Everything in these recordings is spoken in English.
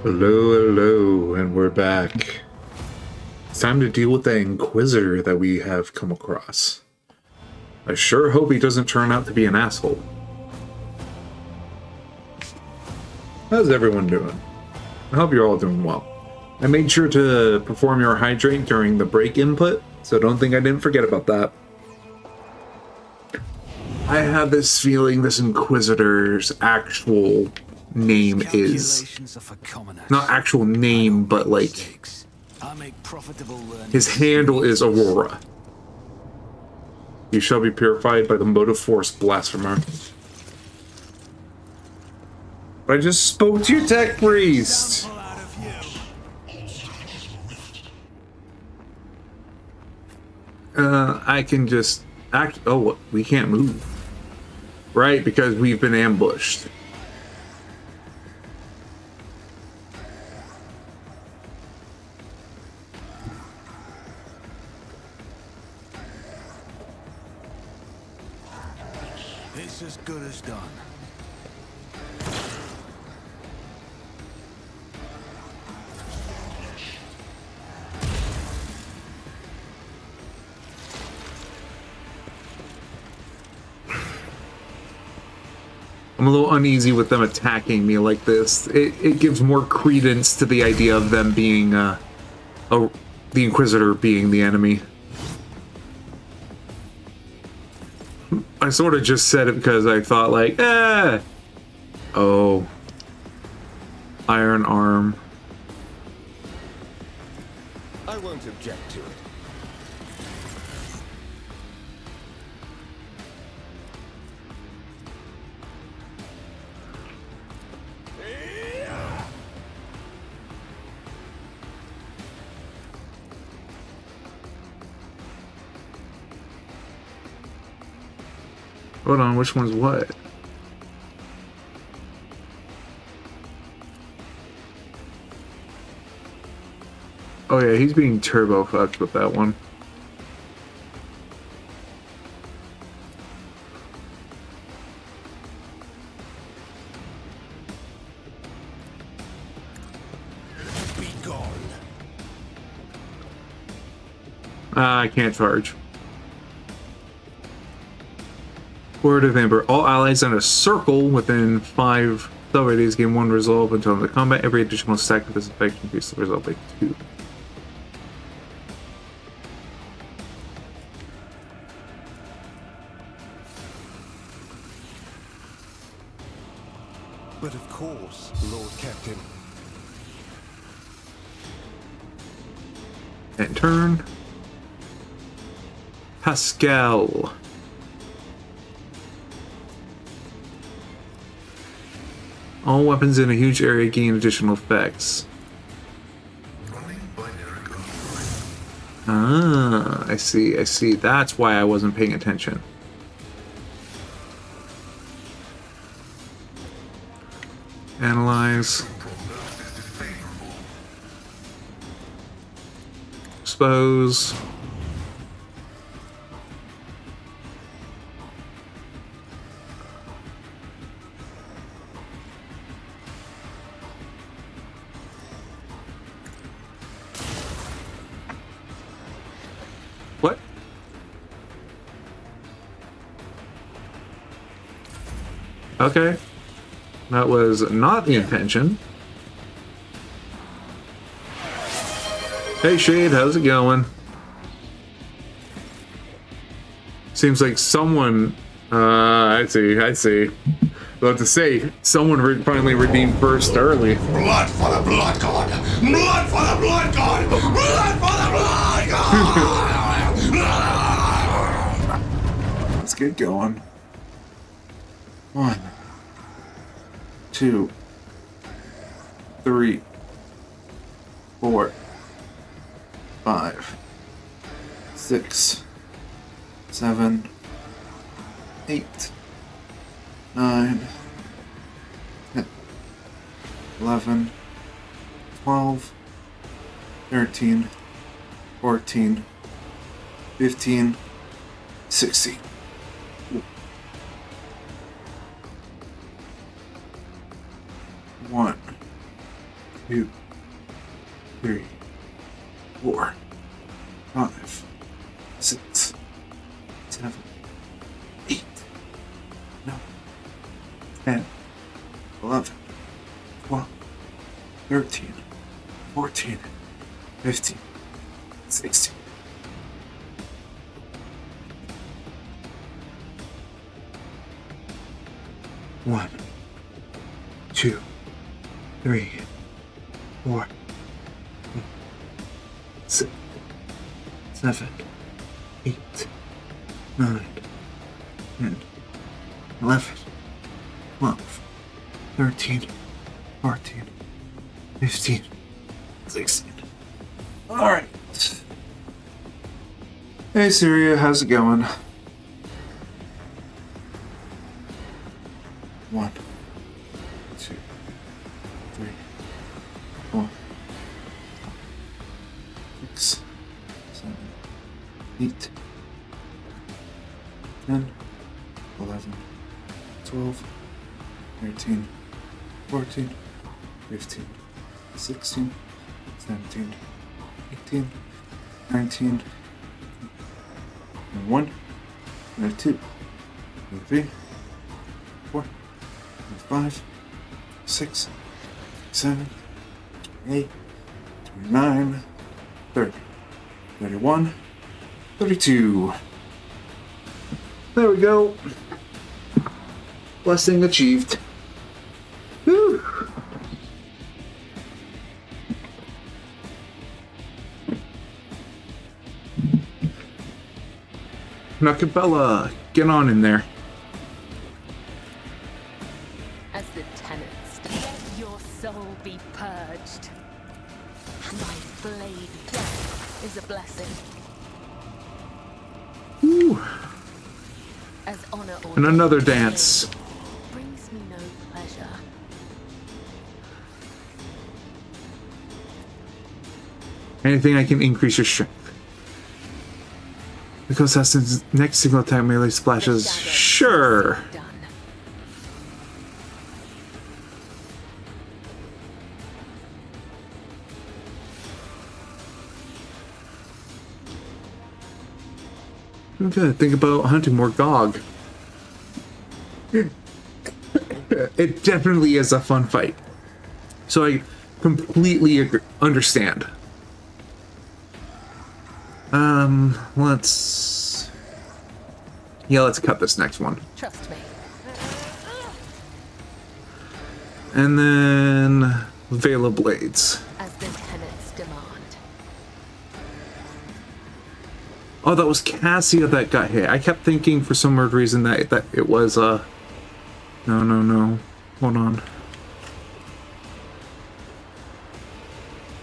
Hello, hello, and we're back. It's time to deal with the Inquisitor that we have come across. I sure hope he doesn't turn out to be an asshole. How's everyone doing? I hope you're all doing well. I made sure to perform your hydrate during the break input, so don't think I didn't forget about that. I have this feeling this Inquisitor's actual name is not actual name, but like his handle is Aurora. You shall be purified by the motive force blasphemer. I just spoke to your tech priest. I can just act. Oh, we can't move, right? Because we've been ambushed. It's as good as done. I'm a little uneasy with them attacking me like this. It gives more credence to the idea of them being, the Inquisitor being the enemy. I sort of just said it because I thought like, oh. Iron Arm. I won't object to it. Hold on, which one's what? Oh yeah, he's being turbo fucked with that one. Be gone. I can't charge. Word of Amber. All allies in a circle within 5 spell radius gain 1 resolve until the combat. Every additional stack of this effect increases the resolve by 2. But of course, Lord Captain. And turn. Pascal. All weapons in a huge area gain additional effects. Ah, I see, I see. That's why I wasn't paying attention. Analyze. Expose. What? Okay. That was not the intention. Hey Shade, how's it going? Seems like someone, I see. About to say, someone finally redeemed first early. Blood for the blood god! Blood for the blood god! Blood for the blood god! Let's get going. 1, 2, 3, 4, 5, 6, 7, 8, 9, 10, 11, 12, 13, 14, 15, 16. 2, 3, 4, 5, 6, 7, 8, 9, 10, 11, 12, 13, 14, 15, 16. One, 2, 3, 4, 6, 7, 8, 9, 10, 11, 12, 13, 14, 15, 16. Alright. Hey Syria, how's it going? 1, 2, 3, 4, 6, 7, 8, 10, 11, 12, 13, 14, 15, 16, 17, 18, 19, and 1, and 2, and 3, 4, 5, 6, 7, 8, 29, 30, 31, 32. There we go. Blessing achieved. Whew. Nakabella, get on in there. As the tenants, let your soul be purged. My blade death is a blessing. Whew. As honor And another dance. brings me no pleasure. Anything I can increase your strength. Because Assassin's next single attack melee splashes. Sure. Done. Okay, think about hunting more Gog. It definitely is a fun fight. So I completely understand. Let's cut this next one. Trust me. And then Veil of Blades. As the tenants demand. Oh, that was Cassia that got hit. I kept thinking for some weird reason that it was no. Hold on.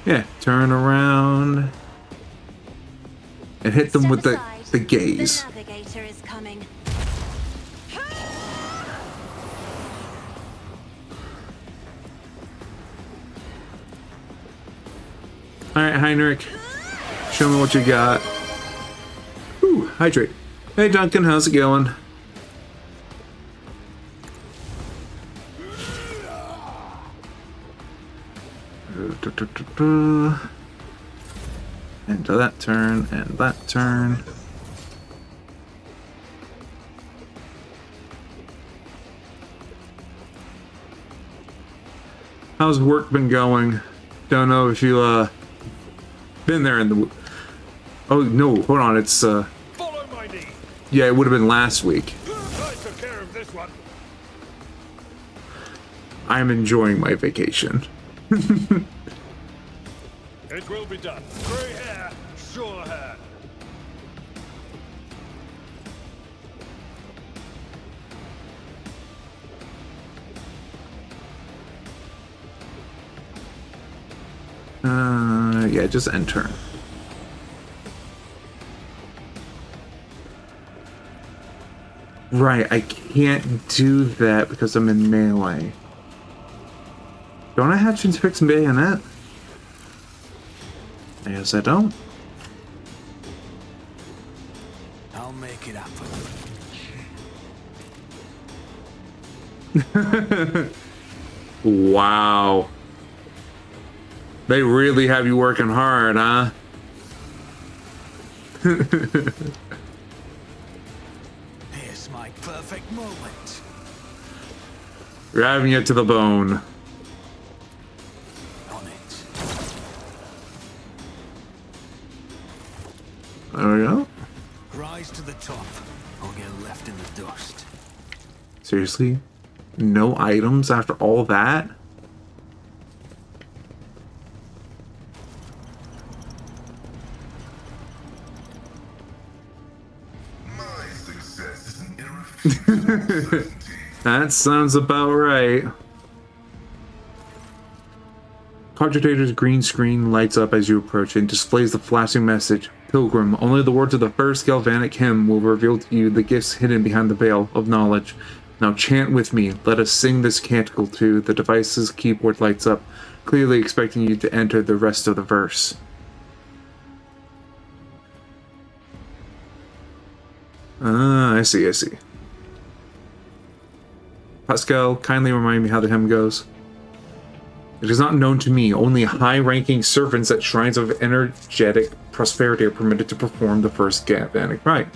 Yeah, turn around and hit them with the gaze. The navigator is coming. All right, Heinrich, show me what you got. Ooh, hydrate. Hey, Duncan, how's it going? Into that turn, and that turn. How's work been going? Don't know if you been there in the. Oh no, hold on. It's Follow my lead. yeah, it would have been last week. I took care of this one. I'm enjoying my vacation. It will be done. Grey hair, sure hair. Yeah, just end turn. Right, I can't do that because I'm in melee. Don't I have to fix bayonet? I guess I don't. I'll make it happen. Wow. They really have you working hard, huh? Here's my perfect moment. Grabbing you to the bone. On it. There we go. Rise to the top, or get left in the dust. Seriously? No items after all that? My success is an irrefutable certainty. That sounds about right. Cogitator's green screen lights up as you approach and displays the flashing message. Pilgrim, only the words of the first galvanic hymn will reveal to you the gifts hidden behind the veil of knowledge. Now chant with me. Let us sing this canticle too. The device's keyboard lights up, clearly expecting you to enter the rest of the verse. Ah, I see. Pascal, kindly remind me how the hymn goes. It is not known to me. Only high-ranking servants at shrines of energetic prosperity are permitted to perform the first galvanic rite.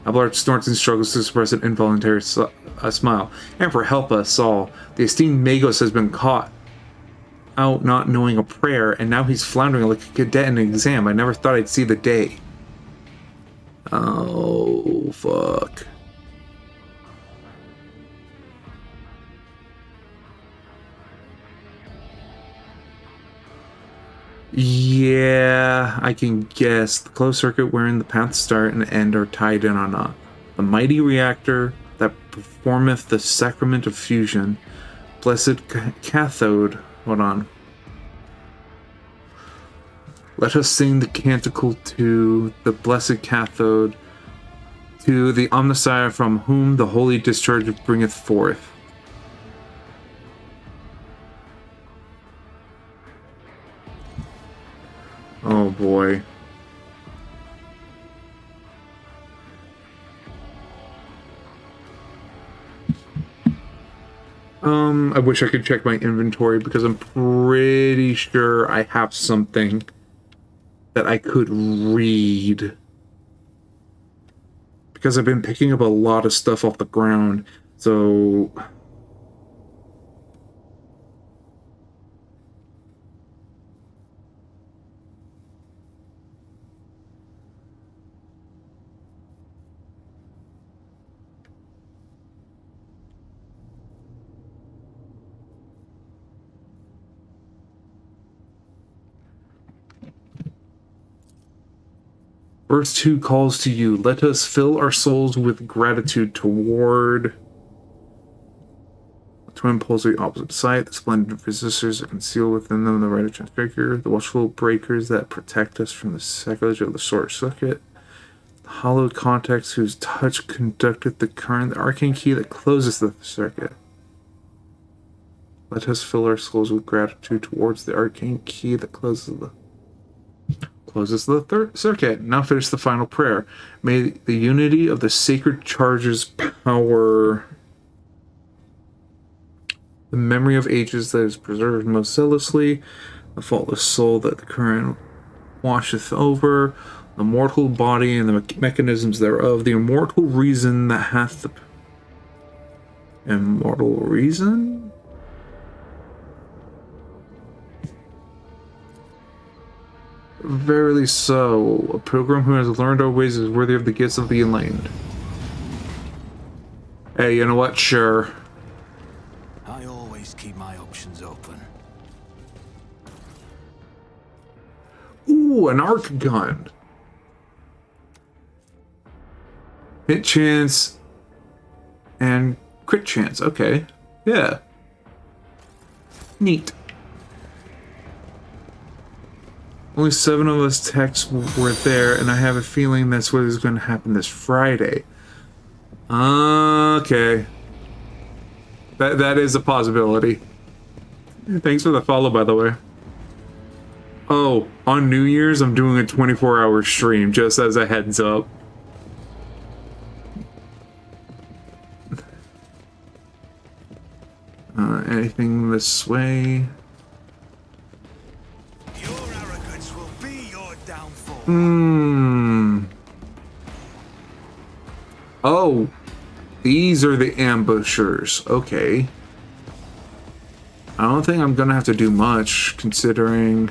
Abelard snorts and struggles to suppress an involuntary smile. Emperor, help us all. The esteemed Magos has been caught out not knowing a prayer, and now he's floundering like a cadet in an exam. I never thought I'd see the day. Oh, fuck. Yeah, I can guess. The closed circuit wherein the paths start and end are tied in or not. The mighty reactor that performeth the sacrament of fusion. Blessed cathode. Hold on. Let us sing the canticle to the blessed cathode, to the Omnissiah from whom the holy discharge bringeth forth. Oh boy. I wish I could check my inventory because I'm pretty sure I have something that I could read. Because I've been picking up a lot of stuff off the ground, so... Verse 2 calls to you, let us fill our souls with gratitude toward the twin poles of the opposite side, the splendid resistors that conceal within them the right of transfigure, the watchful breakers that protect us from the sacrilege of the short circuit, the hallowed contacts whose touch conducteth the current, the arcane key that closes the circuit. Let us fill our souls with gratitude towards the arcane key that closes the third circuit. Now finish the final prayer. May the unity of the sacred charges power the memory of ages that is preserved most zealously, the faultless soul that the current washeth over, the mortal body and the mechanisms thereof, the immortal reason that hath the immortal reason? Verily so. A pilgrim who has learned our ways is worthy of the gifts of the enlightened. Hey, you know what? Sure. I always keep my options open. Ooh, an arc gun. Hit chance and crit chance. Okay. Yeah. Neat. Only 7 of us techs were there, and I have a feeling that's what is going to happen this Friday. Okay. That is a possibility. Thanks for the follow, by the way. Oh, on New Year's, I'm doing a 24-hour stream, just as a heads up. Anything this way? downfall. Oh, these are the ambushers. Okay. I don't think I'm gonna have to do much, considering...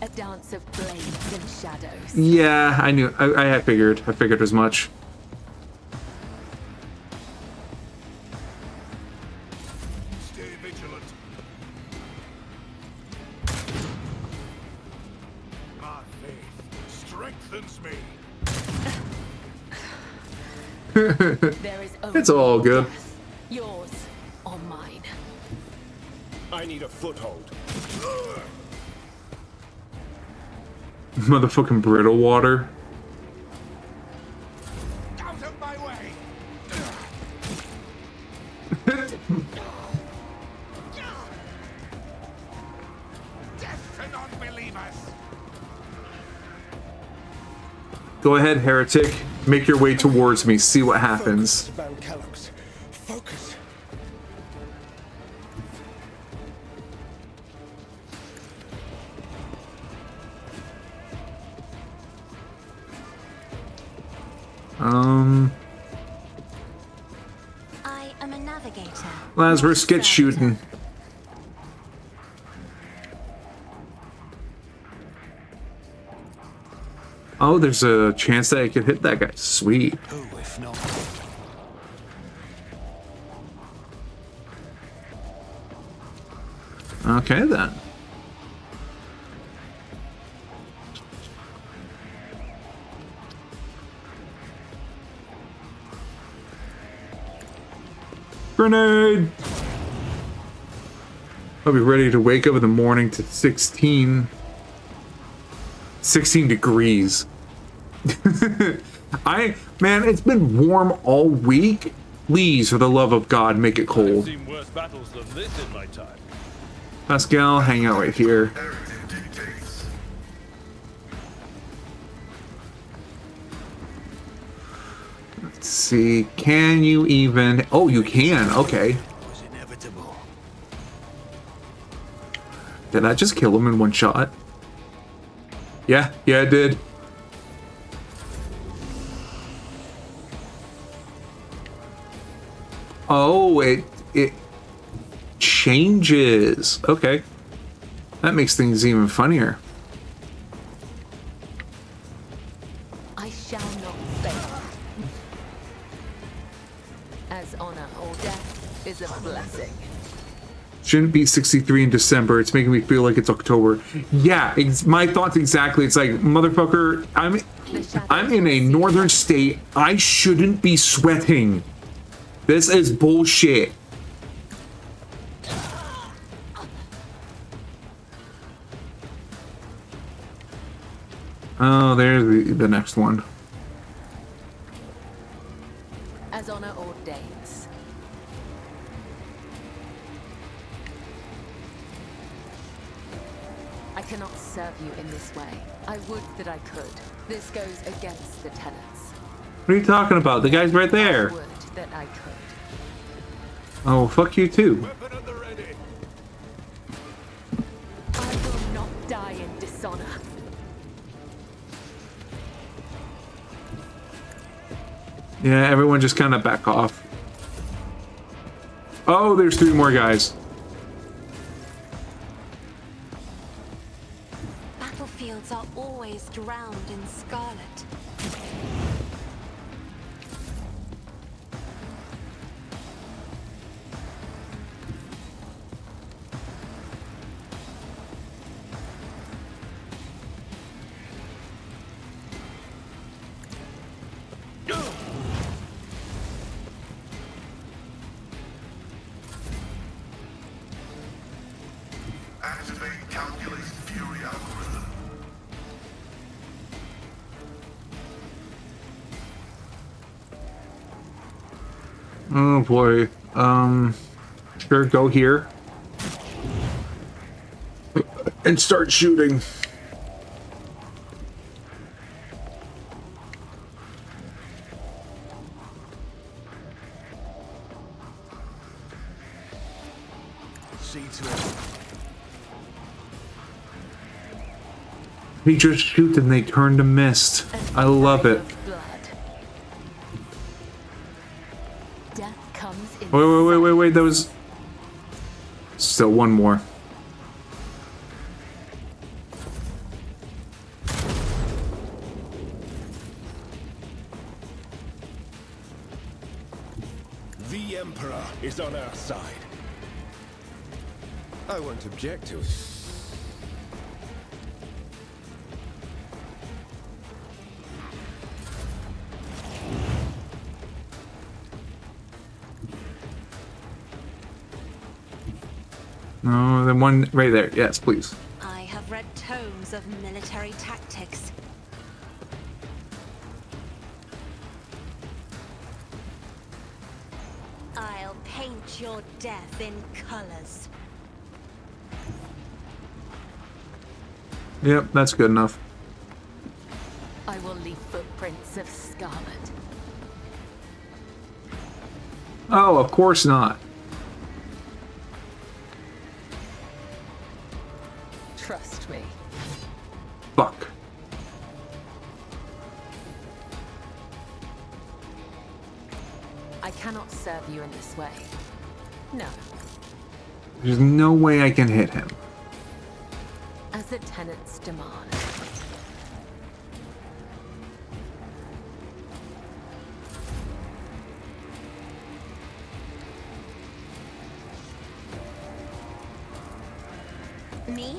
A dance of blades and shadows. Yeah, I knew. I figured. I figured as much. Stay vigilant. My faith strengthens me. There is only It's all good. death, yours or mine. I need a foothold. Motherfucking brittle water. Out of my way! Death to non-believers! Go ahead, heretic. Make your way towards me. See what happens. Van Kellogg's. Focus. I am a navigator. Lazarus, get Servitor. shooting. Oh, there's a chance that I could hit that guy. Sweet. Who, if not? Okay, then. Grenade! I'll be ready to wake up in the morning to 16 degrees. Man, it's been warm all week. Please, for the love of God, make it I've cold. seen worse battles than this in my time. Pascal, hang out right here. Let's see. Can you even... Oh, you can. Okay. It was inevitable. Did I just kill him in one shot? Yeah, it did. Oh, it changes. Okay. That makes things even funnier. I shall not fail. As honor or death is a blessing. Shouldn't be 63 in December. It's making me feel like it's October. Yeah, my thoughts exactly. It's like, motherfucker, I'm in a northern state. I shouldn't be sweating. This is bullshit. Oh, there's the next one. As honor ordains. I cannot serve you in this way. I would that I could. This goes against the tenets. What are you talking about? The guy's right I there. would that I could. Oh, fuck you too. Weapon at the ready. I will not die in dishonor. Yeah, everyone just kind of back off. Oh, there's 3 more guys. Battlefields are always drowned in scarlet. Activate calculated fury algorithm. Oh boy. Sure, go here. And start shooting. See to it. He just shoots and they turn to mist. I love it. Blood. Death comes in Wait. That was... Still one more. The Emperor is on our side. I won't object to it. No, the one right there. Yes, please. I have read tomes of military tactics. I'll paint your death in colors. Yep, that's good enough. I will leave footprints of scarlet. Oh, of course not. Trust me. Fuck. I cannot serve you in this way. No. There's no way I can hit him. As the tenants demand. Me?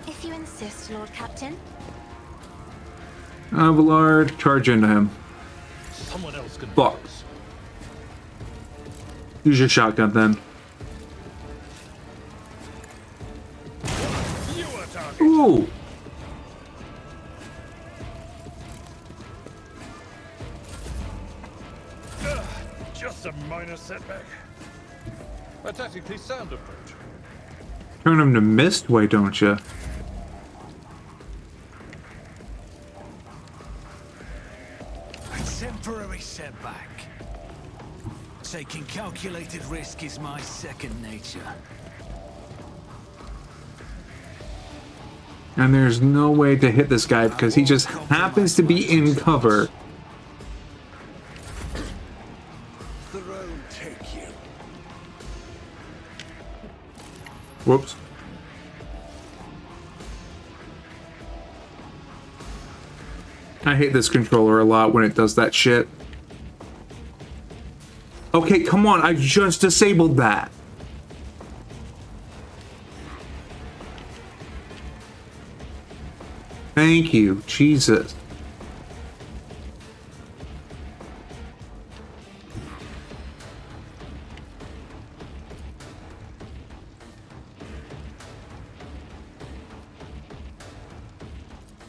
If you insist, Lord Captain. Abelard, charge into him. Someone else can. Fuck. Use your shotgun then. You are target. Ooh! Just a minor setback. A tactically sound approach. Turn him to mist, why don't you? A temporary setback. Taking calculated risk is my second nature. And there's no way to hit this guy because he just happens to be in cover. The road take you. Whoops. I hate this controller a lot when it does that shit. Okay, come on, I just disabled that. Thank you, Jesus.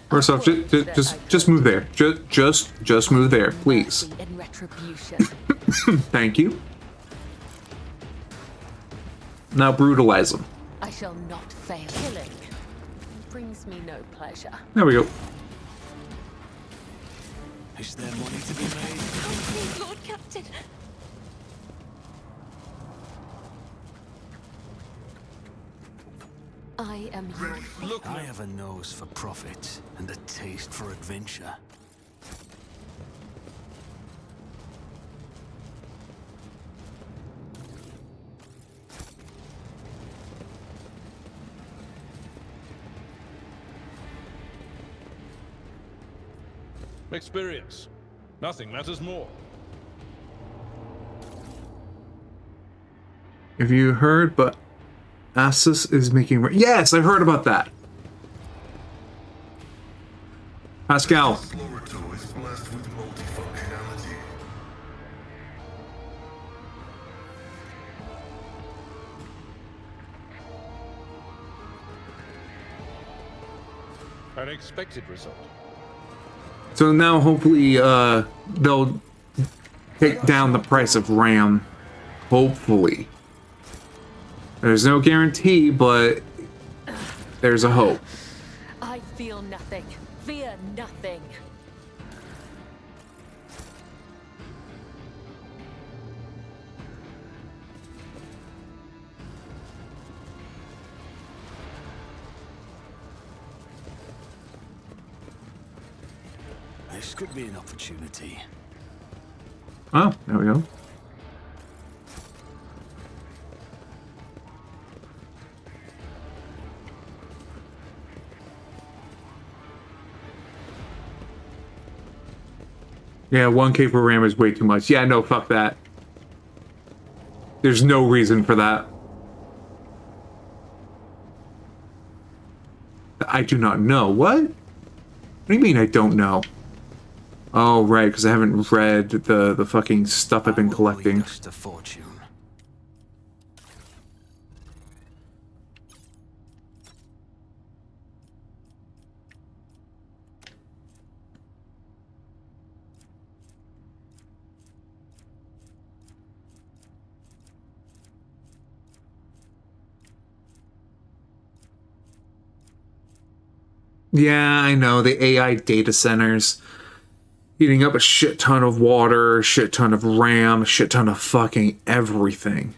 First off, just move there. Just move there, please. Mercy in retribution. Thank you. Now brutalize him. I shall not fail. Killing brings me no pleasure. There we go. Is there money to be made? Oh, please, Lord Captain. I am your Look, I have a nose for profit and a taste for adventure. experience. Nothing matters more. Have you heard, but Asus is making... Yes, I heard about that. Pascal. Slorito is blessed with multifunctionality. An expected result. So now hopefully they'll take down the price of RAM. Hopefully. There's no guarantee, but there's a hope. I feel nothing. Fear nothing. This could be an opportunity. Oh, there we go. Yeah, 1K per RAM is way too much. Yeah, no, fuck that. There's no reason for that. I do not know. What? What do you mean I don't know? Oh, right, because I haven't read the fucking stuff I've been collecting. To fortune. Yeah, I know, the AI data centers. Eating up a shit ton of water, a shit ton of RAM, a shit ton of fucking everything.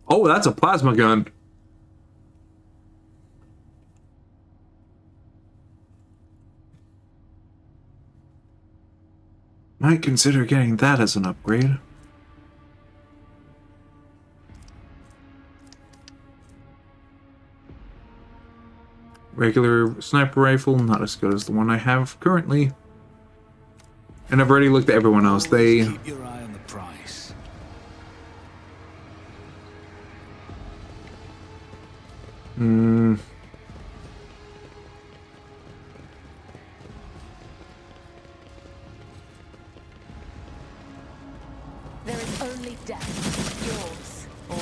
Oh, that's a plasma gun. Might consider getting that as an upgrade. Regular sniper rifle, not as good as the one I have currently. And I've already looked at everyone else. They... Keep your eye on the price. There is only death, yours or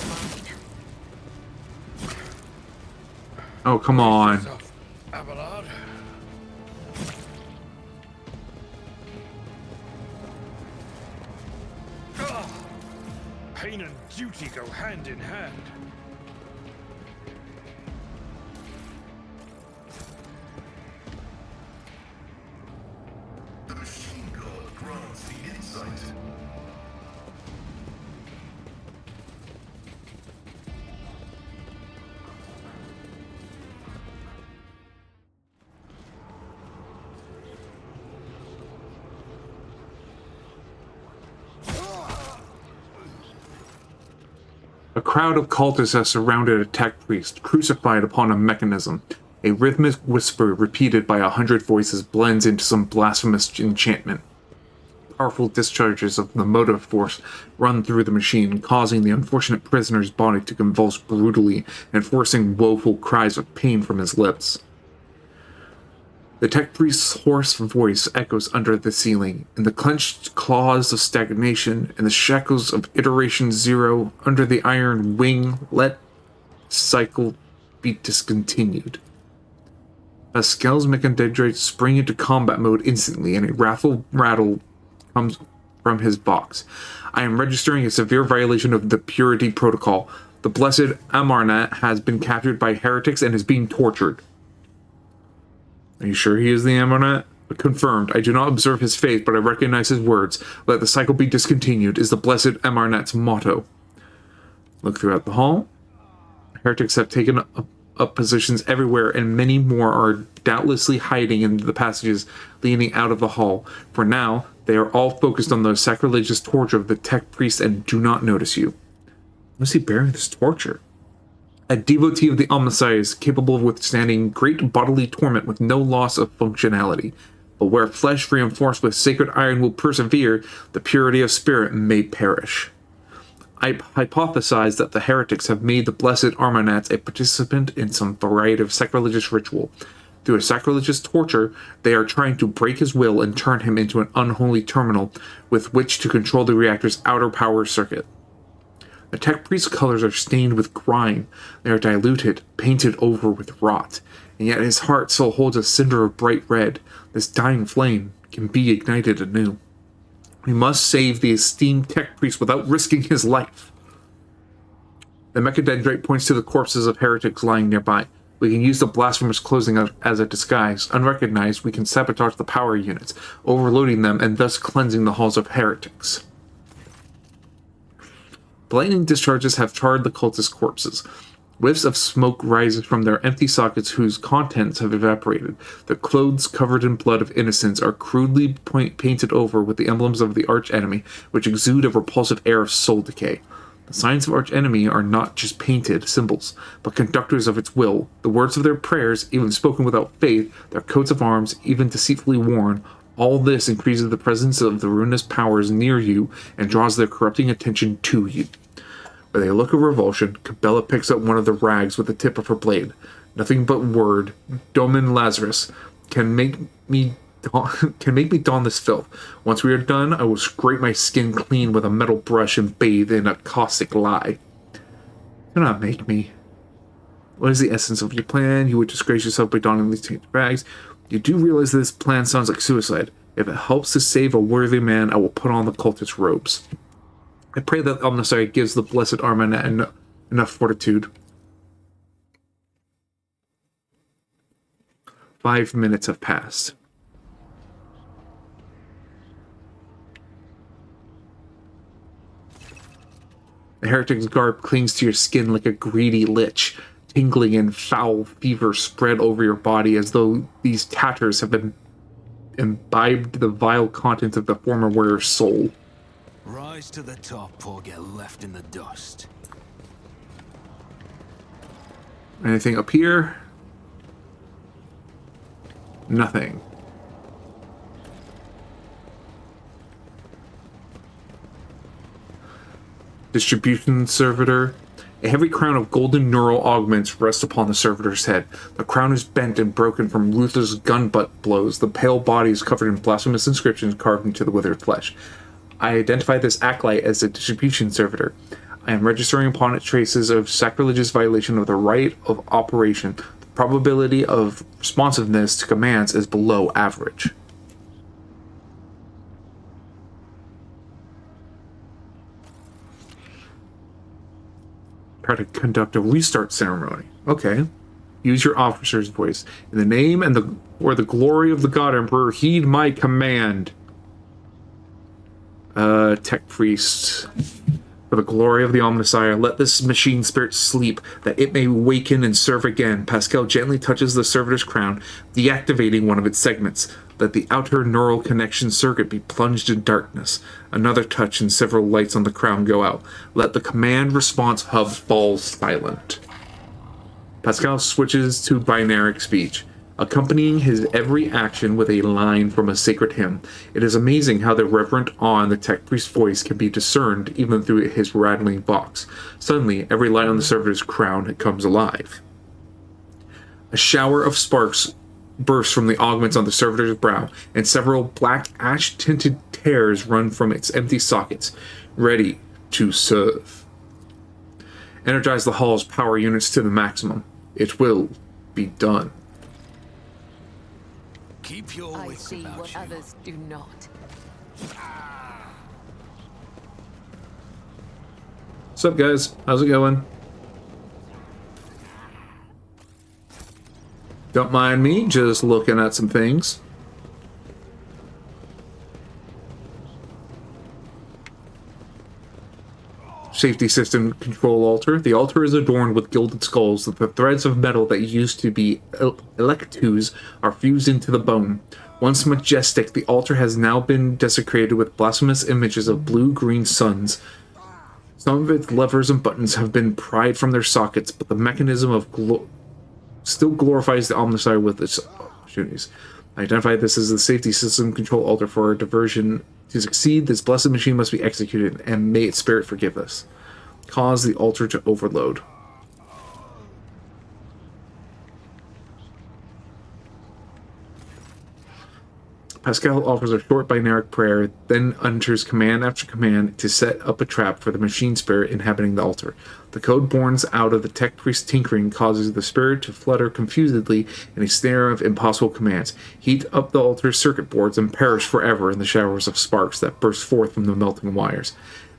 mine. Oh, come on. Yourself, Abelard. Ah! Pain and duty go hand in hand. The machine god grants the insight. A crowd of cultists has surrounded a tech priest, crucified upon a mechanism. A rhythmic whisper repeated by 100 voices blends into some blasphemous enchantment. Powerful discharges of the motive force run through the machine, causing the unfortunate prisoner's body to convulse brutally and forcing woeful cries of pain from his lips. The tech priest's hoarse voice echoes under the ceiling, in the clenched claws of stagnation and the shackles of iteration zero under the iron wing, let cycle be discontinued. Pascal's mechadendrites spring into combat mode instantly, and a rattle comes from his box. I am registering a severe violation of the Purity Protocol. The blessed Amarnat has been captured by heretics and is being tortured. Are you sure he is the Amarnat? Confirmed. I do not observe his faith, but I recognize his words. Let the cycle be discontinued is the blessed Amarnat's motto. Look throughout the hall. Heretics have taken up positions everywhere, and many more are doubtlessly hiding in the passages leading out of the hall. For now, they are all focused on the sacrilegious torture of the tech priest and do not notice you. Why is he bearing this torture? A devotee of the Omnissiah, capable of withstanding great bodily torment with no loss of functionality. But where flesh reinforced with sacred iron will persevere, the purity of spirit may perish. I hypothesize that the heretics have made the blessed Amarnat a participant in some variety of sacrilegious ritual. Through a sacrilegious torture, they are trying to break his will and turn him into an unholy terminal with which to control the reactor's outer power circuit. The tech priest's colors are stained with grime. They are diluted, painted over with rot, and yet his heart still holds a cinder of bright red. This dying flame can be ignited anew. We must save the esteemed tech priest without risking his life. The mechadendrite points to the corpses of heretics lying nearby. We can use the blasphemous clothing as a disguise. Unrecognized, we can sabotage the power units, overloading them and thus cleansing the halls of heretics. The lightning discharges have charred the cultist corpses. Whiffs of smoke rises from their empty sockets whose contents have evaporated. Their clothes covered in blood of innocents are crudely painted over with the emblems of the archenemy, which exude a repulsive air of soul decay. The signs of archenemy are not just painted symbols, but conductors of its will. The words of their prayers, even spoken without faith, their coats of arms, even deceitfully worn, all this increases the presence of the ruinous powers near you and draws their corrupting attention to you. With a look of revulsion, Cabela picks up one of the rags with the tip of her blade. Nothing but word, Domin Lazarus, can make me don this filth. Once we are done, I will scrape my skin clean with a metal brush and bathe in a caustic lie. Do not make me. What is the essence of your plan? You would disgrace yourself by donning these tainted rags. You do realize this plan sounds like suicide. If it helps to save a worthy man, I will put on the cultist robes. I pray that Omnissiah gives the blessed Armana enough fortitude. 5 minutes have passed. The heretic's garb clings to your skin like a greedy lich. Tingling and foul fever spread over your body as though these tatters have been imbibed the vile contents of the former wearer's soul. Rise to the top or get left in the dust. Anything up here? Nothing. Distribution servitor. A heavy crown of golden neural augments rests upon the servitor's head. The crown is bent and broken from ruthless gun-butt blows. The pale body is covered in blasphemous inscriptions carved into the withered flesh. I identify this acolyte as a distribution servitor. I am registering upon it traces of sacrilegious violation of the right of operation. The probability of responsiveness to commands is below average. Try to conduct a restart ceremony. Okay. Use your officer's voice. In the name and the glory of the God Emperor, heed my command. Tech priest. For the glory of the Omnissiah, let this machine spirit sleep, that it may waken and serve again. Pascal gently touches the servitor's crown, deactivating one of its segments. Let the outer neural connection circuit be plunged in darkness. Another touch and several lights on the crown go out. Let the command response hub fall silent. Pascal switches to binary speech, accompanying his every action with a line from a sacred hymn. It is amazing how the reverent awe in the tech priest's voice can be discerned even through his rattling box. Suddenly, every light on the servitor's crown comes alive. A shower of sparks bursts from the augments on the servitor's brow, and several black ash-tinted tears run from its empty sockets, ready to serve. Energize the hall's power units to the maximum. It will be done. Keep your I wits see about what you. others do not. What's up, guys? How's it going? Don't mind me, just looking at some things. Safety system control altar. The altar is adorned with gilded skulls. The threads of metal that used to be electus are fused into the bone. Once majestic, the altar has now been desecrated with blasphemous images of blue-green suns. Some of its levers and buttons have been pried from their sockets, but the mechanism of still glorifies the Omnissiah with its opportunities. I identify this as the safety system control altar for a diversion. To succeed, this blessed machine must be executed, and may its spirit forgive us. Cause the altar to overload. Pascal offers a short binary prayer, then utters command after command to set up a trap for the machine spirit inhabiting the altar. The code born out of the tech priest's tinkering causes the spirit to flutter confusedly in a snare of impossible commands. Heat up the altar's circuit boards and perish forever in the showers of sparks that burst forth from the melting wires.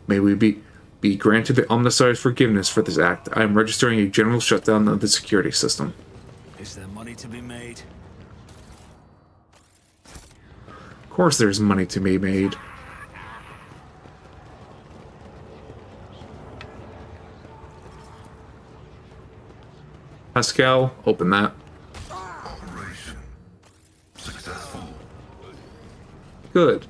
May we be granted the Omnissiah's forgiveness for this act. I am registering a general shutdown of the security system. Is there money to be made? Of course there's money to be made. Pascal, open that. Successful. Good.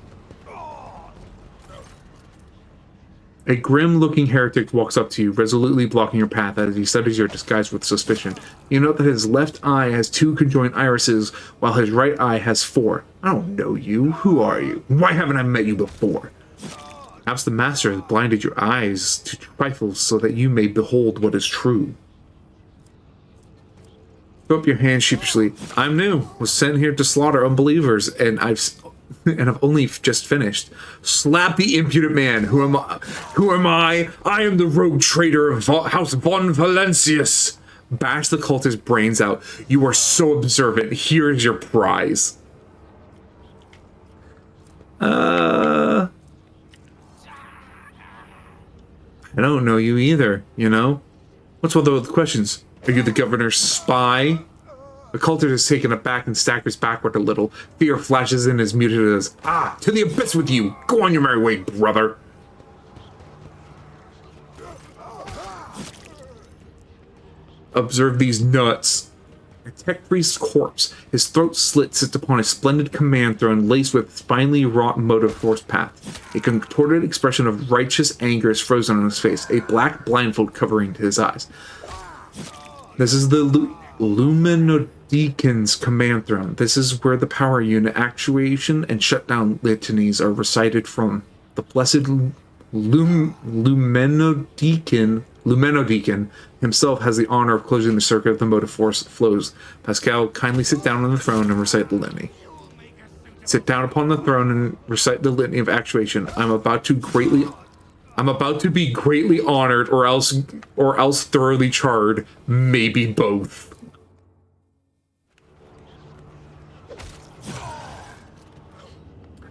A grim-looking heretic walks up to you, resolutely blocking your path as he studies your disguise with suspicion. You note that his left eye has 2 conjoined irises, while his right eye has 4. I don't know you. Who are you? Why haven't I met you before? Perhaps the master has blinded your eyes to trifles so that you may behold what is true. Throw up your hand sheepishly. I'm new. Was sent here to slaughter unbelievers, and I've only just finished. Slap the impudent man. Who am I? Who am I? I am the rogue traitor of House von Valencius. Bash the cultist's brains out. You are so observant. Here is your prize. I don't know you either, you know? What's with all the questions? Are you the governor's spy? The cultist is taken aback and staggers backward a little. Fear flashes in as muted as, to the abyss with you! Go on your merry way, brother! Observe these nuts. A tech priest's corpse, his throat slit, sits upon a splendid command throne laced with finely wrought motive force path. A contorted expression of righteous anger is frozen on his face, a black blindfold covering his eyes. This is the Lumenodeacon's command throne. This is where the power unit actuation and shutdown litanies are recited from. The blessed Lumenodeacon himself has the honor of closing the circuit of the motive force flows. Pascal, kindly sit down on the throne and recite the litany. Sit down upon the throne and recite the litany of actuation. I'm about to be greatly honored, or else thoroughly charred. Maybe both.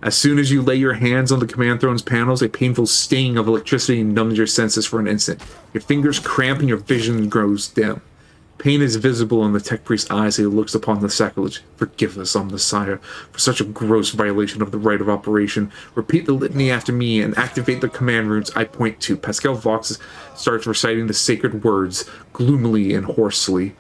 As soon as you lay your hands on the command throne's panels, a painful sting of electricity numbs your senses for an instant. Your fingers cramp and your vision grows dim. Pain is visible in the tech priest's eyes as he looks upon the sacrilege. Forgive us, Messiah, for such a gross violation of the right of operation. Repeat the litany after me and activate the command runes I point to. Pascal Vox starts reciting the sacred words, gloomily and hoarsely.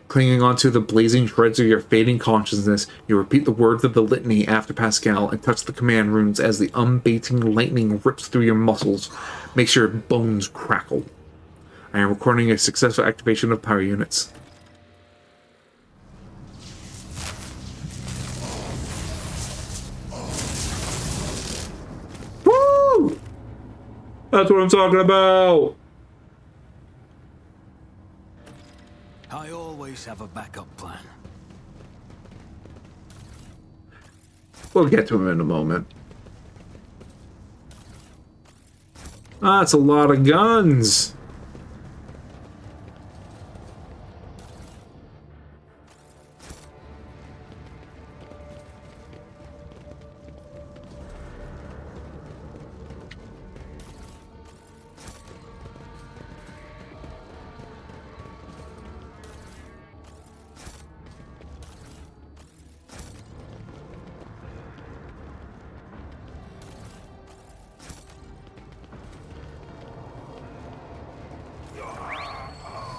Clinging onto the blazing shreds of your fading consciousness, you repeat the words of the litany after Pascal and touch the command runes as the unbating lightning rips through your muscles, makes your bones crackle. I am recording a successful activation of power units. Woo! That's what I'm talking about! I always have a backup plan. We'll get to him in a moment. That's a lot of guns.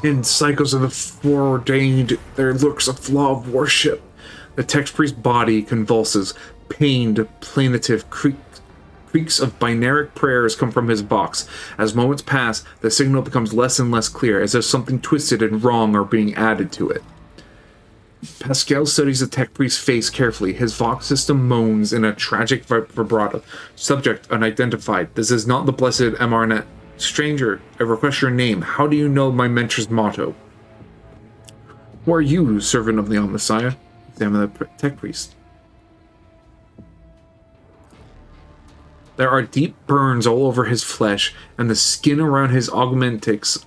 In cycles of the foreordained, there lurks a flaw of worship. The text priest's body convulses. Pained, plaintive creaks of binaric prayers come from his box. As moments pass, the signal becomes less and less clear, as if something twisted and wrong are being added to it. Pascal studies the tech priest's face carefully. His Vox system moans in a tragic vibrato. Subject unidentified. This is not the blessed Amarnet. Stranger, I request your name. How do you know my mentor's motto? Who are you, servant of the Messiah? Examine the tech priest. There are deep burns all over his flesh, and the skin around his augmentics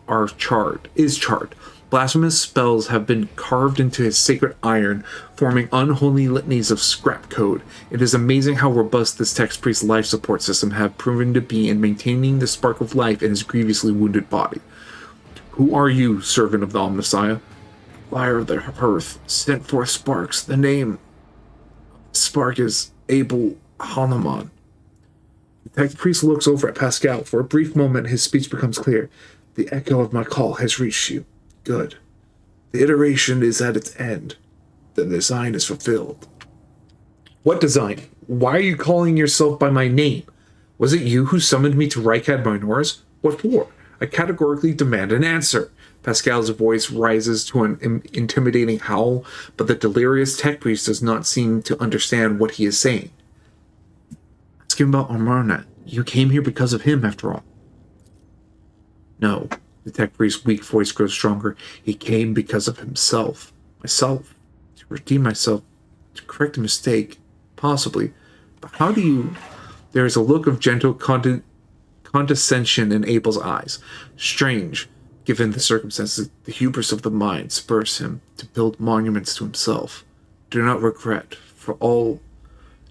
is charred. Blasphemous spells have been carved into his sacred iron, forming unholy litanies of scrap code. It is amazing how robust this text priest's life support system have proven to be in maintaining the spark of life in his grievously wounded body. Who are you, servant of the Messiah? Fire of the hearth, sent forth sparks. The name spark is Abel Hanuman. The text priest looks over at Pascal. For a brief moment, his speech becomes clear. The echo of my call has reached you. Good. The iteration is at its end. The design is fulfilled. What design? Why are you calling yourself by my name? Was it you who summoned me to Rykad Minoris? What for? I categorically demand an answer. Pascal's voice rises to an intimidating howl, but the delirious tech priest does not seem to understand what he is saying. Ask him about Amarna. You came here because of him, after all. No. The tech priest's weak voice grows stronger. He came because of himself. Myself. To redeem myself. To correct a mistake. Possibly. But how do you... There is a look of gentle condescension in Abel's eyes. Strange. Given the circumstances, the hubris of the mind spurs him to build monuments to himself. Do not regret, for all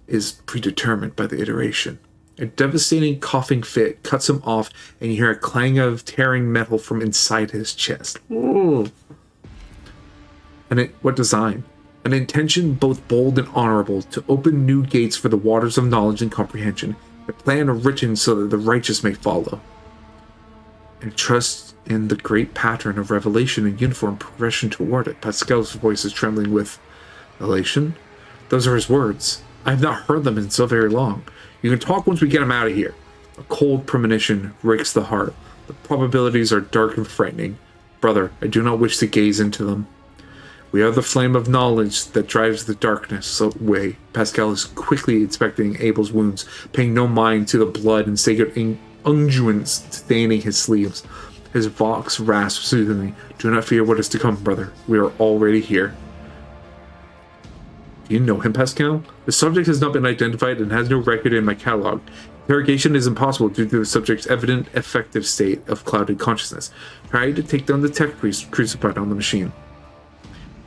is predetermined by the iteration. A devastating coughing fit cuts him off, and you hear a clang of tearing metal from inside his chest. Ooh. What design? An intention both bold and honorable to open new gates for the waters of knowledge and comprehension. A plan written so that the righteous may follow. And trust in the great pattern of revelation and uniform progression toward it. Pascal's voice is trembling with elation. Those are his words. I have not heard them in so very long. You can talk once we get him out of here. A cold premonition rakes the heart. The probabilities are dark and frightening. Brother, I do not wish to gaze into them. We are the flame of knowledge that drives the darkness away. Pascal is quickly inspecting Abel's wounds, paying no mind to the blood and sacred unguents staining his sleeves. His vox rasps soothingly. Do not fear what is to come, brother. We are already here. Do you know him, Pascal? The subject has not been identified and has no record in my catalog. Interrogation is impossible due to the subject's evident affective state of clouded consciousness. Try to take down the tech priest crucified on the machine.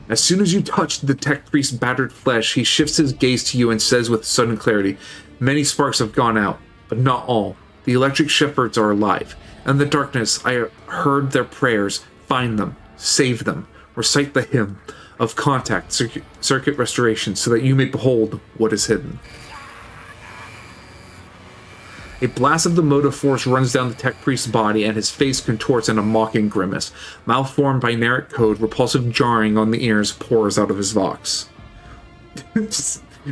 As soon as you touch the tech priest's battered flesh, he shifts his gaze to you and says with sudden clarity, Many sparks have gone out, but not all. The electric shepherds are alive. In the darkness, I heard their prayers. Find them. Save them. Recite the hymn of contact, circuit restoration, so that you may behold what is hidden. A blast of the motive force runs down the tech priest's body, and his face contorts in a mocking grimace. Malformed binaric code, repulsive jarring on the ears, pours out of his vox.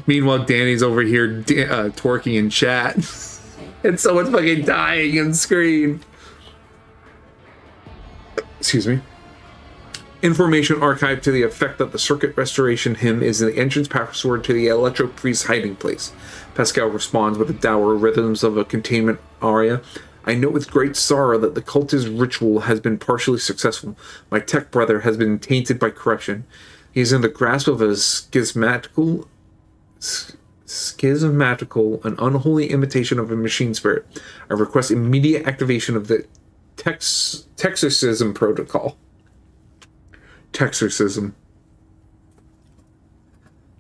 Meanwhile, Danny's over here twerking in chat. And someone's fucking dying on screen. Excuse me. Information archived to the effect that the circuit restoration hymn is the entrance password to the Electro Priest's hiding place. Pascal responds with the dour rhythms of a containment aria. I note with great sorrow that the cultist ritual has been partially successful. My tech brother has been tainted by corruption. He is in the grasp of a schismatical, an unholy imitation of a machine spirit. I request immediate activation of the Texorcism protocol. Texorcism.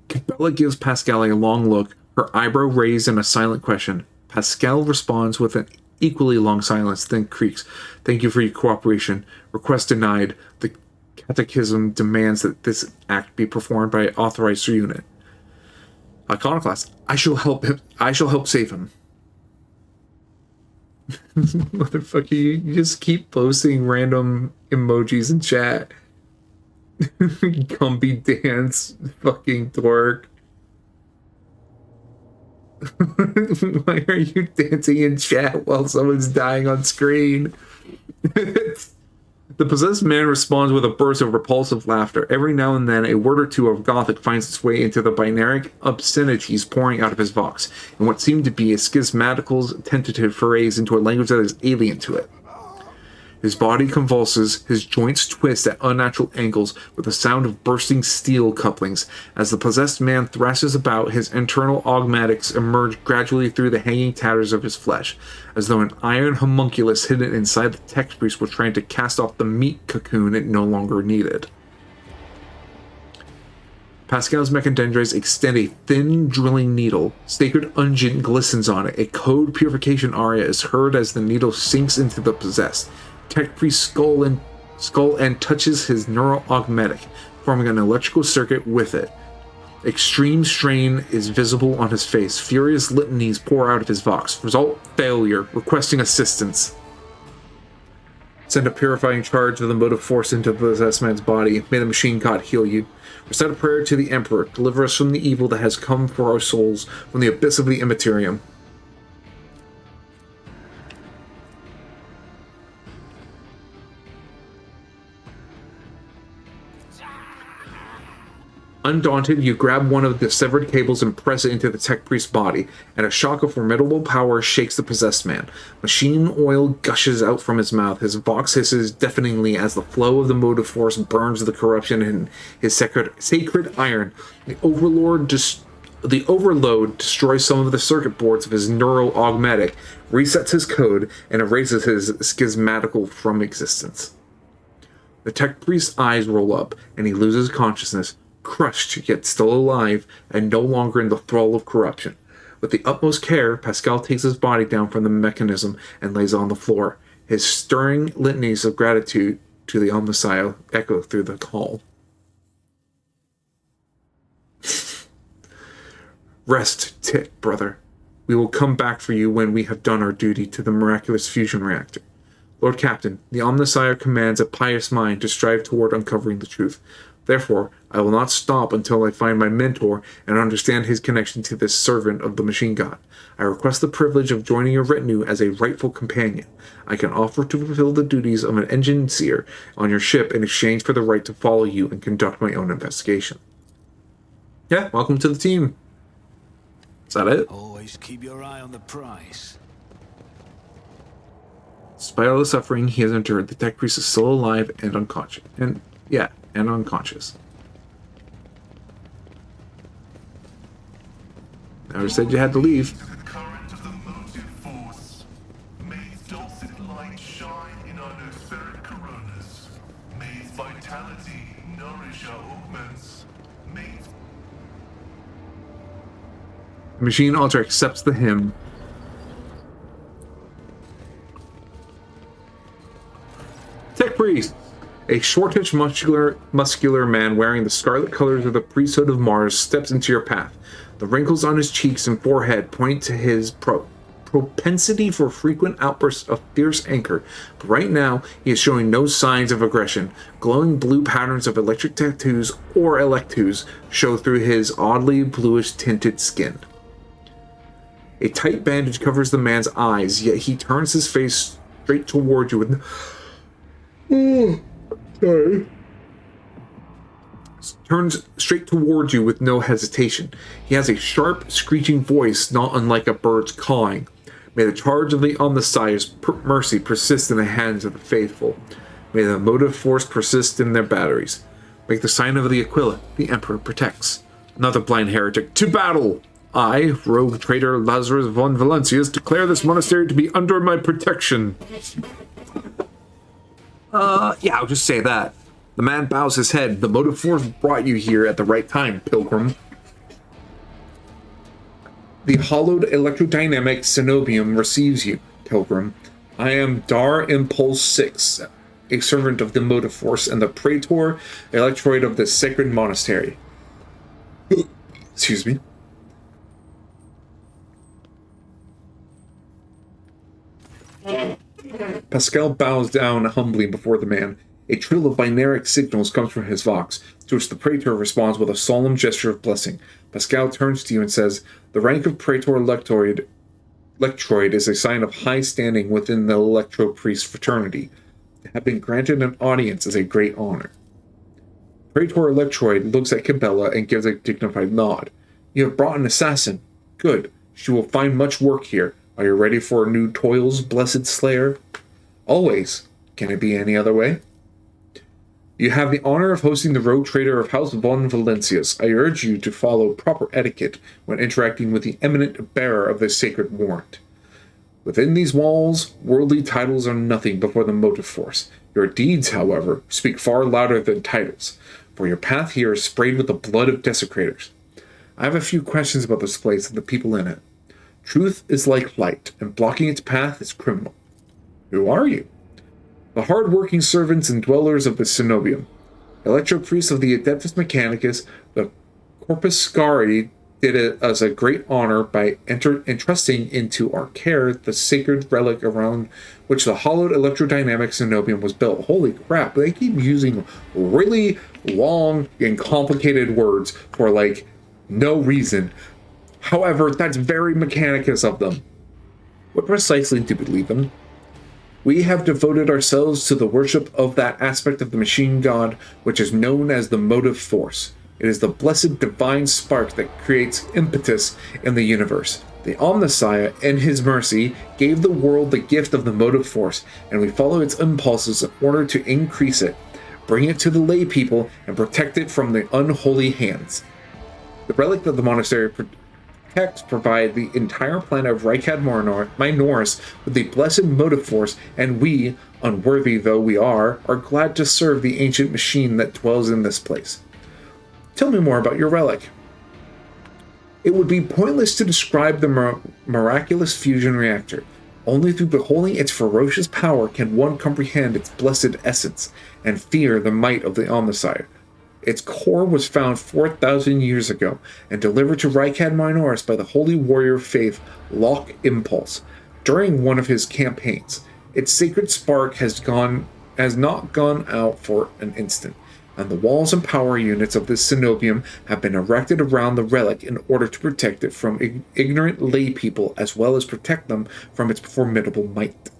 Cabela gives Pascal a long look, her eyebrow raised in a silent question. Pascal responds with an equally long silence, then creaks. Thank you for your cooperation. Request denied. The catechism demands that this act be performed by an authorized unit. Iconoclast. I shall help him. I shall help save him. Motherfucker, you just keep posting random emojis in chat. Gumby dance, fucking dork. Why are you dancing in chat while someone's dying on screen? The possessed man responds with a burst of repulsive laughter. Every now and then, a word or two of Gothic finds its way into the binaric obscenities pouring out of his vox, and what seemed to be a schismatical tentative forays into a language that is alien to it. His body convulses, his joints twist at unnatural angles with the sound of bursting steel couplings. As the possessed man thrashes about, his internal augmatics emerge gradually through the hanging tatters of his flesh, as though an iron homunculus hidden inside the tech priest were trying to cast off the meat cocoon it no longer needed. Pascal's mechadendrites extend a thin drilling needle. Sacred unguent glistens on it. A code purification aria is heard as the needle sinks into the possessed. Tech priest's skull end touches his neural augmetic, forming an electrical circuit with it. Extreme strain is visible on his face. Furious litanies pour out of his vox. Result, failure. Requesting assistance. Send a purifying charge of the motive force into the possessed man's body. May the machine god heal you. Recite a prayer to the Emperor. Deliver us from the evil that has come for our souls from the abyss of the Immaterium. Undaunted, you grab one of the severed cables and press it into the tech priest's body, and a shock of formidable power shakes the possessed man. Machine oil gushes out from his mouth. His vox hisses deafeningly as the flow of the motive force burns the corruption in his sacred iron. The overload destroys some of the circuit boards of his neuro-augmetic, resets his code, and erases his schismatical from existence. The tech priest's eyes roll up, and he loses consciousness, crushed yet still alive, and no longer in the thrall of corruption. With the utmost care, Pascal takes his body down from the mechanism and lays it on the floor. His stirring litanies of gratitude to the Omnissiah echo through the hall. Rest, Tit, brother. We will come back for you when we have done our duty to the miraculous fusion reactor. Lord Captain, the Omnissiah commands a pious mind to strive toward uncovering the truth. Therefore, I will not stop until I find my mentor and understand his connection to this servant of the machine god. I request the privilege of joining your retinue as a rightful companion. I can offer to fulfill the duties of an engine seer on your ship in exchange for the right to follow you and conduct my own investigation. Yeah, welcome to the team. Is that it? Always keep your eye on the prize. Despite all the suffering he has endured, the tech priest is still alive and unconscious. And unconscious. Never said you had to leave. To the current of the motive force. May its dulcet light shine in our nospheric coronas. May its vitality nourish our augments. May its... The machine altar accepts the hymn. Tech priest! A shortish, muscular man wearing the scarlet colors of the priesthood of Mars steps into your path. The wrinkles on his cheeks and forehead point to his propensity for frequent outbursts of fierce anger, but right now he is showing no signs of aggression. Glowing blue patterns of electric tattoos or electus show through his oddly bluish tinted skin. A tight bandage covers the man's eyes, yet he turns his face straight toward you with... turns straight towards you with no hesitation. He has a sharp, screeching voice not unlike a bird's cawing. May the charge of the Omnissiah's mercy persist in the hands of the faithful. May the motive force persist in their batteries. Make the sign of the Aquila, the Emperor protects. Another blind heretic. To battle! I, rogue traitor Lazarus von Valancius, declare this monastery to be under my protection. Yeah, I'll just say that. The man bows his head. The motive force brought you here at the right time, pilgrim. The hollowed electrodynamic cenobium receives you, pilgrim. I am Dar Impulse 6, a servant of the motive force and the praetor electroid of the sacred monastery. Excuse me. Pascal bows down humbly before the man. A trill of binaric signals comes from his vox, to which the praetor responds with a solemn gesture of blessing. Pascal turns to you and says, "The rank of praetor electroid is a sign of high standing within the electro-priest fraternity. To have been granted an audience is a great honor." Praetor Electroid looks at Cabela and gives a dignified nod. "You have brought an assassin. Good. She will find much work here. Are you ready for new toils, blessed slayer?" "Always. Can it be any other way?" "You have the honor of hosting the rogue trader of House von Valancius. I urge you to follow proper etiquette when interacting with the eminent bearer of this sacred warrant. Within these walls, worldly titles are nothing before the motive force. Your deeds, however, speak far louder than titles, for your path here is sprayed with the blood of desecrators. I have a few questions about this place and the people in it. Truth is like light, and blocking its path is criminal. Who are you?" "The hard-working servants and dwellers of the Cenobium. Electro-priests of the Adeptus Mechanicus, the Corpuscari did it as a great honor by entrusting into our care the sacred relic around which the hollowed electrodynamic Cenobium was built. Holy crap, they keep using really long and complicated words for, like, no reason. However, that's very Mechanicus of them. What precisely do we believe in? We have devoted ourselves to the worship of that aspect of the machine god which is known as the motive force. It is the blessed divine spark that creates impetus in the universe. The Omnissiah, in his mercy, gave the world the gift of the motive force, and we follow its impulses in order to increase it, bring it to the lay people, and protect it from the unholy hands. The relic that the monastery protects provide the entire planet of Rykad Minoris with the blessed motive force, and we, unworthy though we are glad to serve the ancient machine that dwells in this place. Tell me more about your relic. It would be pointless to describe the miraculous fusion reactor. Only through beholding its ferocious power can one comprehend its blessed essence and fear the might of the Omnissiah. Its core was found 4,000 years ago and delivered to Rykad Minoris by the holy warrior of faith Locke Impulse during one of his campaigns. Its sacred spark has not gone out for an instant, and the walls and power units of this Cenobium have been erected around the relic in order to protect it from ignorant lay people as well as protect them from its formidable might.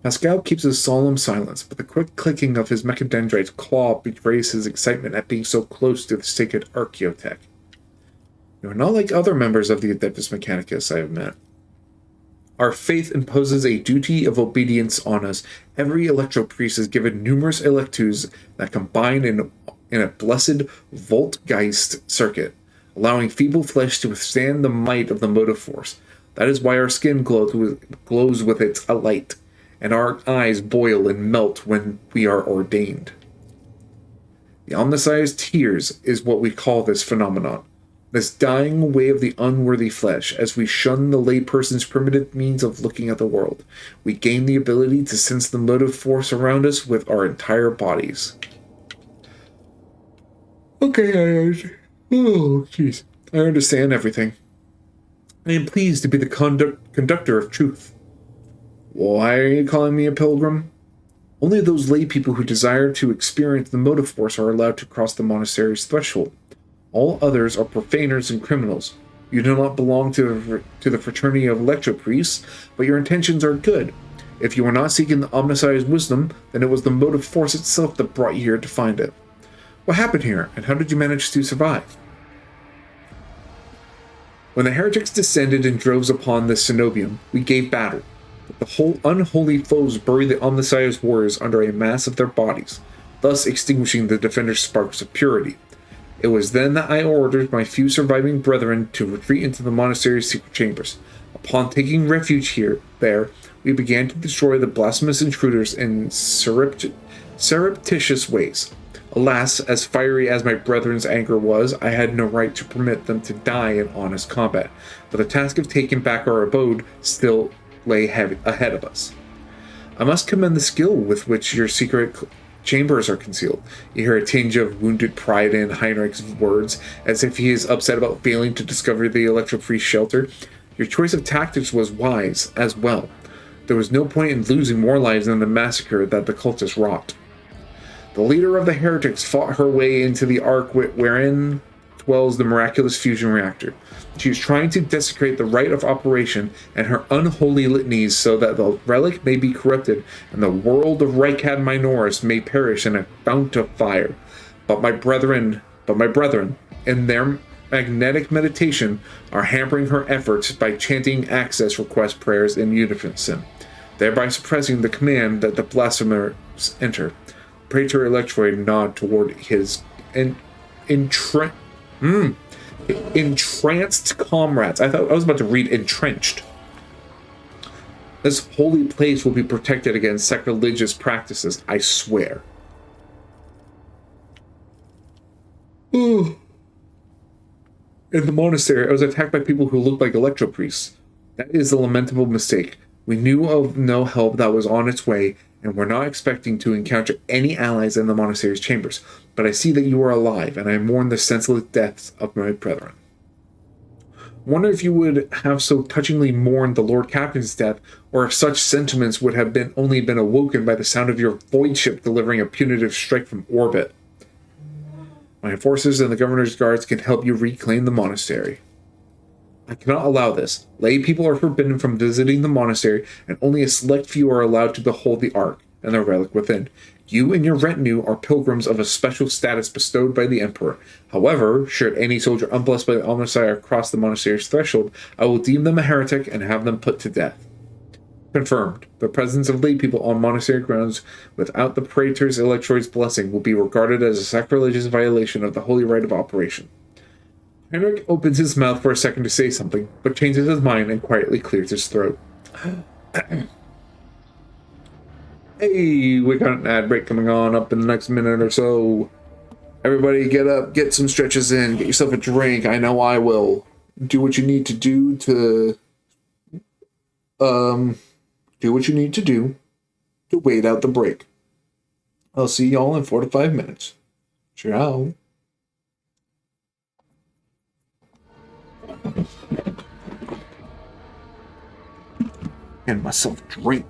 Pascal keeps a solemn silence, but the quick clicking of his mechadendrite's claw betrays his excitement at being so close to the sacred Archaeotech. You are not like other members of the Adeptus Mechanicus I have met. Our faith imposes a duty of obedience on us. Every electropriest is given numerous electus that combine in a blessed Voltgeist circuit, allowing feeble flesh to withstand the might of the motive force. That is why our skin glows with its light, and our eyes boil and melt when we are ordained. The Omnissiah's tears is what we call this phenomenon. This dying away of the unworthy flesh, as we shun the layperson's primitive means of looking at the world. We gain the ability to sense the motive force around us with our entire bodies. Okay, I understand everything. I am pleased to be the conductor of truth. Why are you calling me a pilgrim? Only those lay people who desire to experience the motive force are allowed to cross the monastery's threshold. All others are profaners and criminals. You do not belong to the fraternity of electropriests, but your intentions are good. If you are not seeking the Omnissiah's wisdom, then it was the motive force itself that brought you here to find it. What happened here, and how did you manage to survive? When the heretics descended in droves upon the Cenobium, we gave battle. But the whole unholy foes buried the Omnissiah's warriors under a mass of their bodies, thus extinguishing the defender's sparks of purity. It was then that I ordered my few surviving brethren to retreat into the monastery's secret chambers. Upon taking refuge there, we began to destroy the blasphemous intruders in surreptitious ways. Alas, as fiery as my brethren's anger was, I had no right to permit them to die in honest combat, but the task of taking back our abode still lay ahead of us. I must commend the skill with which your secret chambers are concealed. You hear a tinge of wounded pride in Heinrich's words, as if he is upset about failing to discover the electro-free shelter. Your choice of tactics was wise, as well. There was no point in losing more lives than the massacre that the cultists wrought. The leader of the heretics fought her way into the ark wherein dwells the miraculous fusion reactor. She is trying to desecrate the rite of operation and her unholy litanies so that the relic may be corrupted and the world of Rykad Minoris may perish in a fount of fire. But my brethren, in their magnetic meditation, are hampering her efforts by chanting access request prayers in unison, thereby suppressing the command that the blasphemers enter. Praetor Electroid nod toward his entranced comrades. I was about to read entrenched. This holy place will be protected against sacrilegious practices, I swear. Ooh. In the monastery, I was attacked by people who looked like electropriests. That is a lamentable mistake. We knew of no help that was on its way, and were not expecting to encounter any allies in the monastery's chambers. But I see that you are alive, and I mourn the senseless deaths of my brethren. Wonder if you would have so touchingly mourned the Lord Captain's death, or if such sentiments would have only been awoken by the sound of your void ship delivering a punitive strike from orbit. My forces and the Governor's guards can help you reclaim the monastery. I cannot allow this. Lay people are forbidden from visiting the monastery, and only a select few are allowed to behold the Ark and the relic within. You and your retinue are pilgrims of a special status bestowed by the Emperor. However, should any soldier unblessed by the Omnissiah cross the monastery's threshold, I will deem them a heretic and have them put to death. Confirmed. The presence of lay people on monastery grounds without the Praetor's Electroid's blessing will be regarded as a sacrilegious violation of the holy rite of operation. Henrik opens his mouth for a second to say something, but changes his mind and quietly clears his throat. Hey, we got an ad break coming on up in the next minute or so. Everybody get up, get some stretches in, get yourself a drink. I know I will. Do what you need to do to... do what you need to do to wait out the break. I'll see y'all in 4 to 5 minutes. Ciao. And myself a drink.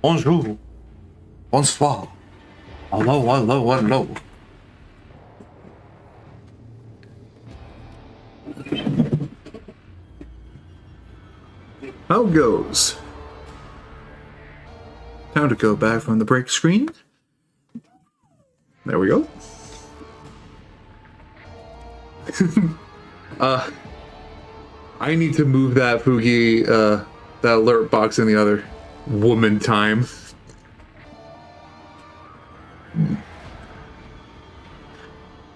Bonjour. Bonsoir. Hello, hello, hello. How goes? Time to go back from the break screen. There we go. I need to move that Fugi, that alert box in the other woman time.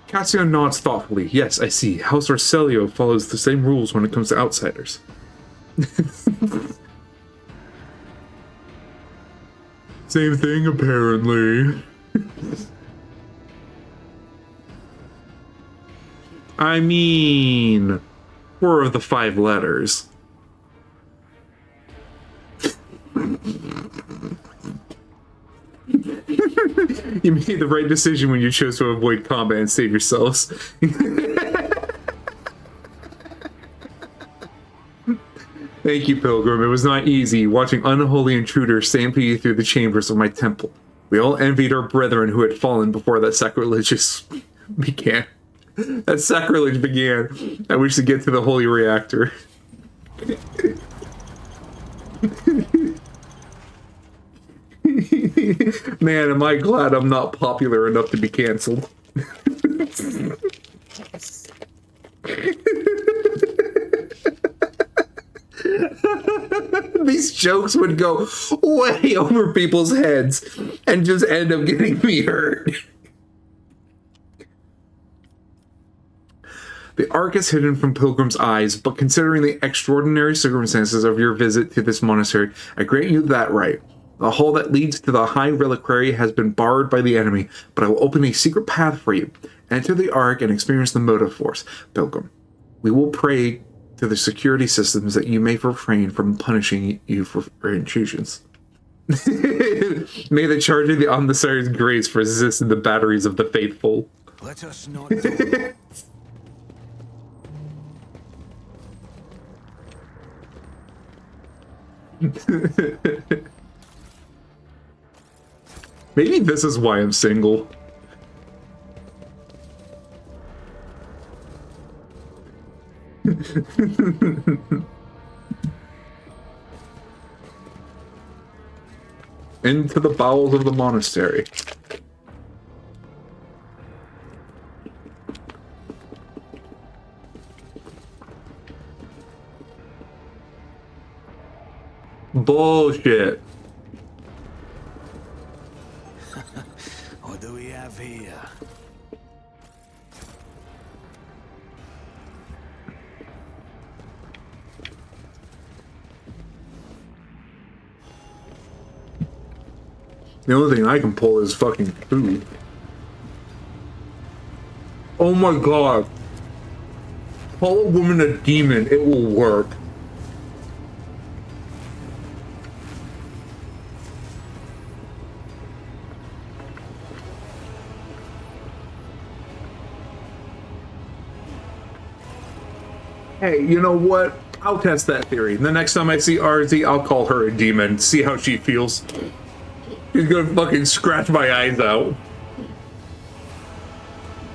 Cassio nods thoughtfully. Yes, I see. House Arcelio follows the same rules when it comes to outsiders. Same thing, apparently. I mean, 4 of the 5 letters. You made the right decision when you chose to avoid combat and save yourselves. Thank you, Pilgrim. It was not easy watching unholy intruders stampede through the chambers of my temple. We all envied our brethren who had fallen before that sacrilegious began. That sacrilege began. I wish to get to the holy reactor. Man, am I glad I'm not popular enough to be canceled. These jokes would go way over people's heads and just end up getting me hurt. The Ark is hidden from Pilgrim's eyes, but considering the extraordinary circumstances of your visit to this monastery, I grant you that right. The hall that leads to the High Reliquary has been barred by the enemy, but I will open a secret path for you. Enter the Ark and experience the motive force, Pilgrim. We will pray to the security systems that you may refrain from punishing you for intrusions. May the charge of the Omniscient's grace resist the batteries of the faithful. Let us not do. Maybe this is why I'm single. Into the bowels of the monastery. Bullshit. What do we have here? The only thing I can pull is fucking food. Oh my god. Call a woman a demon, it will work. Hey, you know what? I'll test that theory. The next time I see Arzi, I'll call her a demon, see how she feels. She's gonna fucking scratch my eyes out.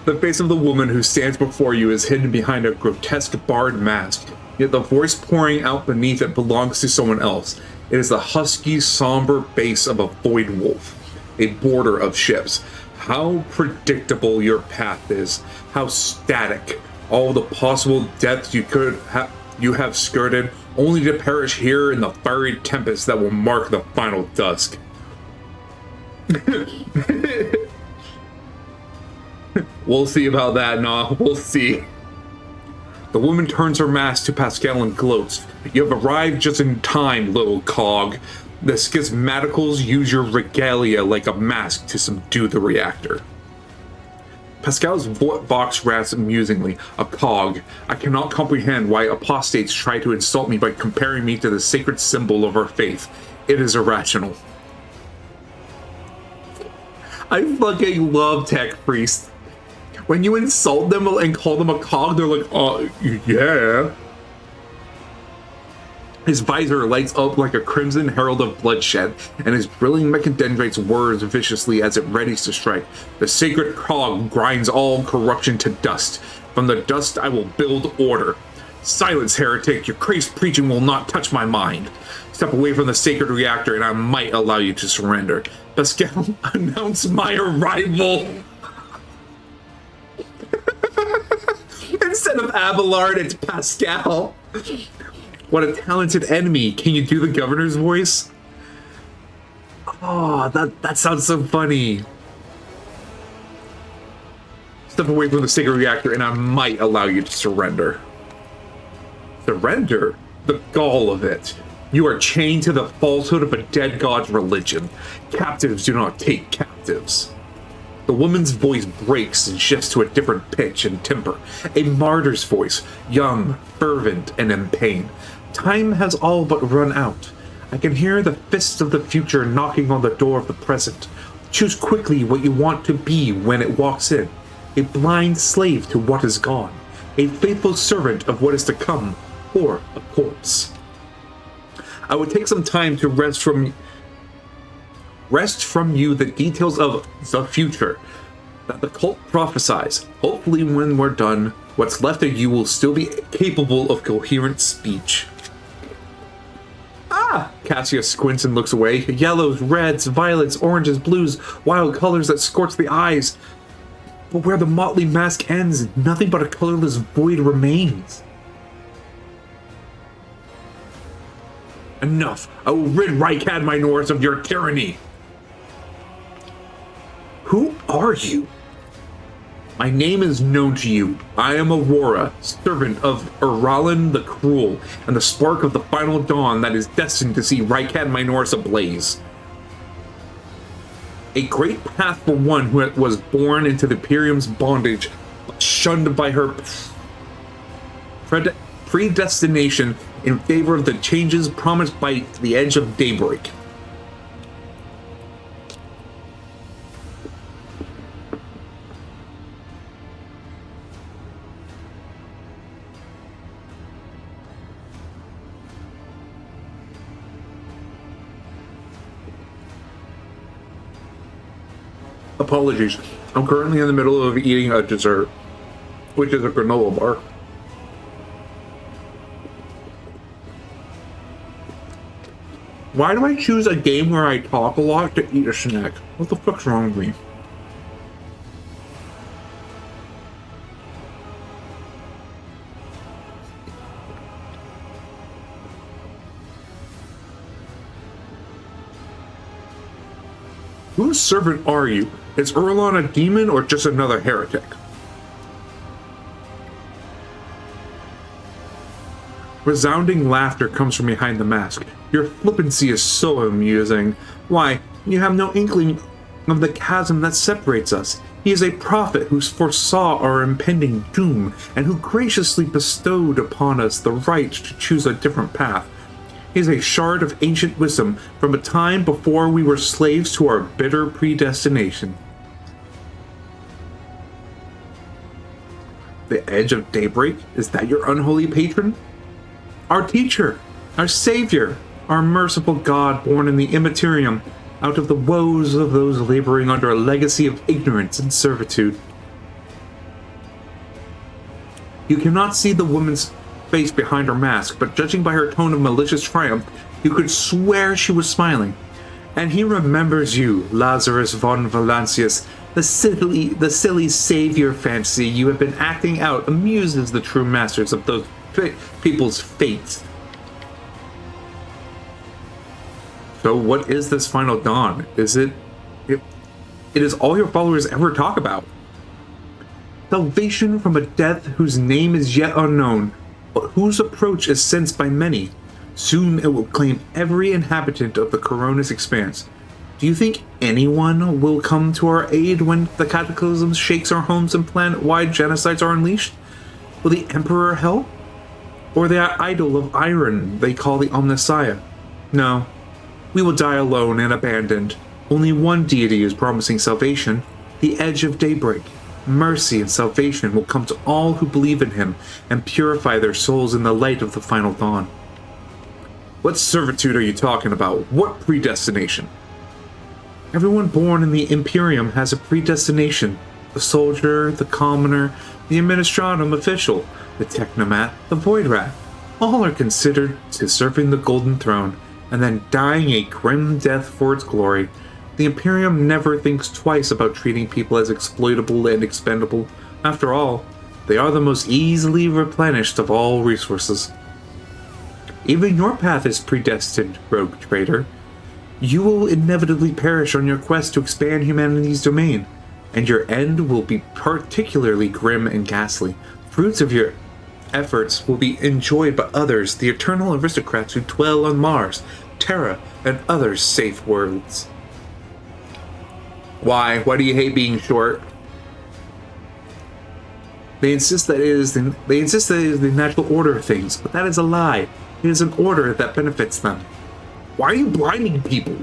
The face of the woman who stands before you is hidden behind a grotesque barred mask, yet the voice pouring out beneath it belongs to someone else. It is the husky, somber bass of a void wolf, a boarder of ships. How predictable your path is, how static. All the possible depths you have skirted, only to perish here in the fiery tempest that will mark the final dusk. We'll see about that, nah, we'll see. The woman turns her mask to Pascal and gloats. You have arrived just in time, little cog. The schismaticals use your regalia like a mask to subdue the reactor. Pascal's box raps amusingly. A cog. I cannot comprehend why apostates try to insult me by comparing me to the sacred symbol of our faith. It is irrational. I fucking love tech priests. When you insult them and call them a cog, they're like, oh, yeah. His visor lights up like a crimson herald of bloodshed, and his drilling mechadendrites whirs viciously as it readies to strike. The sacred cog grinds all corruption to dust. From the dust I will build order. Silence, heretic, your crazed preaching will not touch my mind. Step away from the sacred reactor and I might allow you to surrender. Pascal, announce my arrival! Instead of Abelard, it's Pascal. What a talented enemy. Can you do the governor's voice? Oh, that sounds so funny. Step away from the sacred reactor and I might allow you to surrender. Surrender? The gall of it. You are chained to the falsehood of a dead god's religion. Captives do not take captives. The woman's voice breaks and shifts to a different pitch and timbre. A martyr's voice, young, fervent, and in pain. Time has all but run out. I can hear the fists of the future knocking on the door of the present. Choose quickly what you want to be when it walks in. A blind slave to what is gone. A faithful servant of what is to come, or a corpse. I would take some time to wrest from you the details of the future that the cult prophesies. Hopefully when we're done, what's left of you will still be capable of coherent speech. Ah! Cassius squints and looks away. Yellows, reds, violets, oranges, blues, wild colors that scorch the eyes. But where the motley mask ends, nothing but a colorless void remains. Enough! I will rid Rykad Minoris of your tyranny! Who are you? My name is known to you. I am Aurora, servant of Uralin the Cruel, and the spark of the final dawn that is destined to see Rykad Minoris ablaze. A great path for one who was born into the Imperium's bondage, but shunned by her predestination in favor of the changes promised by the Edge of Daybreak. Apologies. I'm currently in the middle of eating a dessert, which is a granola bar. Why do I choose a game where I talk a lot to eat a snack? What the fuck's wrong with me? Whose servant are you? Is Uralon a demon or just another heretic? Resounding laughter comes from behind the mask. Your flippancy is so amusing. Why, you have no inkling of the chasm that separates us. He is a prophet who foresaw our impending doom, and who graciously bestowed upon us the right to choose a different path. He is a shard of ancient wisdom from a time before we were slaves to our bitter predestination. The Edge of Daybreak? Is that your unholy patron? Our teacher, our savior, our merciful God born in the Immaterium, out of the woes of those laboring under a legacy of ignorance and servitude. You cannot see the woman's face behind her mask, but judging by her tone of malicious triumph, you could swear she was smiling. And he remembers you, Lazarus von Valancius. The silly savior fantasy you have been acting out amuses the true masters of those people's fates. So what is this final dawn? It is all your followers ever talk about. Salvation from a death whose name is yet unknown, but whose approach is sensed by many. Soon it will claim every inhabitant of the Coronis expanse. Do you think anyone will come to our aid when the cataclysm shakes our homes and planet-wide genocides are unleashed? Will the Emperor help? Or the idol of iron they call the Omnissiah? No. We will die alone and abandoned. Only one deity is promising salvation, the Edge of Daybreak. Mercy and salvation will come to all who believe in him and purify their souls in the light of the final dawn. What servitude are you talking about? What predestination? Everyone born in the Imperium has a predestination. The soldier, the commoner, the administratum official, the technomat, the void rat. All are considered to serving the Golden Throne, and then dying a grim death for its glory. The Imperium never thinks twice about treating people as exploitable and expendable. After all, they are the most easily replenished of all resources. Even your path is predestined, rogue traitor. You will inevitably perish on your quest to expand humanity's domain, and your end will be particularly grim and ghastly. Fruits of your efforts will be enjoyed by others, the eternal aristocrats who dwell on Mars, Terra, and other safe worlds. Why? Why do you hate being short? They insist that it is the natural order of things, but that is a lie. It is an order that benefits them. Why are you blinding people?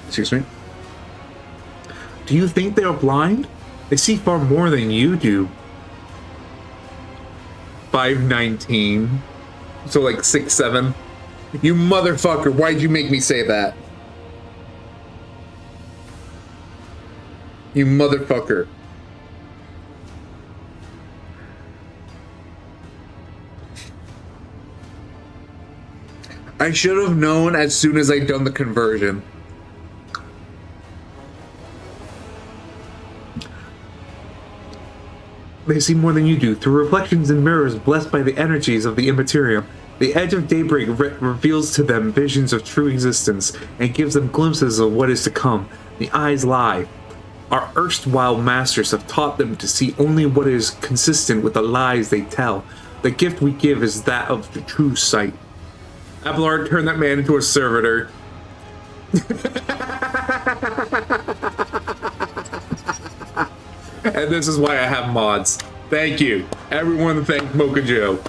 Excuse me. Do you think they are blind? They see far more than you do. 5'19". So like 6'7". You motherfucker, why'd you make me say that? You motherfucker. I should have known as soon as I'd done the conversion. They see more than you do. Through reflections and mirrors blessed by the energies of the Immaterium, the edge of daybreak reveals to them visions of true existence and gives them glimpses of what is to come. The eyes lie. Our erstwhile masters have taught them to see only what is consistent with the lies they tell. The gift we give is that of the true sight. Abelard turned that man into a servitor. And this is why I have mods. Thank you. Everyone thank Mocha Joe.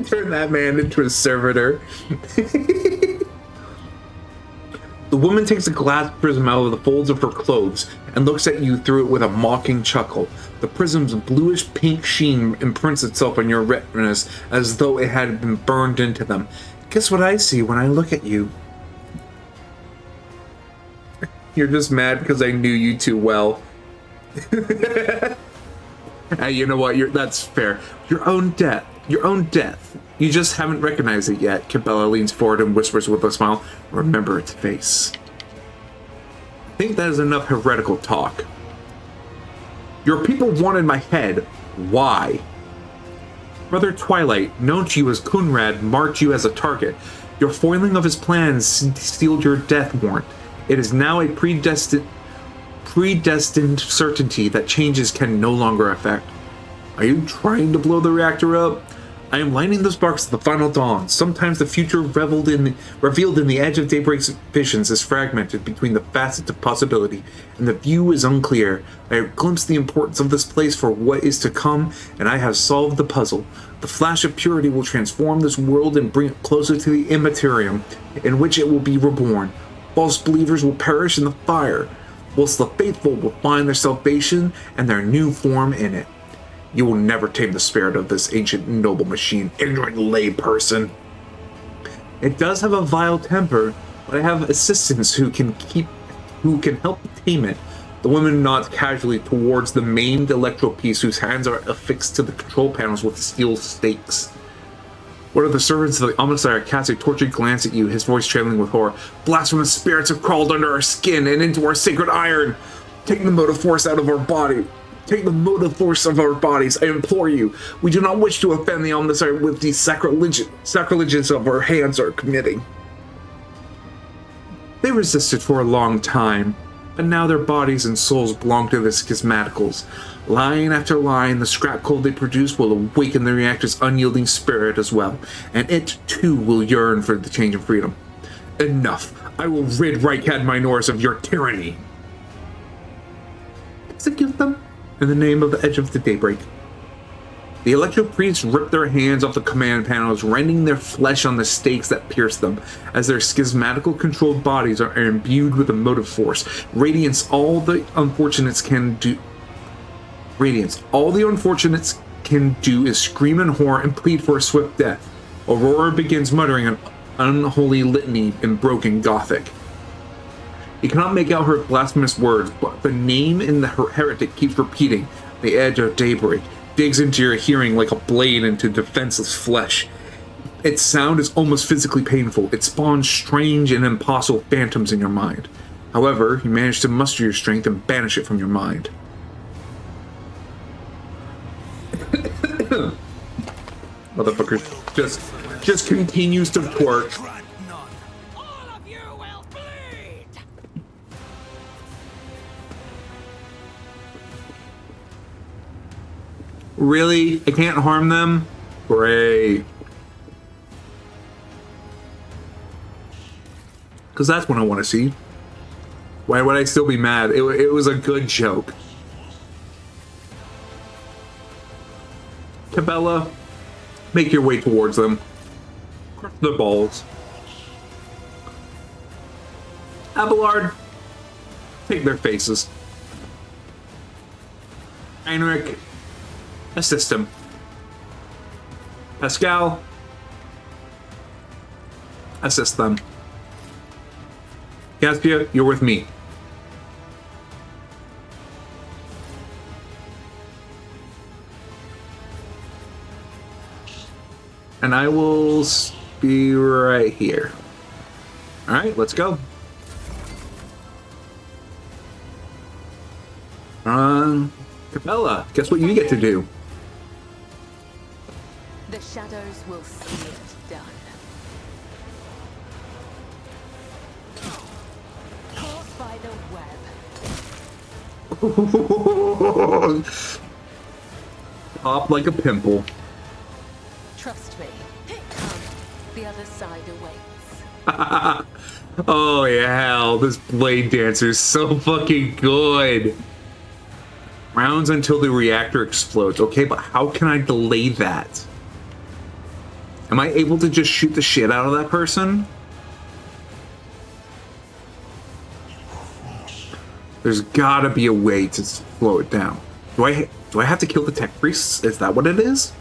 Turn that man into a servitor. The woman takes a glass prism out of the folds of her clothes and looks at you through it with a mocking chuckle. The prism's bluish pink sheen imprints itself on your retinas as though it had been burned into them. Guess what I see when I look at you? You're just mad because I knew you too well. Hey, you know what? That's fair. Your own death. Your own death. You just haven't recognized it yet. Cabela leans forward and whispers with a smile, remember its face. I think that is enough heretical talk. Your people wanted my head. Why? Brother Twilight, known to you as Kunrad, marked you as a target. Your foiling of his plans sealed your death warrant. It is now a predestined certainty that changes can no longer affect. Are you trying to blow the reactor up? I am lighting the sparks of the final dawn. Sometimes the future revealed in the edge of daybreak's visions is fragmented between the facets of possibility, and the view is unclear. I have glimpsed the importance of this place for what is to come, and I have solved the puzzle. The flash of purity will transform this world and bring it closer to the Immaterium, in which it will be reborn. False believers will perish in the fire, whilst the faithful will find their salvation and their new form in it. You will never tame the spirit of this ancient noble machine, ignorant lay person. It does have a vile temper, but I have assistants who can help tame it. The woman nods casually towards the maimed electro piece whose hands are affixed to the control panels with steel stakes. One of the servants of the Omnissiah casts a tortured glance at you, his voice trailing with horror. Blasphemous spirits have crawled under our skin and into our sacred iron. Take the motive force out of our body. Take the motive force of our bodies, I implore you. We do not wish to offend the Omnissiah with these sacrileges of our hands are committing. They resisted for a long time, but now their bodies and souls belong to the schismaticals. Line after line, the scrap coal they produce will awaken the reactor's unyielding spirit as well, and it too will yearn for the change of freedom. Enough! I will rid Rykad Minoris of your tyranny! Execute them in the name of the Edge of the Daybreak. The Electro Priests rip their hands off the command panels, rending their flesh on the stakes that pierce them, as their schismatical controlled bodies are imbued with a motive force. Radiance, all the unfortunates can do is scream in horror and plead for a swift death. Aurora begins muttering an unholy litany in broken Gothic. You cannot make out her blasphemous words, but the name in the heretic keeps repeating. The Edge of Daybreak digs into your hearing like a blade into defenseless flesh. Its sound is almost physically painful. It spawns strange and impossible phantoms in your mind. However, you manage to muster your strength and banish it from your mind. Motherfucker just continues to twerk. Really? I can't harm them? Great. Because that's what I want to see. Why would I still be mad? It was a good joke. Cabela, make your way towards them. Crush the balls. Abelard, take their faces. Heinrich, assist him. Pascal, assist them. Caspia, you're with me. And I will be right here. All right, let's go. Cabela, guess what you get to do? The shadows will see it done. Caught by the web. Pop like a pimple. Trust me. Come, the other side awaits. Oh yeah, hell, this Blade Dancer is so fucking good. Rounds until the reactor explodes. Okay, but how can I delay that? Am I able to just shoot the shit out of that person? There's gotta be a way to slow it down. Do I have to kill the tech priests? Is that what it is?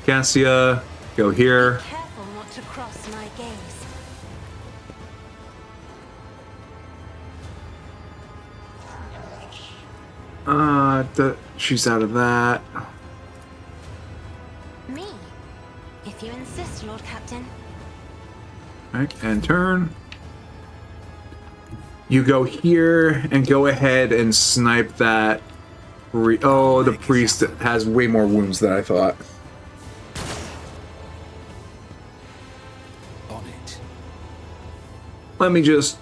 Cassia, go here. Careful not to cross my gaze. She's out of that. Me? If you insist, Lord Captain. Right, and turn. You go here and go ahead and snipe that. Oh, the priest has way more wounds than I thought. On it. Let me just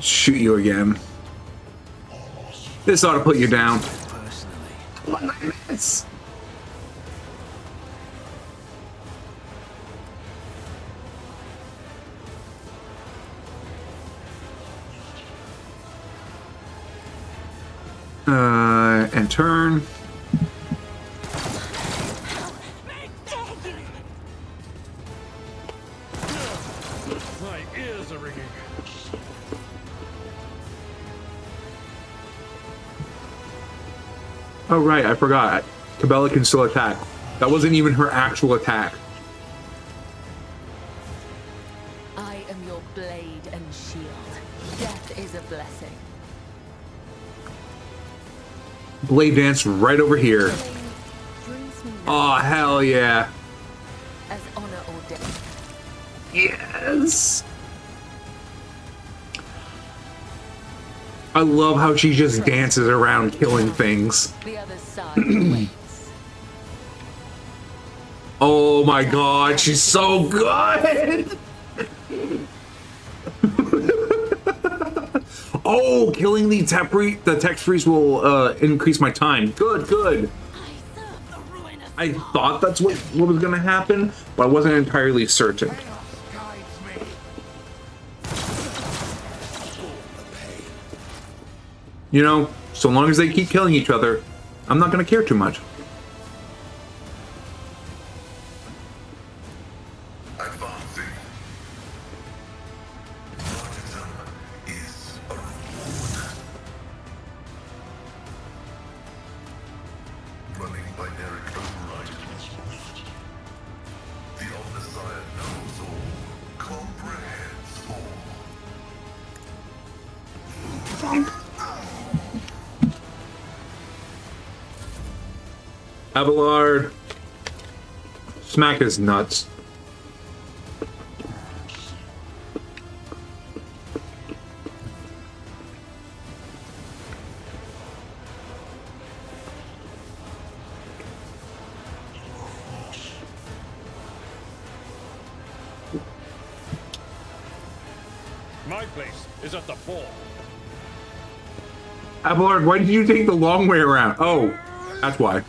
shoot you again. This ought to put you down. Personally. What I miss? And turn. My ears are ringing. Oh right, I forgot. Cabela can still attack. That wasn't even her actual attack. I am your blade and shield. Death is a blessing. Blade Dance right over here. Killing brings me Oh hell yeah. as honor or death. Yes. I love how she just dances around killing things. The other side awaits. Oh my god, she's so good! Oh, killing the tech priest will increase my time. Good, good. I thought that's what was gonna happen, but I wasn't entirely certain. You know, so long as they keep killing each other, I'm not gonna care too much. Advancing. Martyrdom is a reward. Running binaric override. The Omnissiah knows all, comprehends all. Abelard, smack his nuts. My place is at the fore. Abelard, why did you take the long way around? Oh, that's why.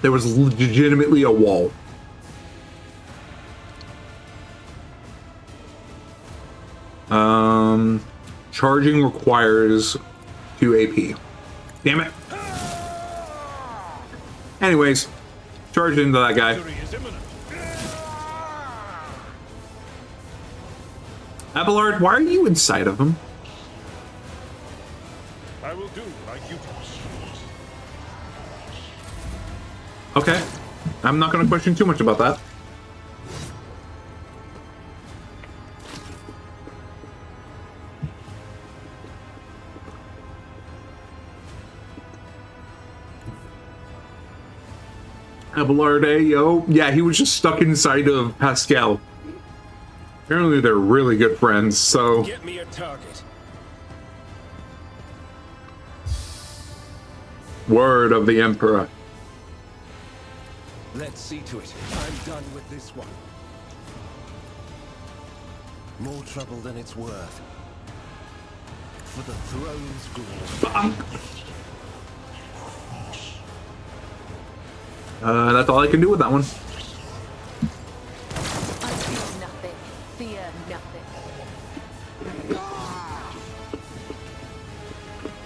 There was legitimately a wall. Charging requires 2 AP. Damn it. Anyways, charge into that guy. Victory is imminent. Abelard, why are you inside of him? I will do like you do. Okay. I'm not going to question too much about that. Abelard, yo. Yeah, he was just stuck inside of Pascal. Apparently they're really good friends, so... Get me a target. Word of the Emperor. Let's see to it. I'm done with this one. More trouble than it's worth. For the throne's glory. That's all I can do with that one. I fear nothing. Fear nothing.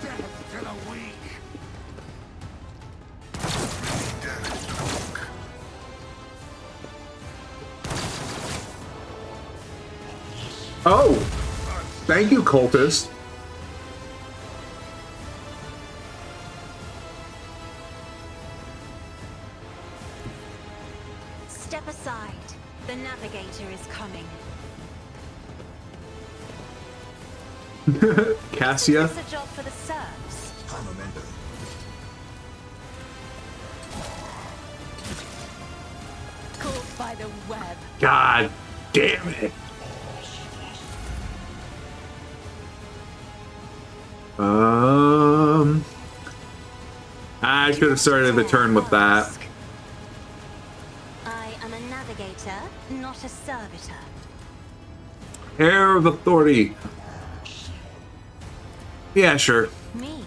Death to the weak. Oh! Thank you, cultist. Step aside. The navigator is coming. Cassia. It's a job for the serfs. Caught by the web. God damn it. I should have started the turn with that. I am a navigator, not a servitor. Heir of authority. Yeah, sure. Me.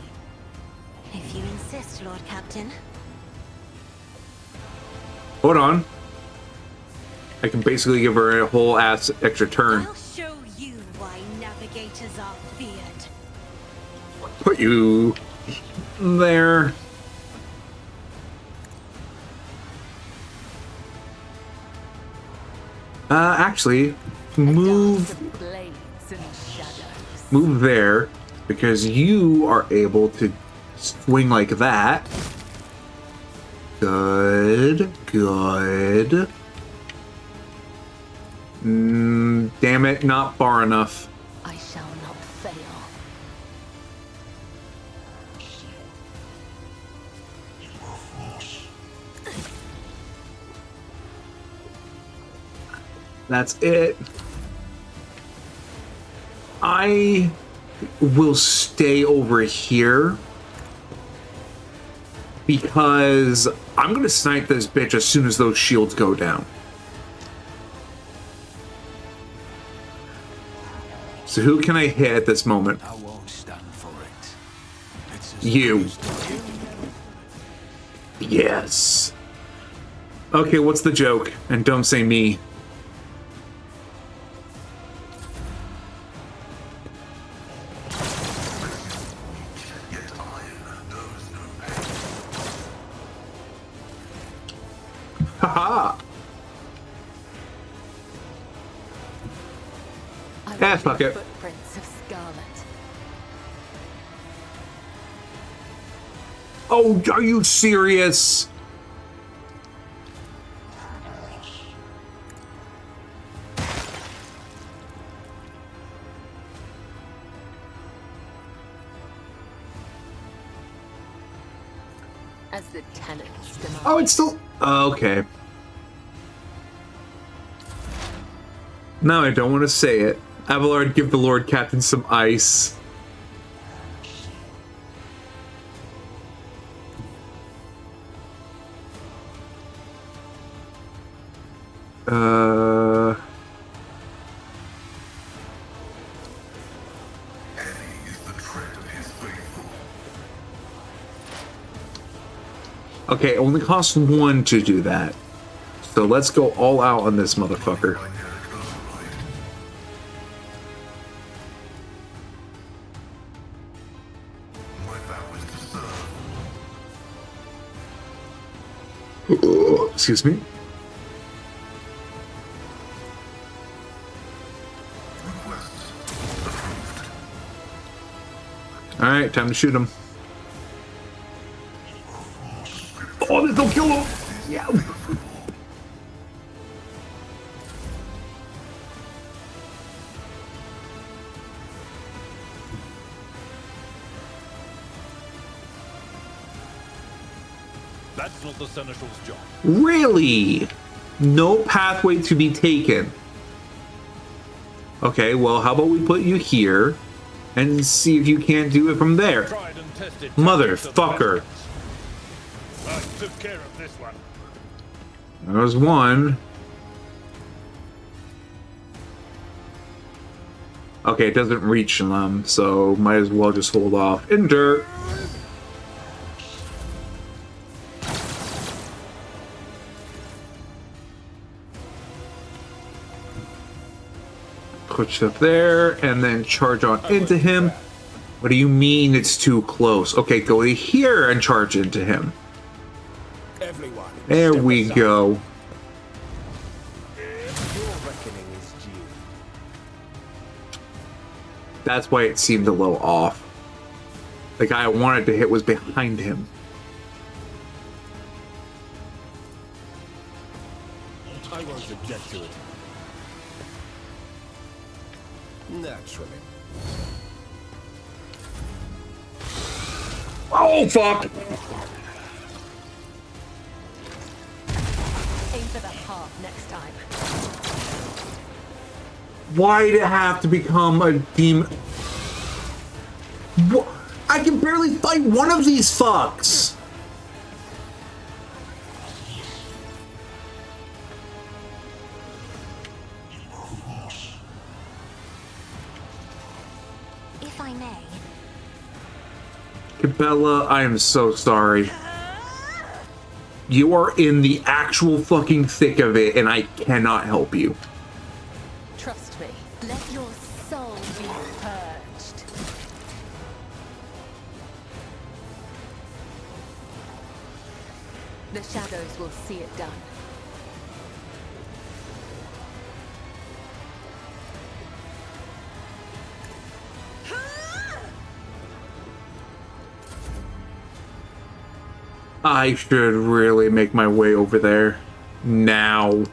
If you insist, Lord Captain. Hold on. I can basically give her a whole ass extra turn. I'll show you why navigators are feared. Put you there. Actually, move Dance of blades and shadows. move there because you are able to swing like that. Good, good. Damn it, not far enough. I shall not fail. That's it. I will stay over here because I'm gonna snipe this bitch as soon as those shields go down. So who can I hit at this moment? I won't stand for it. It's as You. good as done. Yes. Okay, what's the joke? And don't say me. Yet iron knows no pain. Haha. I Yeah, will fuck leave it. footprints of scarlet. Oh, are you serious? As the tenants demand. Oh, it's still... okay. No, I don't want to say it. Abelard, give the Lord Captain some ice. Heavy is the tread of his faithful. Okay, it only costs 1 to do that. So let's go all out on this motherfucker. By Derek Override. My vow is to serve. Excuse me. Requests approved. Alright, time to shoot him. Oh, this don't kill him! Yeah. That's not the Seneschal's job. Really? No pathway to be taken. Okay, well, how about we put you here and see if you can't do it from there? Tried and tested. Motherfucker. I took care of this one. There's one. Okay, it doesn't reach them, so might as well just hold off. Enter. Push up there, and then charge on into him. What do you mean it's too close? Okay, go to here and charge into him. Everyone, There step we aside. go. Your reckoning is due. That's why it seemed a little off. The guy I wanted to hit was behind him. I won't object to it. Naturally. Oh, fuck! Aim for the heart next time. Why'd it have to become a demon? What? I can barely fight one of these fucks! If I may, Cabela, I am so sorry. You are in the actual fucking thick of it, and I cannot help you. Trust me. let your soul be purged. The shadows will see it done. I should really make my way over there. Now.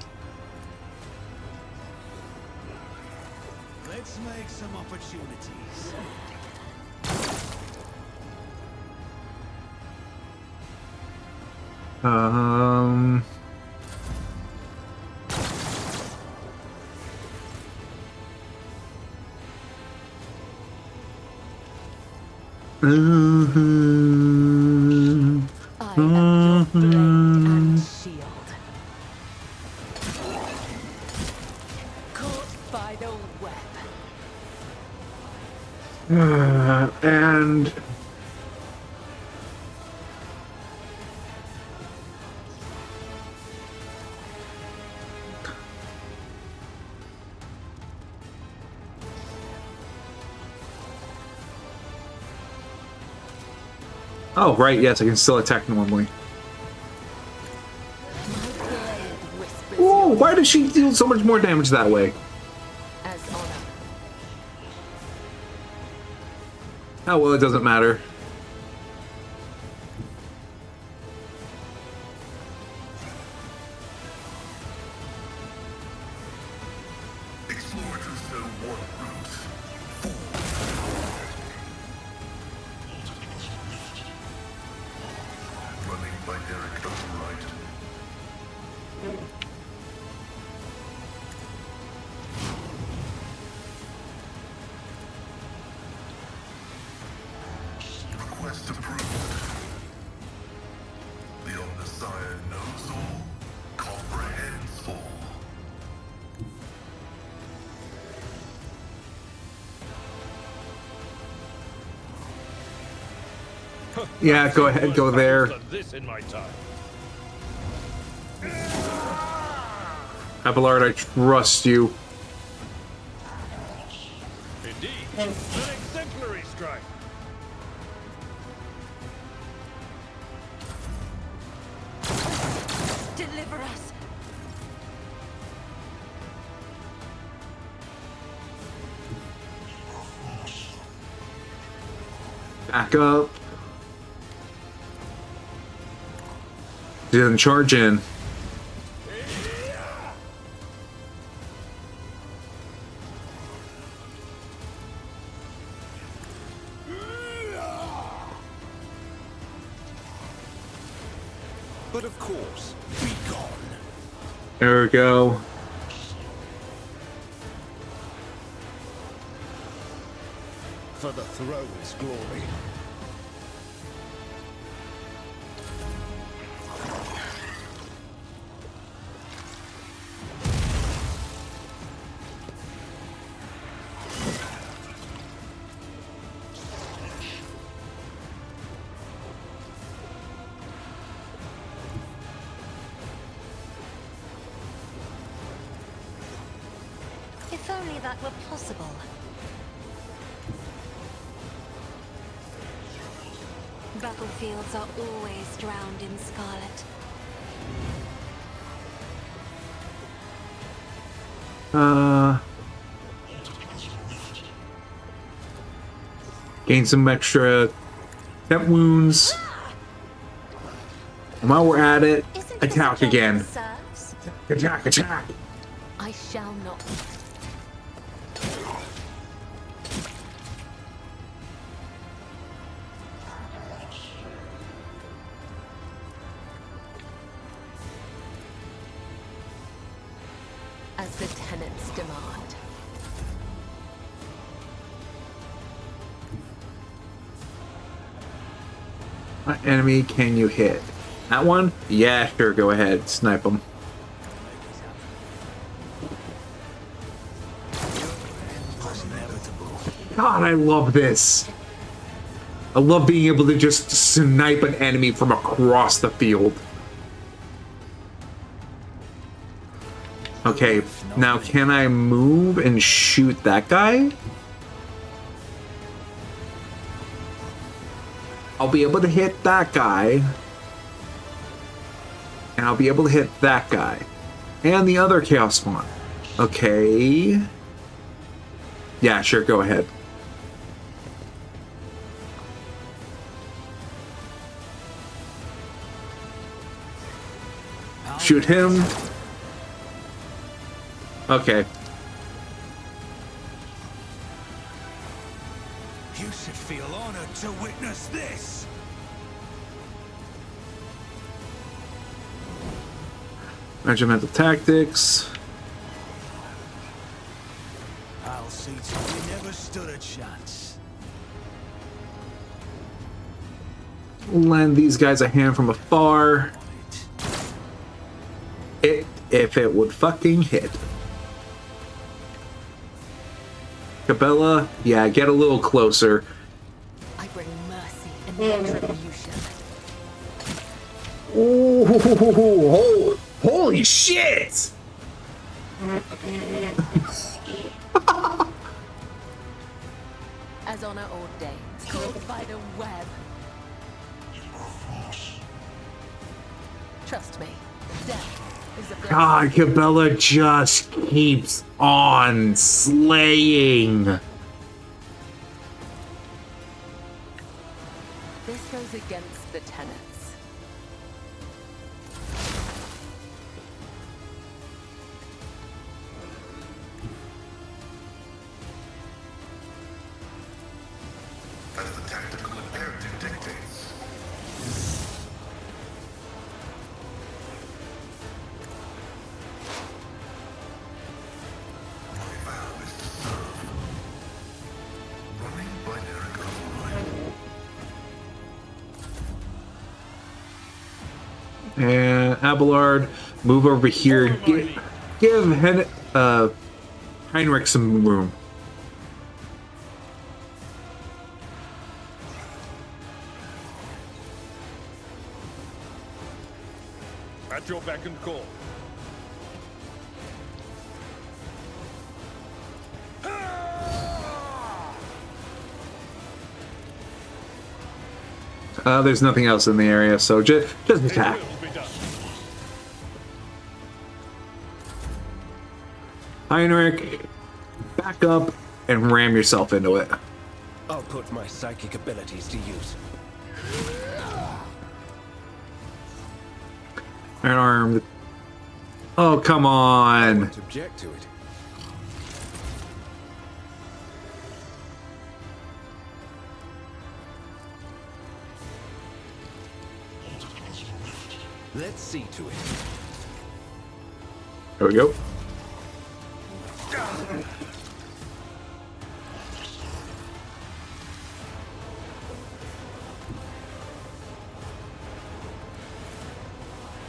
Let's make some opportunities. Um... I am your blade and shield. Caught by the web. And... Oh, right, yes, I can still attack normally. My blade whispers Oh, your why does she deal so much more damage that way? as honor. Oh, well, it doesn't matter. Explorers know one route. Running by Derek Override. Request approved. The Omnissiah knows all, comprehends all. Yeah, go ahead, go there. I've done this in my time. Abelard, I trust you. Indeed, an exemplary strike. Deliver us. Back up. Didn't charge in. But of course, be gone. There we go. For the throne's glory. If only that were possible. Battlefields are always drowned in scarlet. Gain some extra temp wounds. And while we're at it, Isn't this attack just again. serfs? Attack, attack. I shall not. As the tenets demand. What enemy can you hit? That one? Yeah, sure, go ahead. Snipe them. God, I love this. I love being able to just snipe an enemy from across the field. Okay, now can I move and shoot that guy? I'll be able to hit that guy. And I'll be able to hit that guy. And the other Chaos Spawn. Okay. Yeah, sure, go ahead. Shoot him. Okay. You should feel honored to witness this. Regimental tactics. I'll see to it you never stood a chance. Lend these guys a hand from afar. If it would fucking hit. Cabela, yeah, get a little closer. I bring mercy and retribution. Ooh, holy shit! As honor ordains, called by the web. Trust me, death is a blessing. God, Cabela just keeps on slaying. This goes against the tenets. As the tactical imperative dictates. My vow is to serve. Running by Neriko's line. And Abelard, move over here. Give Heinrich some room. at your beck and call. There's nothing else in the area, so just attack. It will be done. Heinrich, back up and ram yourself into it. I'll put my psychic abilities to use. Unarmed. Oh, come on. Don't object to it. Let's see to it. There we go.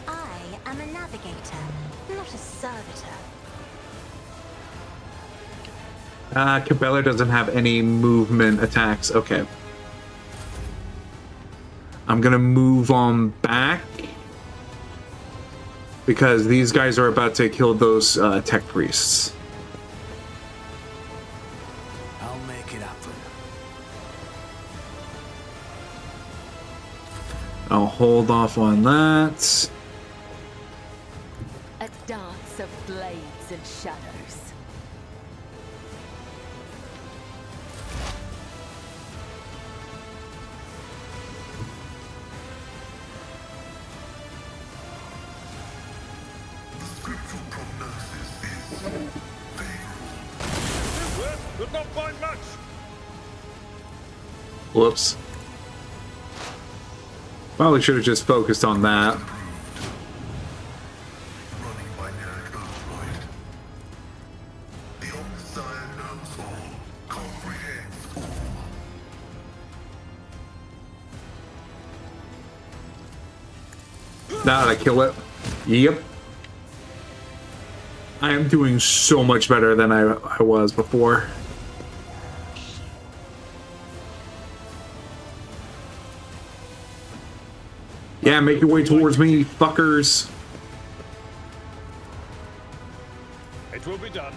I am a navigator, not a servitor. Cabela doesn't have any movement attacks. Okay. I'm gonna move on back because these guys are about to kill those tech priests. I'll make it happen. I'll hold off on that. A dance of blades and shadows. Scriptural prognosis is favorable. This work could not find much. Whoops. Probably should have just focused on that. Running by Narek Oathright. The Omnissiah knows all, comprehends all. Now that I kill it. Yep. I am doing so much better than I was before. Yeah, make your way towards me, fuckers. It will be done.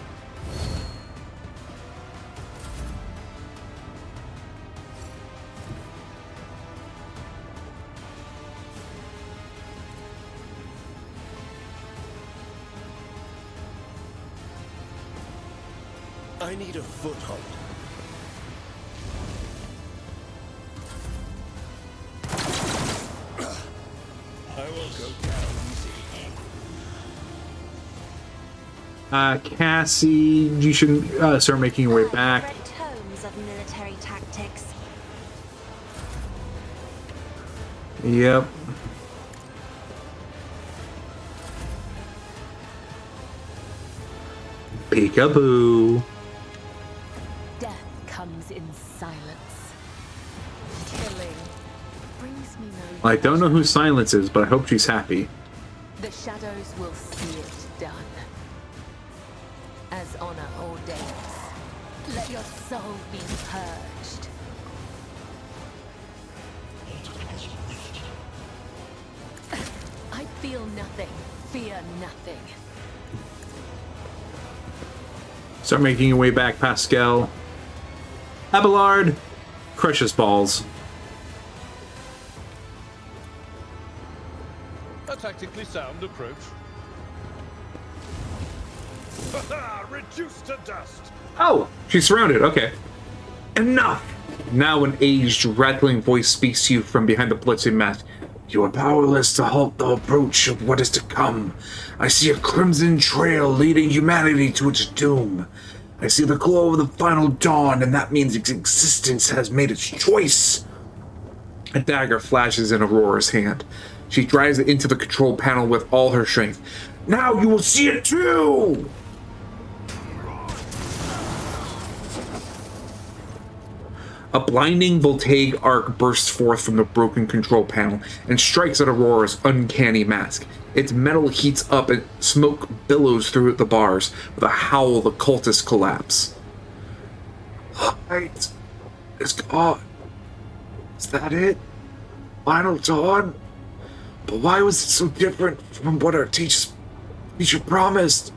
I need a foothold. I will go down easy. Cassie, you should start making your way back. Read tomes of military tactics. Yep. Peekaboo. Death comes in silence. Killing brings me no I don't know who Silence is, but I hope she's happy. The shadows will see it done. As honor ordains, let your soul be purged. I feel nothing, fear nothing. Start making your way back, Pascal. Abelard, crush his balls. A tactically sound approach. Reduced to dust. Oh, she's surrounded. Okay. Enough! Now an aged, rattling voice speaks to you from behind the blitzing mask. You are powerless to halt the approach of what is to come. I see a crimson trail leading humanity to its doom. I see the glow of the final dawn, and that means its existence has made its choice. A dagger flashes in Aurora's hand. She drives it into the control panel with all her strength. Now you will see it too! A blinding voltaic arc bursts forth from the broken control panel and strikes at Aurora's uncanny mask. Its metal heats up and smoke billows through the bars. With a howl, the cultists collapse. Light is gone. Is that it? Final dawn? But why was it so different from what our teacher promised?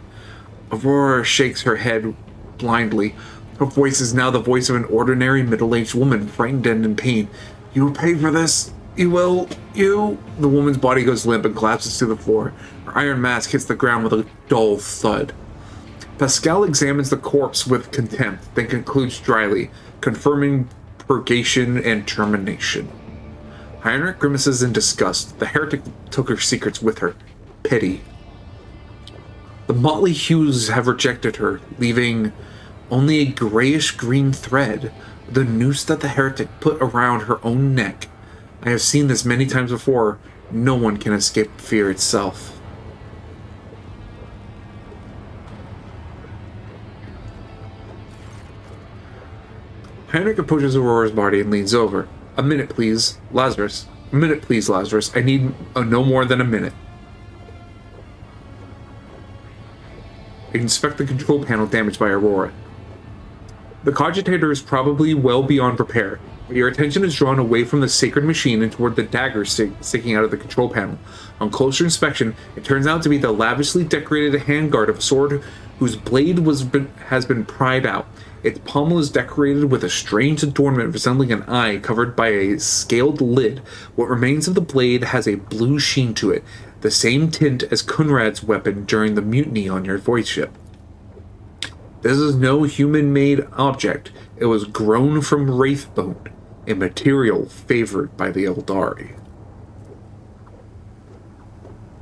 Aurora shakes her head blindly. Her voice is now the voice of an ordinary middle-aged woman, frightened and in pain. You will pay for this. You will. You. The woman's body goes limp and collapses to the floor. Her iron mask hits the ground with a dull thud. Pascal examines the corpse with contempt, then concludes dryly, confirming purgation and termination. Heinrich grimaces in disgust. The heretic took her secrets with her. Pity. The motley hues have rejected her, leaving only a grayish-green thread, the noose that the heretic put around her own neck. I have seen this many times before. No one can escape fear itself. Heinrich approaches Aurora's body and leans over. A minute, please, Lazarus. A minute, please, Lazarus. I need no more than a minute. I inspect the control panel damaged by Aurora. The cogitator is probably well beyond repair, but your attention is drawn away from the sacred machine and toward the dagger sticking out of the control panel. On closer inspection, it turns out to be the lavishly decorated handguard of a sword whose blade has been pried out. Its pommel is decorated with a strange adornment resembling an eye covered by a scaled lid. What remains of the blade has a blue sheen to it, the same tint as Kunrad's weapon during the mutiny on your void ship. This is no human-made object. It was grown from wraithbone, a material favored by the Eldari.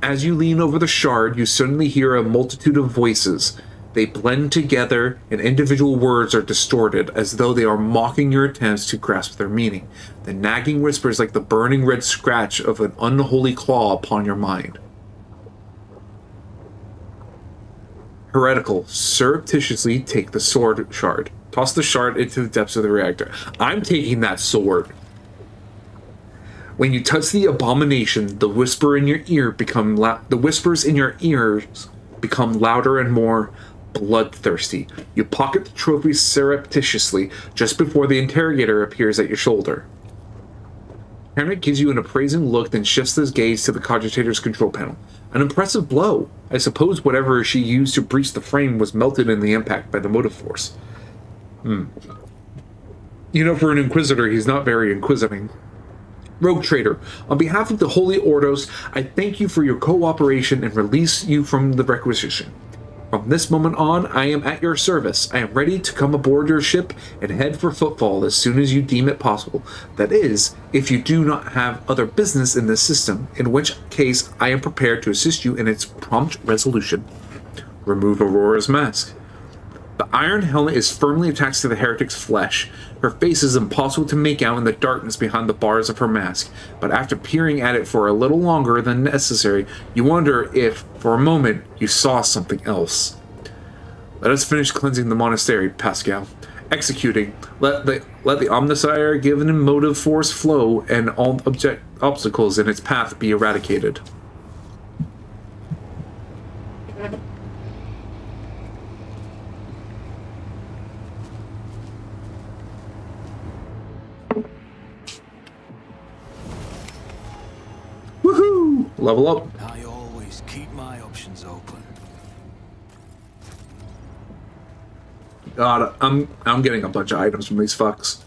As you lean over the shard, you suddenly hear a multitude of voices. They blend together, and individual words are distorted, as though they are mocking your attempts to grasp their meaning. The nagging whispers like the burning red scratch of an unholy claw upon your mind. Heretical, surreptitiously take the sword shard. Toss the shard into the depths of the reactor. I'm taking that sword. When you touch the abomination, the whispers in your ears become louder and more bloodthirsty. You pocket the trophy surreptitiously just before the interrogator appears at your shoulder. Heinrich gives you an appraising look, then shifts his gaze to the cogitator's control panel. An impressive blow. I suppose whatever she used to breach the frame was melted in the impact by the motive force. You know, for an Inquisitor, he's not very inquisiting. Rogue Trader, on behalf of the Holy Ordos, I thank you for your cooperation and release you from the requisition. From this moment on, I am at your service. I am ready to come aboard your ship and head for Footfall as soon as you deem it possible. That is, if you do not have other business in this system, in which case I am prepared to assist you in its prompt resolution. Remove Aurora's mask. The iron helmet is firmly attached to the heretic's flesh. Her face is impossible to make out in the darkness behind the bars of her mask, but after peering at it for a little longer than necessary, you wonder if, for a moment, you saw something else. Let us finish cleansing the monastery, Pascal. Executing. Let the Omnissiah given motive force flow and all obstacles in its path be eradicated. Woohoo! Level up. I always keep my options open. God, I'm getting a bunch of items from these fucks.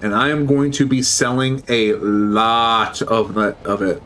And I am going to be selling a lot of it.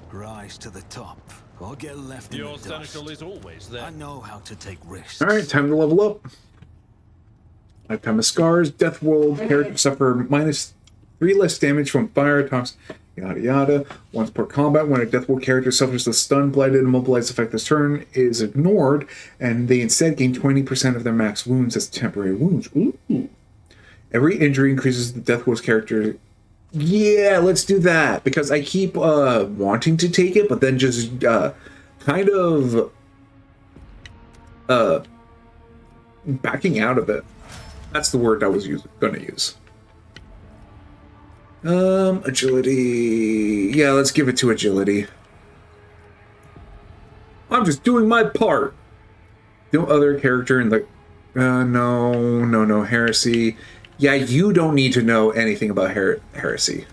Rise to the top, or get left in Your the dust. seneschal is always there. I know how to take risks. All right, time to level up. Lifetime of Scars. Death World characters suffer -3 less damage from fire attacks. Yada yada. Once per combat, when a Death World character suffers the stun, blighted, and immobilized effect this turn is ignored, and they instead gain 20% of their max wounds as temporary wounds. Ooh. Every injury increases the Death World's character. Yeah, let's do that, because I keep wanting to take it, but then just kind of backing out of it. That's the word I was gonna use. Agility. Yeah, let's give it to agility. I'm just doing my part. No other character in the... No, heresy. Yeah, you don't need to know anything about heresy.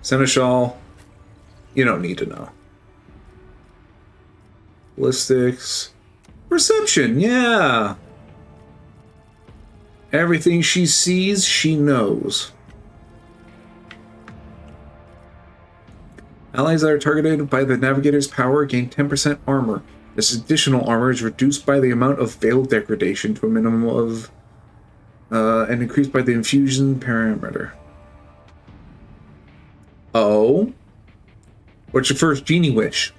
Seneschal, you don't need to know. Ballistics. Perception, yeah. Everything she sees, she knows. Allies that are targeted by the Navigator's power gain 10% armor. This additional armor is reduced by the amount of Veil degradation to a minimum of... and increased by the infusion parameter. Oh? What's your first genie wish?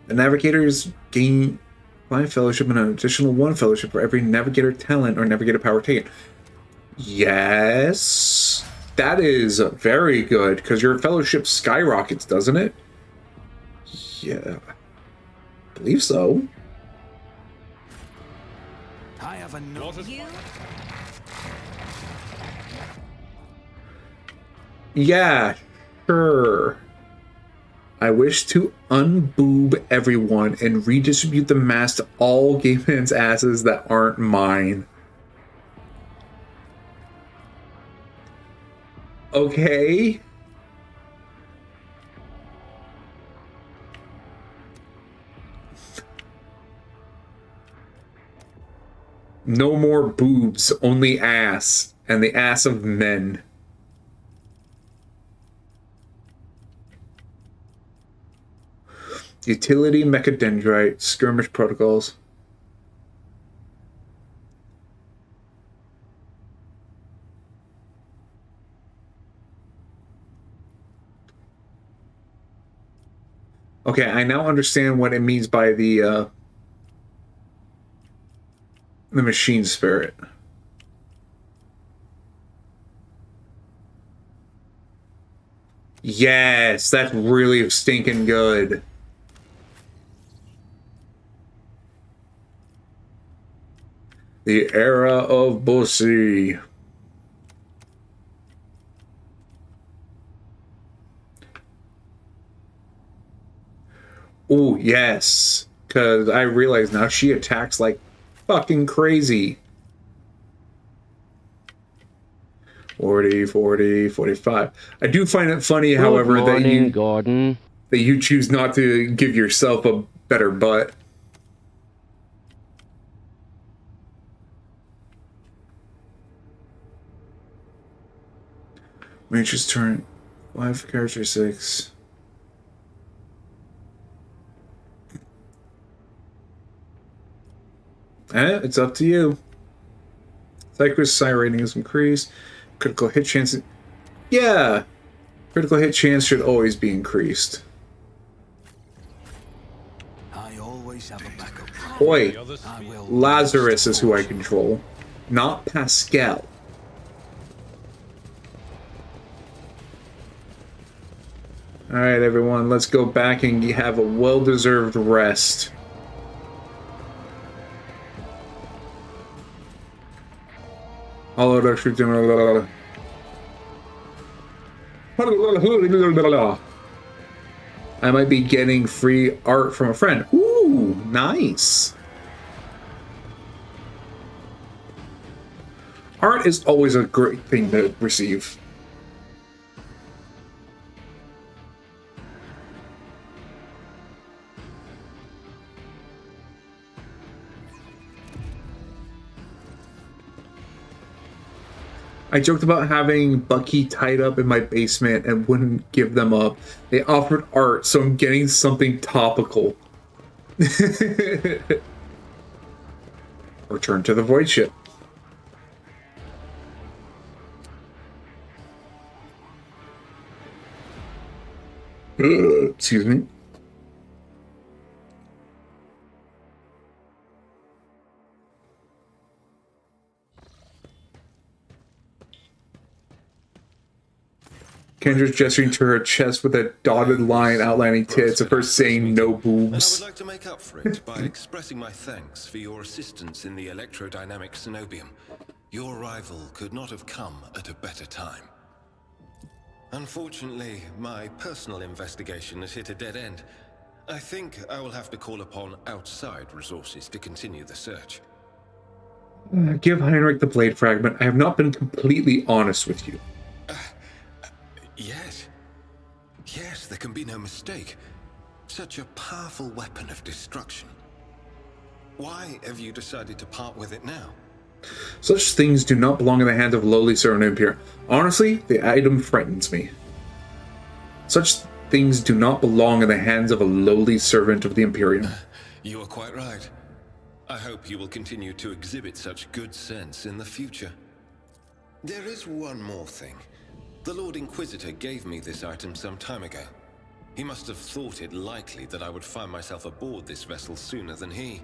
The Navigators gain 5 fellowship and an additional 1 fellowship for every Navigator talent or Navigator power taken. Yes, that is very good, because your fellowship skyrockets, doesn't it? Yeah, I believe so. I have a note. Yeah, sure. I wish to unboob everyone and redistribute the mass to all gay men's asses that aren't mine. Okay. No more boobs, only ass, and the ass of men. Utility, Mechadendrite, Skirmish Protocols. Okay, I now understand what it means by the machine spirit. Yes, that's really stinking good. The era of Bussy. Oh, yes. Because I realize now she attacks like fucking crazy. 40, 40, 45. I do find it funny, however, Gordon. that you choose not to give yourself a better butt. Matrix turn 5 character 6. It's up to you. Cycler's psi rating is increased. Critical hit chance. Yeah! Critical hit chance should always be increased. I always have a backup. Boy, Lazarus is who I control, not Pascal. Alright, everyone, let's go back and have a well-deserved rest. I might be getting free art from a friend. Ooh, nice. Art is always a great thing to receive. I joked about having Bucky tied up in my basement and wouldn't give them up. They offered art, so I'm getting something topical. Return to the void ship. Excuse me. Kendra's gesturing to her chest with a dotted line outlining tits, at first saying no boobs. And I would like to make up for it by expressing my thanks for your assistance in the electrodynamic Cenobium. Your arrival could not have come at a better time. Unfortunately, my personal investigation has hit a dead end. I think I will have to call upon outside resources to continue the search. Give Heinrich the blade fragment. I have not been completely honest with you. Yes, there can be no mistake. Such a powerful weapon of destruction. Why have you decided to part with it now? Such things do not belong in the hands of lowly servant Imperium. Honestly, the item frightens me. Such things do not belong in the hands of a lowly servant of the Imperium. You are quite right. I hope you will continue to exhibit such good sense in the future. There is one more thing. The Lord Inquisitor gave me this item some time ago. He must have thought it likely that I would find myself aboard this vessel sooner than he.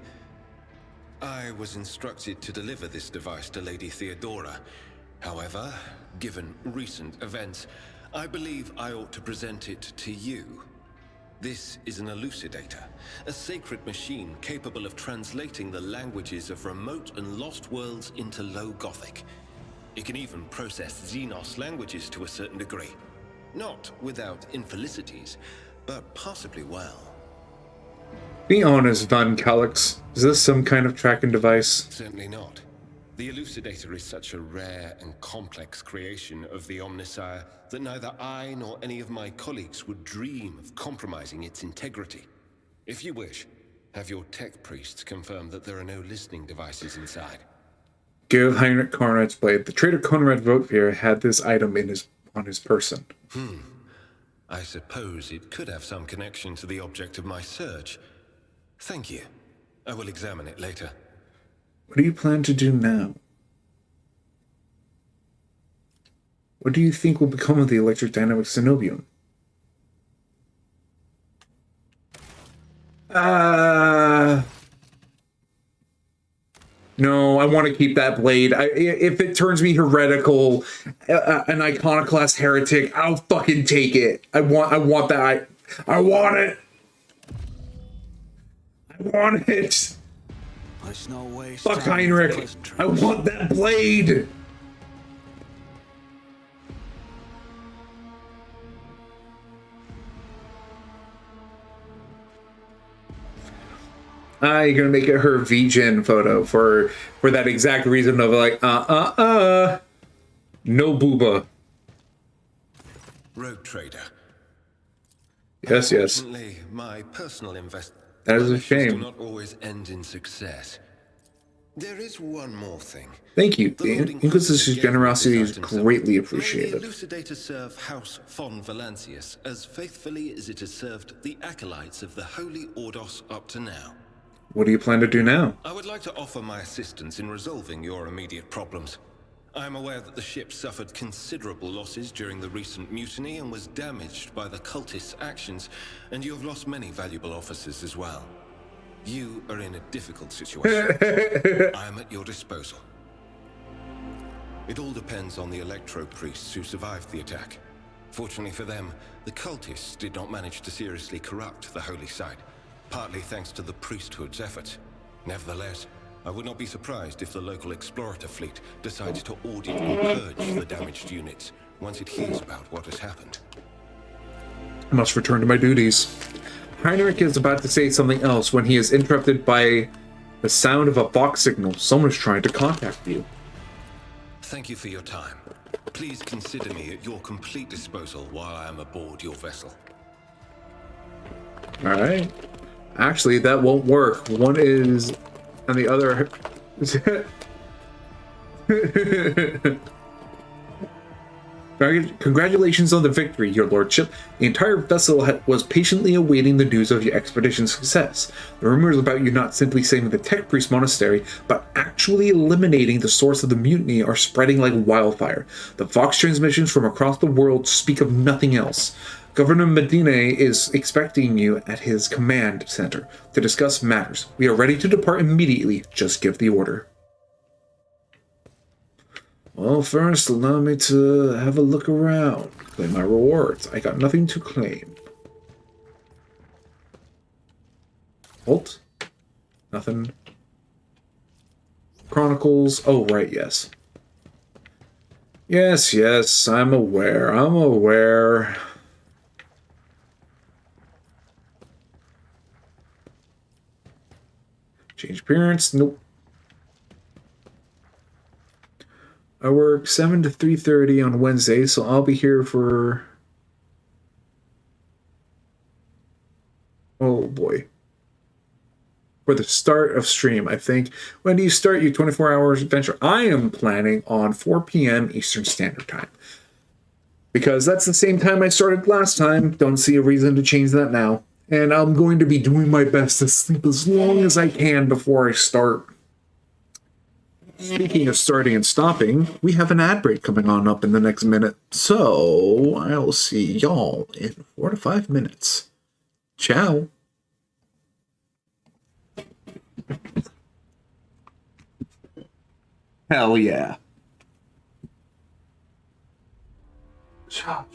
I was instructed to deliver this device to Lady Theodora. However, given recent events, I believe I ought to present it to you. This is an elucidator, a sacred machine capable of translating the languages of remote and lost worlds into Low Gothic. It can even process Xenos languages to a certain degree. Not without infelicities, but possibly well. Be honest, Von Calix. Is this some kind of tracking device? Certainly not. The Elucidator is such a rare and complex creation of the Omnissiah that neither I nor any of my colleagues would dream of compromising its integrity. If you wish, have your tech priests confirm that there are no listening devices inside. Give Heinrich Conrad's blade. The traitor Conrad Votvier had this item on his person. I suppose it could have some connection to the object of my search. Thank you. I will examine it later. What do you plan to do now? What do you think will become of the electrodynamic Cenobium? No, I want to keep that blade. If it turns me heretical, an iconoclast heretic, I'll fucking take it. I want that. I want it. I want it. Let's not waste Fuck time Heinrich. with pleasantries. I want that blade. You're gonna make it her VGen photo for that exact reason of like, no booba. Rogue Trader. Yes. Unfortunately, my personal That is a do shame. not always end in success. There is one more thing. Thank you. The Lord The Inquisitor's gave me generosity this is item, so greatly may appreciated. the Elucidator serve House von Valancius as faithfully as it has served the acolytes of the Holy Ordos up to now. What do you plan to do now? I would like to offer my assistance in resolving your immediate problems. I am aware that the ship suffered considerable losses during the recent mutiny and was damaged by the cultists' actions, and you have lost many valuable officers as well. You are in a difficult situation. I am at your disposal. It all depends on the Electro priests who survived the attack. Fortunately for them, the cultists did not manage to seriously corrupt the holy site, partly thanks to the priesthood's efforts. Nevertheless, I would not be surprised if the local explorator fleet decides to audit and purge the damaged units once it hears about what has happened. I must return to my duties. Heinrich is about to say something else when he is interrupted by the sound of a Vox signal. Someone is trying to contact you. Thank you for your time. Please consider me at your complete disposal while I am aboard your vessel. Alright. Actually, that won't work. One is on the other. Congratulations on the victory, your lordship. The entire vessel was patiently awaiting the news of your expedition's success. The rumors about you not simply saving the Tech Priest Monastery, but actually eliminating the source of the mutiny are spreading like wildfire. The Vox transmissions from across the world speak of nothing else. Governor Medina is expecting you at his command center to discuss matters. We are ready to depart immediately. Just give the order. Well, first, allow me to have a look around. Claim my rewards. I got nothing to claim. Halt. Nothing. Chronicles. Oh, right, yes. Yes, I'm aware. Change appearance. Nope. I work 7 to 3:30 on Wednesday, so I'll be here for... Oh, boy. For the start of stream, I think. When do you start your 24 hours adventure? I am planning on 4 p.m. Eastern Standard Time. Because that's the same time I started last time. Don't see a reason to change that now. And I'm going to be doing my best to sleep as long as I can before I start. Speaking of starting and stopping, we have an ad break coming on up in the next minute. So I'll see y'all in 4 to 5 minutes. Ciao. Hell yeah. Ciao.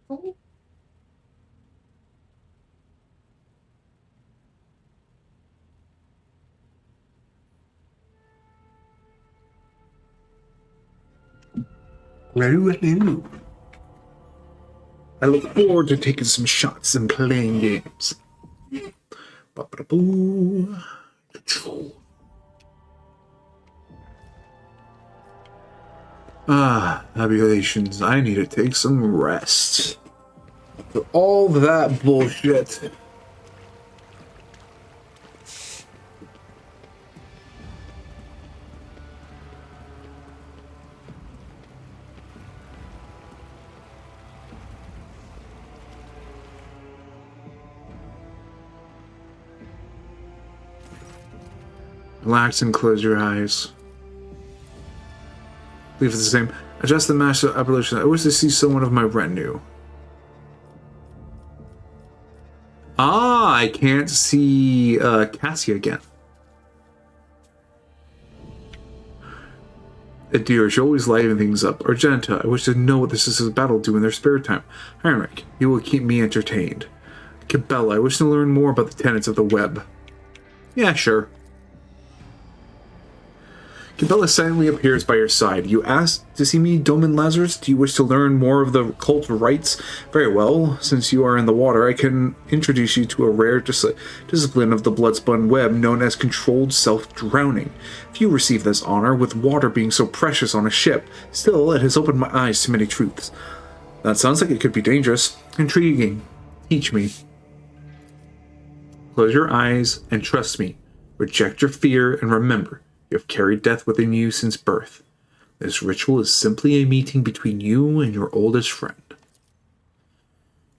Hello. I look forward to taking some shots and playing games. Ba-ba-da-boo. Abulations. I need to take some rest. For all that bullshit. Relax and close your eyes. Leave it the same. Adjust the master abolition. I wish to see someone of my retinue. Ah, I can't see Cassia again. Dear, she always lighting things up. Argenta, I wish to know what the Sisters of Battle do in their spare time. Heinrich, you will keep me entertained. Cabela, I wish to learn more about the tenets of the web. Yeah, sure. Cabela silently appears by your side. You ask to see me, Domin Lazarus? Do you wish to learn more of the cult rites? Very well. Since you are in the water, I can introduce you to a rare discipline of the blood-spun web known as controlled self-drowning. Few receive this honor, with water being so precious on a ship. Still, it has opened my eyes to many truths. That sounds like it could be dangerous. Intriguing. Teach me. Close your eyes and trust me. Reject your fear and remember, you have carried death within you since birth. This ritual is simply a meeting between you and your oldest friend.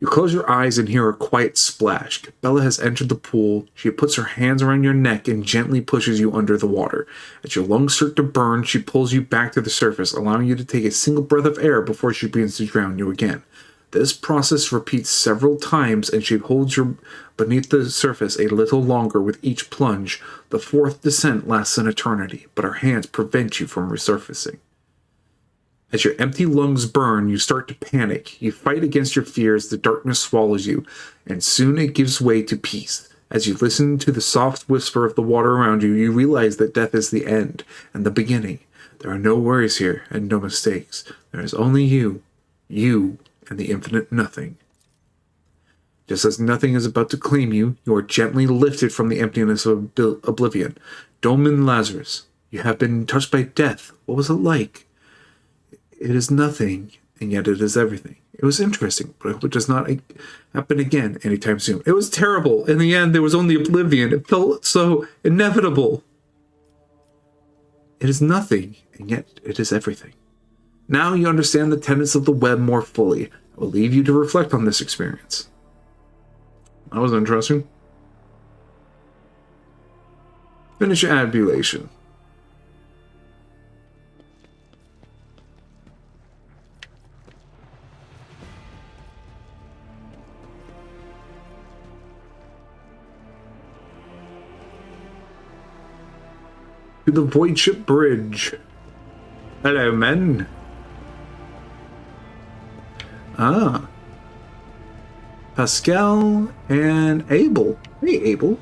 You close your eyes and hear a quiet splash. Cabela has entered the pool. She puts her hands around your neck and gently pushes you under the water. As your lungs start to burn, she pulls you back to the surface, allowing you to take a single breath of air before she begins to drown you again. This process repeats several times, and she holds you beneath the surface a little longer with each plunge. The fourth descent lasts an eternity, but her hands prevent you from resurfacing. As your empty lungs burn, you start to panic. You fight against your fears, the darkness swallows you, and soon it gives way to peace. As you listen to the soft whisper of the water around you, you realize that death is the end and the beginning. There are no worries here, and no mistakes. There is only you, and the infinite nothing. Just as nothing is about to claim you, you are gently lifted from the emptiness of oblivion. Domin Lazarus, you have been touched by death. What was it like? It is nothing, and yet it is everything. It was interesting, but I hope it does not happen again anytime soon. It was terrible. In the end, there was only oblivion. It felt so inevitable. It is nothing, and yet it is everything. Now you understand the tenets of the web more fully. I will leave you to reflect on this experience. That was interesting. Finish your abulation. To the Voidship Bridge. Hello, men. Ah. Pascal and Abel. Hey, Abel.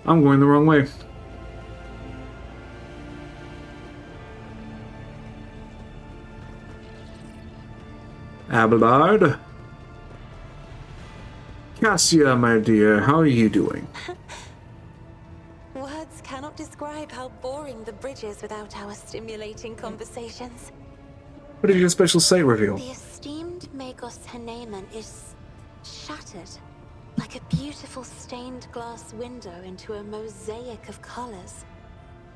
I'm going the wrong way. Abelard. Cassia, my dear, how are you doing? Words cannot describe how boring the bridge is without our stimulating conversations. What did your special sight reveal? The esteemed Magos Haneman is shattered, like a beautiful stained glass window into a mosaic of colors.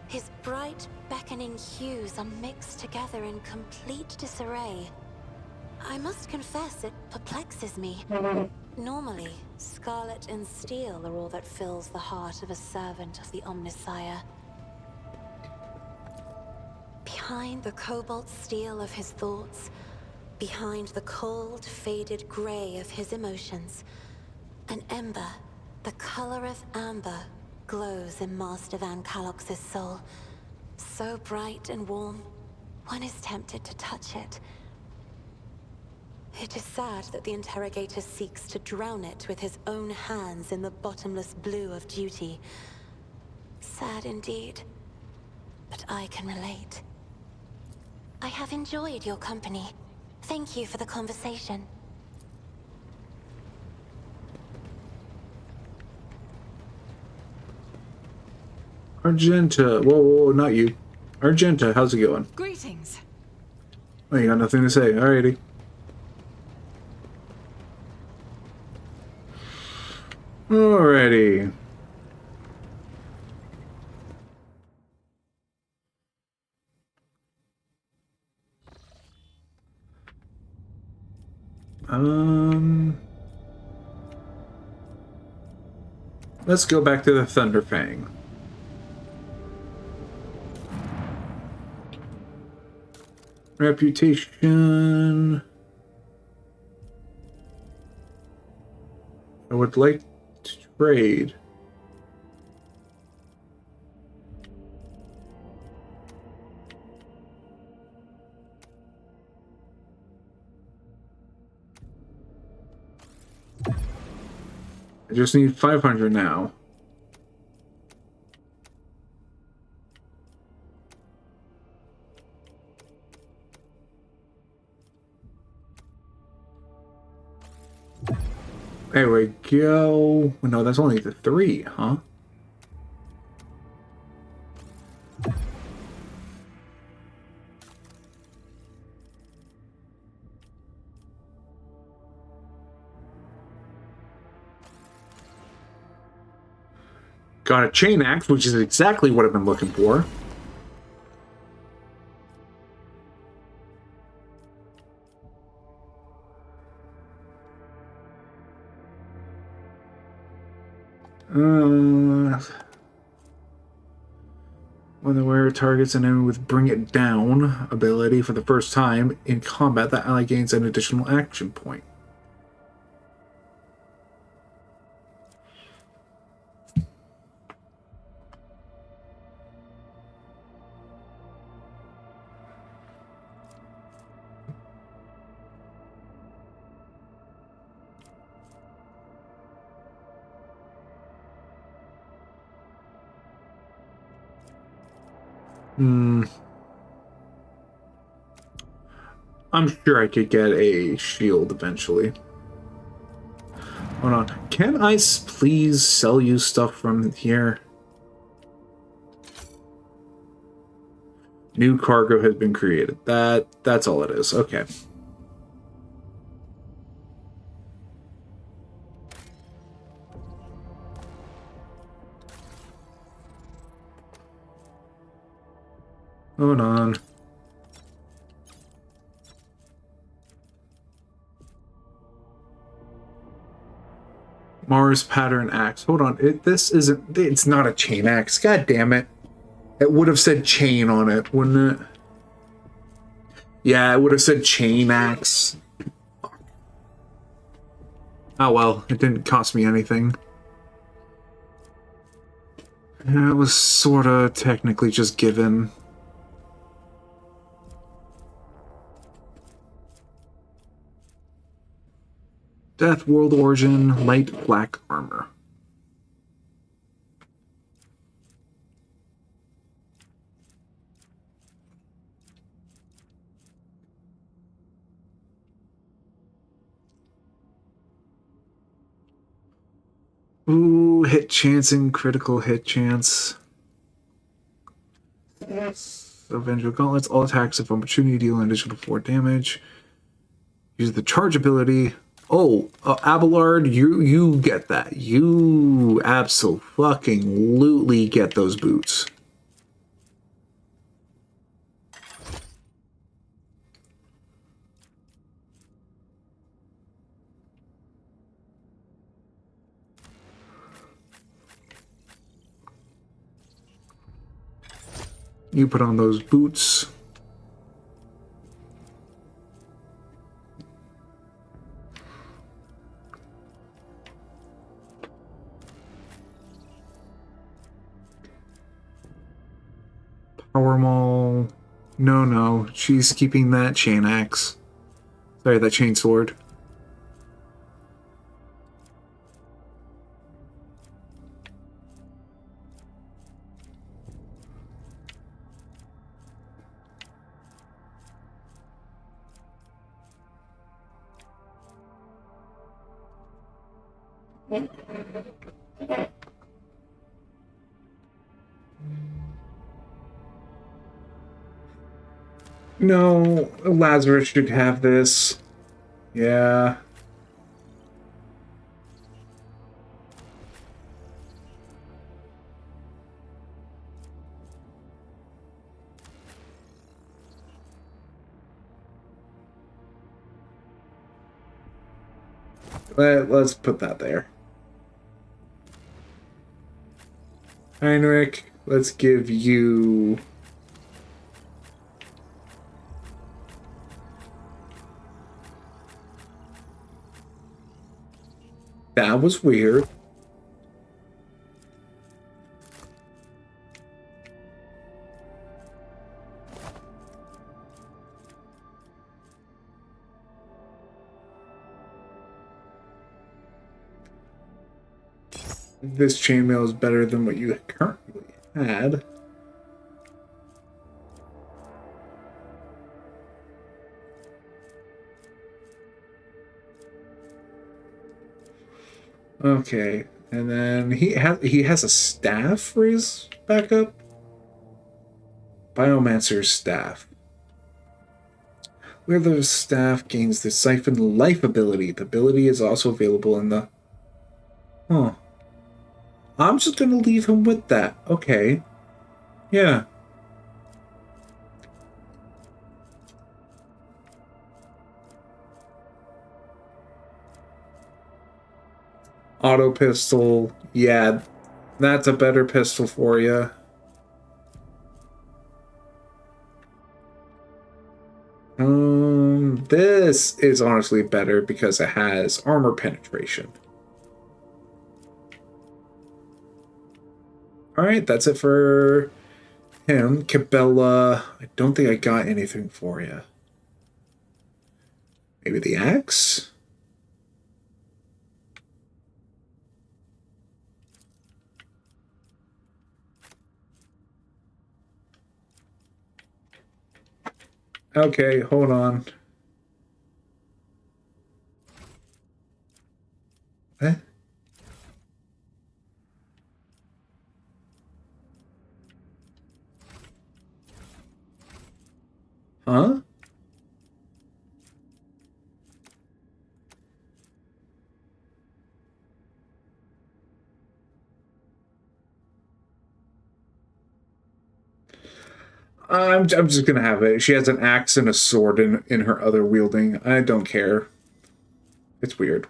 His bright, beckoning hues are mixed together in complete disarray. I must confess, it perplexes me. Normally, scarlet and steel are all that fills the heart of a servant of the Omnissiah. Behind the cobalt steel of his thoughts, behind the cold, faded gray of his emotions, an ember, the color of amber, glows in Master Van Kalox's soul. So bright and warm, one is tempted to touch it. It is sad that the interrogator seeks to drown it with his own hands in the bottomless blue of duty. Sad indeed, but I can relate. I have enjoyed your company. Thank you for the conversation. Argenta. Whoa, whoa, whoa, not you. Argenta, how's it going? Greetings. Oh, you got nothing to say. Alrighty. Alrighty. Let's go back to the Thunderfang. Reputation. I would like to trade. I just need 500 now. There we go. No, that's only the 3, huh? Got a chain axe, which is exactly what I've been looking for. When the wearer targets an enemy with Bring It Down ability for the first time in combat, that ally gains an additional action point. I'm sure I could get a shield eventually. Hold on. Can I please sell you stuff from here? New cargo has been created. That's all it is. Okay. Hold on. Mars pattern axe. Hold on. This isn't. It's not a chain axe. God damn it. It would have said chain on it, wouldn't it? Yeah, it would have said chain axe. Oh well, it didn't cost me anything. Yeah, it was sorta technically just given. Death World Origin, light black armor. Ooh, hit chance and critical hit chance. Avenger Gauntlets, all attacks of opportunity deal an additional 4 damage. Use the charge ability. Oh, Abelard, you get that. You absolutely get those boots. You put on those boots. Power Maul. No, she's keeping that chain axe. Sorry, that chain sword. No, Lazarus should have this. Yeah. Let's put that there. Heinrich, let's give you... That was weird. This chainmail is better than what you currently had. Okay, and then he has a staff for his backup. Biomancer's staff. Where the staff gains the Siphon Life ability. The ability is also available in the... Huh. I'm just gonna leave him with that. Okay. Yeah. Auto pistol. Yeah, that's a better pistol for you. This is honestly better because it has armor penetration. Alright, that's it for him. Cabela, I don't think I got anything for you. Maybe the axe? Okay, hold on. Eh? Huh? I'm just gonna have it. She has an axe and a sword in her other wielding. I don't care. It's weird.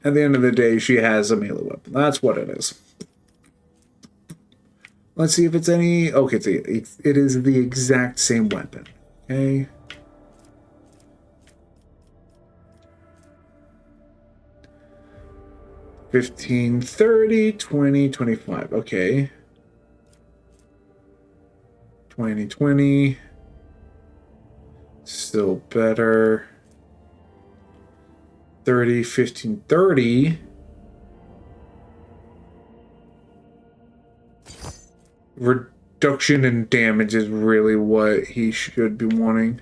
At the end of the day, she has a melee weapon. That's what it is. Let's see if it's any... Okay, it is the exact same weapon. Okay. $15, $30, $20, $25. Okay. 2020. Still better. 30, 15, 30. Reduction in damage is really what he should be wanting.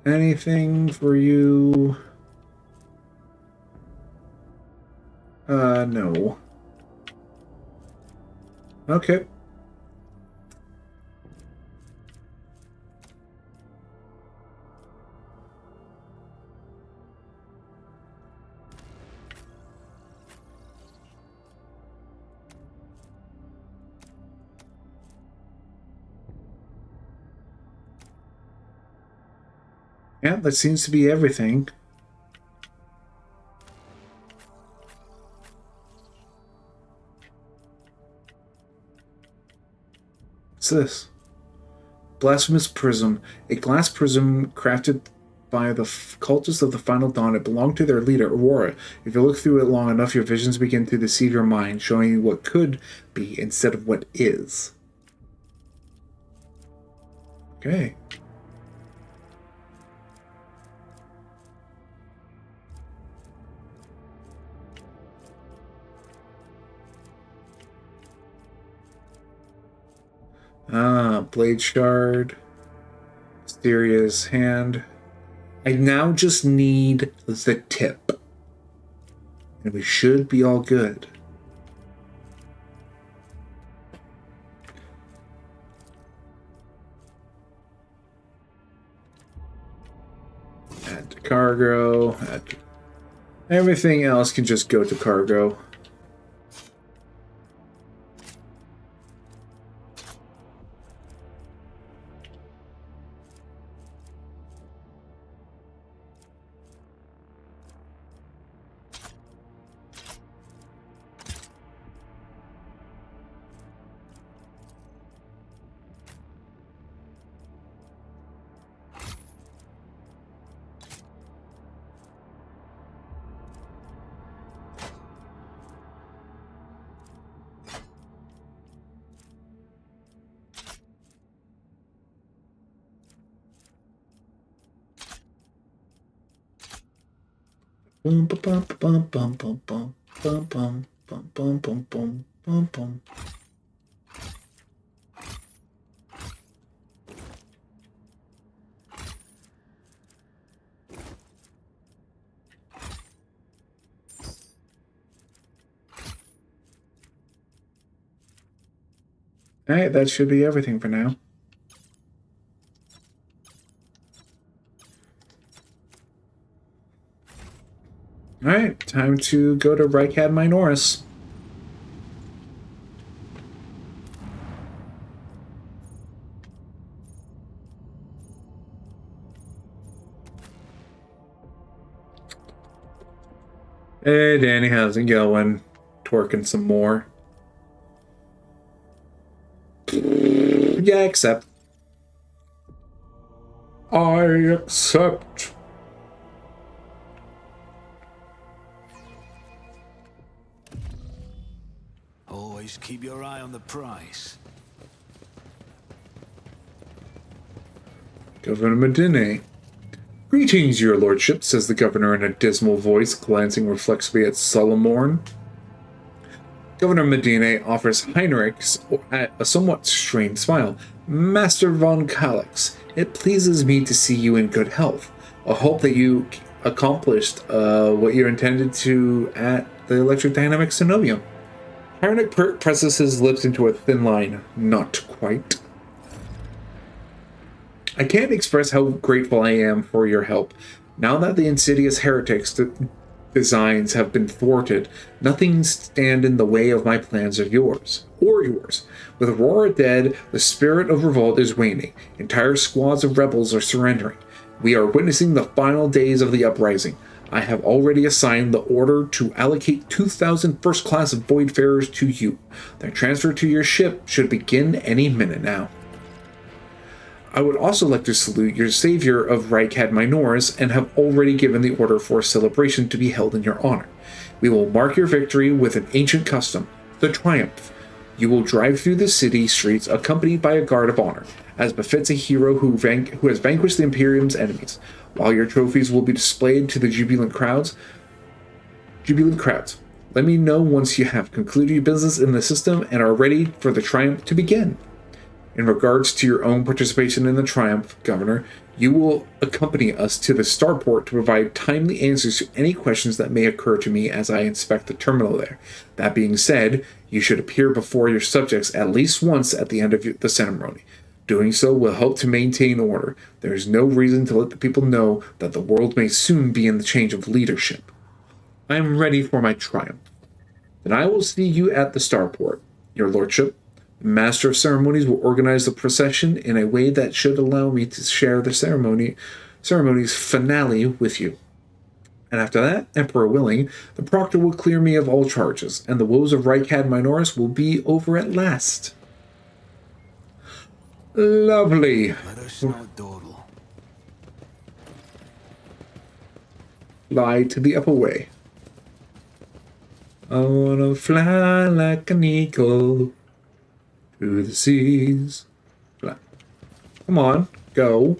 Anything for you? No. Okay. Yeah, that seems to be everything. What's this? Blasphemous Prism. A glass prism crafted by the cultists of the Final Dawn. It belonged to their leader, Aurora. If you look through it long enough, your visions begin to deceive your mind, showing you what could be instead of what is. Okay. Ah, Blade Shard. Mysterious hand. I now just need the tip. And we should be all good. Add to cargo. Everything else can just go to cargo. Bum bum bum bum bum bum bum bum bum bum bum bum bum bum. Alright, that should be everything for now. Alright, time to go to Rykad Minoris. Hey Danny, how's it going? Twerking some more. Yeah, accept. I accept. Always keep your eye on the prize. Governor Medine. Greetings, your lordship, says the governor in a dismal voice, glancing reflexively at Solomorn. Governor Medine offers Heinrich a somewhat strained smile. Master von Kalix, it pleases me to see you in good health. I hope that you accomplished what you intended to at the Electrodynamic Synovium. Heinrich presses his lips into a thin line. Not quite. I can't express how grateful I am for your help. Now that the insidious heretics' designs have been thwarted, nothing stand in the way of my plans or yours. With Aurora dead, the spirit of revolt is waning. Entire squads of rebels are surrendering. We are witnessing the final days of the uprising. I have already assigned the order to allocate 2,000 first-class Voidfarers to you. Their transfer to your ship should begin any minute now. I would also like to salute your savior of Rykad Minoris and have already given the order for a celebration to be held in your honor. We will mark your victory with an ancient custom, the Triumph. You will drive through the city streets accompanied by a guard of honor, as befits a hero who has vanquished the Imperium's enemies, while your trophies will be displayed to the jubilant crowds. Let me know once you have concluded your business in the system and are ready for the Triumph to begin. In regards to your own participation in the Triumph, Governor, you will accompany us to the starport to provide timely answers to any questions that may occur to me as I inspect the terminal there. That being said, you should appear before your subjects at least once at the end of the ceremony. Doing so will help to maintain order. There is no reason to let the people know that the world may soon be in the change of leadership. I am ready for my Triumph. Then I will see you at the starport, your lordship. The Master of Ceremonies will organize the procession in a way that should allow me to share the ceremony's finale with you. And after that, Emperor willing, the Proctor will clear me of all charges, and the woes of Rykad Minoris will be over at last. Lovely. Fly to the upper way. I wanna fly like an eagle through the seas. Fly. Come on, go.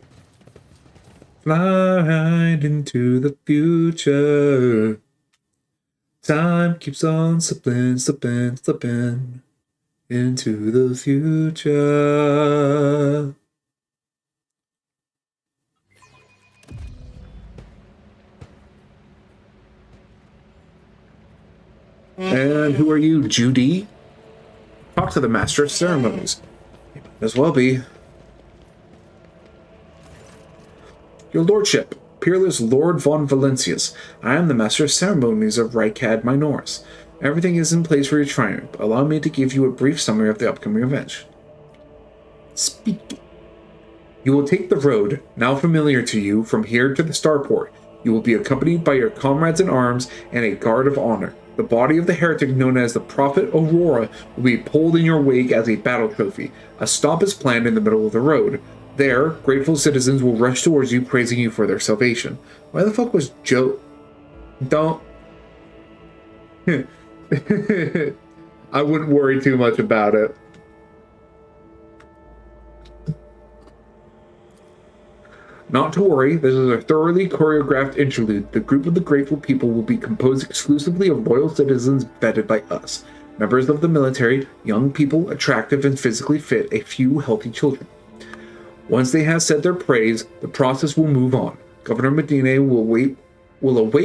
Fly right into the future. Time keeps on slipping, slipping, slipping into the future. And who are you, Judy? Talk to the Master of Ceremonies. As well be. Your Lordship, Peerless Lord von Valencius, I am the Master of Ceremonies of Rykad Minoris. Everything is in place for your triumph. Allow me to give you a brief summary of the upcoming event. Speak. You will take the road, now familiar to you, from here to the starport. You will be accompanied by your comrades in arms and a guard of honor. The body of the heretic known as the Prophet Aurora will be pulled in your wake as a battle trophy. A stop is planned in the middle of the road. There, grateful citizens will rush towards you, praising you for their salvation. Why the fuck was Joe... Don't... I wouldn't worry too much about it. Not to worry, this is a thoroughly choreographed interlude. The group of the grateful people will be composed exclusively of loyal citizens vetted by us. Members of the military, young people, attractive and physically fit, a few healthy children. Once they have said their praise, the process will move on. Governor Medina will await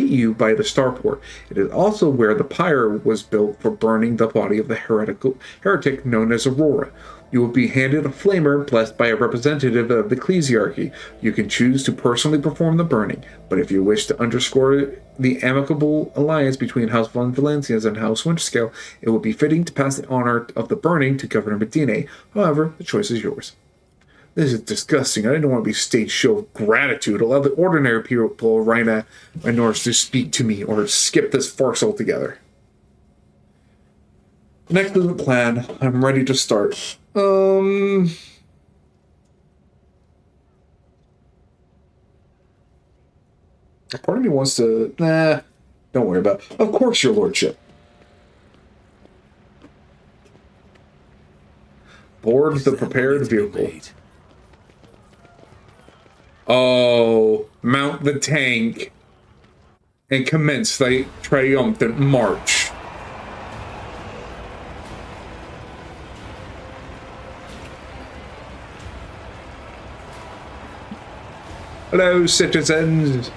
you by the starport. It is also where the pyre was built for burning the body of the heretic known as Aurora. You will be handed a flamer blessed by a representative of the ecclesiarchy. You can choose to personally perform the burning, but if you wish to underscore the amicable alliance between House von Valencias and House Winterscale, it will be fitting to pass the honor of the burning to Governor Medina. However, the choice is yours. This is disgusting. I didn't want to be a stage show of gratitude. Allow the ordinary people of Rykad Minoris to speak to me, or skip this farce altogether. Next to the plan. I'm ready to start. Part of me wants to... Nah, don't worry about it. Of course, your lordship. Board the prepared vehicle. Oh, mount the tank and commence the triumphant march. Hello, citizens.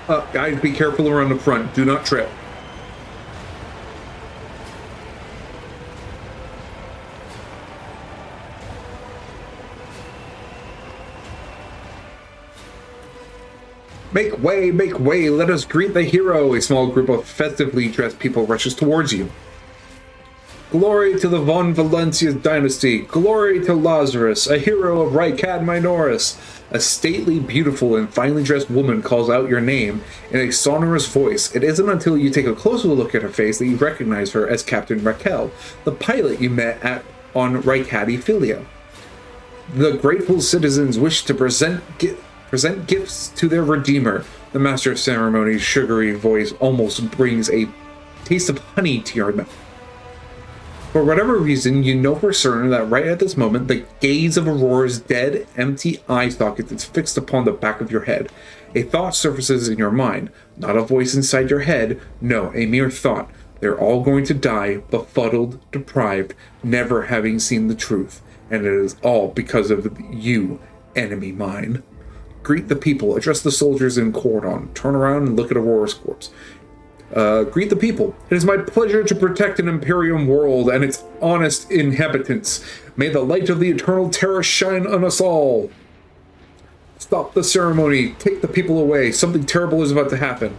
Guys, be careful around the front. Do not trip. Make way, let us greet the hero. A small group of festively dressed people rushes towards you. Glory to the von Valencias dynasty. Glory to Lazarus, a hero of Rykad Minoris. A stately, beautiful, and finely dressed woman calls out your name in a sonorous voice. It isn't until you take a closer look at her face that you recognize her as Captain Raquel, the pilot you met on Rykad Ephelia. The grateful citizens wish to present gifts to their redeemer. The Master of Ceremonies' sugary voice almost brings a taste of honey to your mouth. For whatever reason, you know for certain that right at this moment, the gaze of Aurora's dead, empty eye socket is fixed upon the back of your head. A thought surfaces in your mind, not a voice inside your head, no, a mere thought. They're all going to die, befuddled, deprived, never having seen the truth. And it is all because of you, enemy mine. Greet the people, address the soldiers in cordon, turn around and look at Aurora's corpse. Greet the people. It is my pleasure to protect an Imperium world and its honest inhabitants. May the light of the eternal terror shine on us all. Stop the ceremony. Take the people away. Something terrible is about to happen.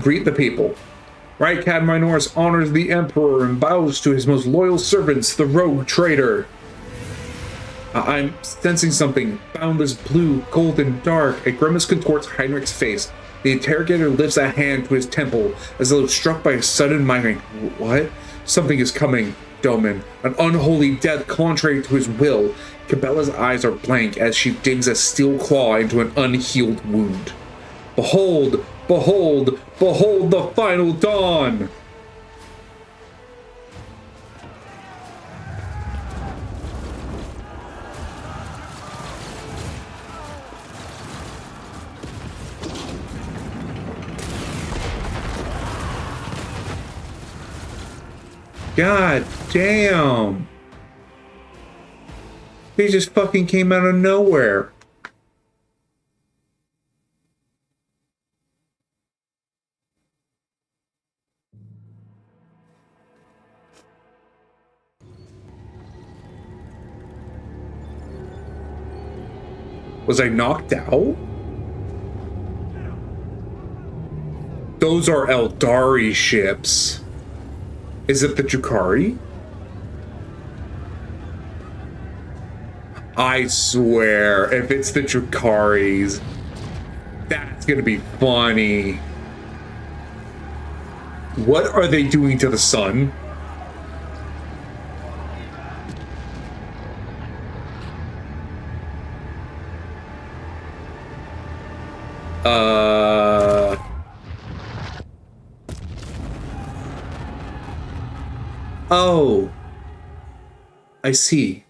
Greet the people. Rykad Minoris honors the Emperor and bows to his most loyal servants, the rogue traitor. I'm sensing something. Boundless blue, golden, dark. A grimace contorts Heinrich's face. The interrogator lifts a hand to his temple, as though struck by a sudden migraine. What? Something is coming, Doman. An unholy death contrary to his will. Cabella's eyes are blank as she digs a steel claw into an unhealed wound. Behold! Behold! Behold the final dawn! God damn. He just fucking came out of nowhere. Was I knocked out? Those are Eldari ships. Is it the Drukhari? I swear, if it's the Drukharis, that's gonna be funny. What are they doing to the sun? Oh, I see.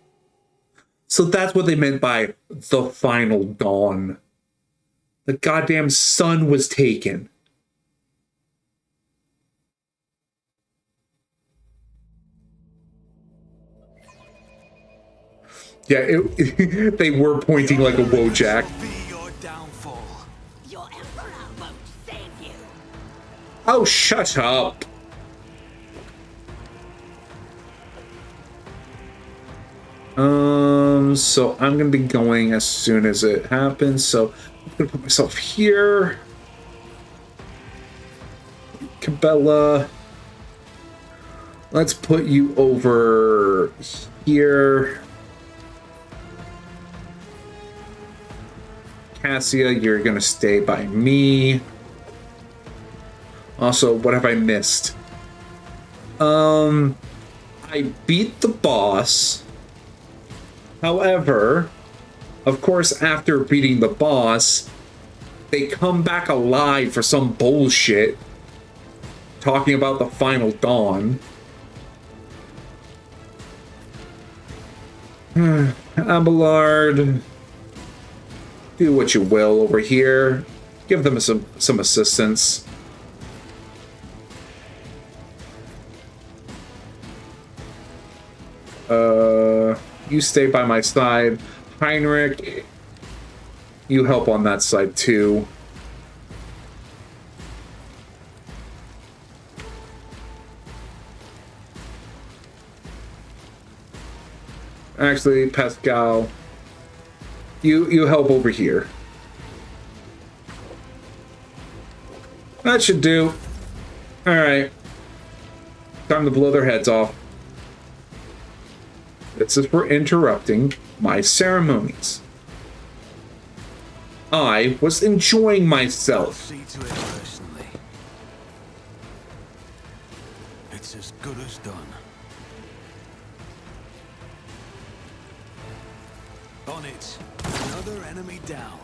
So that's what they meant by the final dawn. The goddamn sun was taken. Yeah, they were pointing like a Wojak. Oh, shut up. So I'm gonna be going as soon as it happens. So I'm gonna put myself here. Cabela. Let's put you over here. Cassia, you're gonna stay by me. Also, what have I missed? I beat the boss. However, of course, after beating the boss, they come back alive for some bullshit. Talking about the final dawn. Abelard. Do what you will over here. Give them some assistance. You stay by my side. Heinrich, you help on that side too. Actually, Pascal, you help over here. That should do. Alright. Time to blow their heads off. This is for interrupting my ceremonies. I was enjoying myself. See to it personally. It's as good as done. On it. Another enemy down.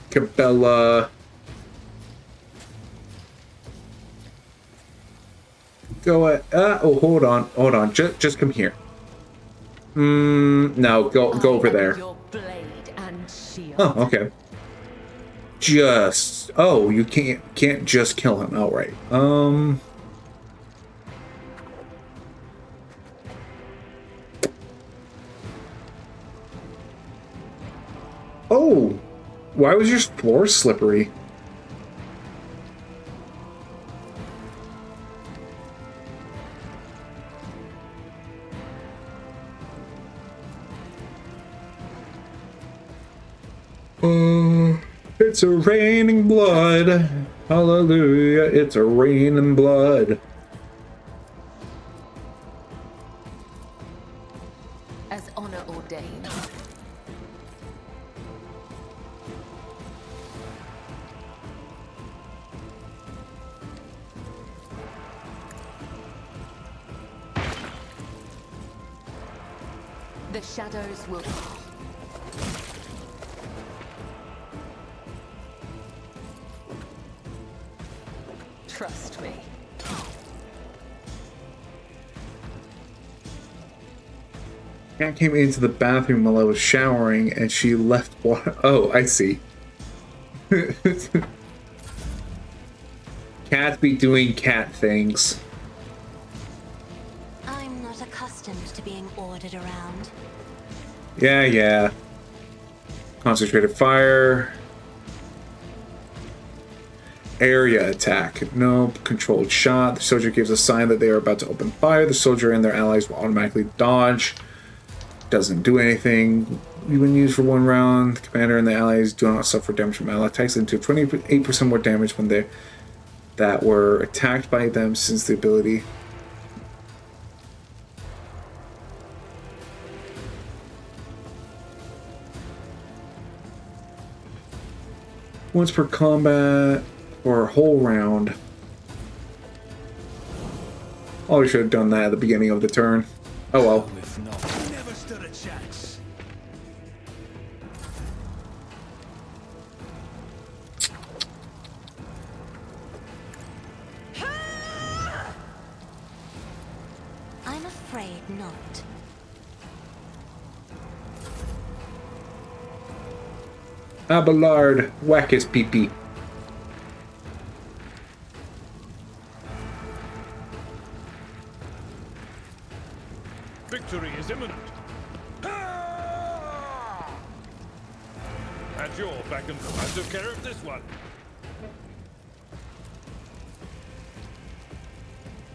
Cabela. Go ahead. Oh, hold on. Just come here. No, go over there. Your blade and shield. Oh, okay. Oh, you can't just kill him outright. Oh, why was your floor slippery? It's a raining blood. Hallelujah, it's a raining blood. As honor ordained. The shadows will fall. Trust me. Cat came into the bathroom while I was showering and she left water. Oh, I see. Cats be doing cat things. I'm not accustomed to being ordered around. Yeah, yeah. Concentrated fire. Area attack. Nope. Controlled shot. The soldier gives a sign that they are about to open fire. The soldier and their allies will automatically dodge. Doesn't do anything. When used for 1 round, the commander and the allies do not suffer damage from ally attacks and do 28% more damage when they that were attacked by them since the ability. Once per combat or a whole round. Oh, we should have done that at the beginning of the turn. Oh well. If not, never stood a chance. I'm afraid not. Abelard, whack his pee-pee. Victory is imminent. At your back and forth. I took care of this one.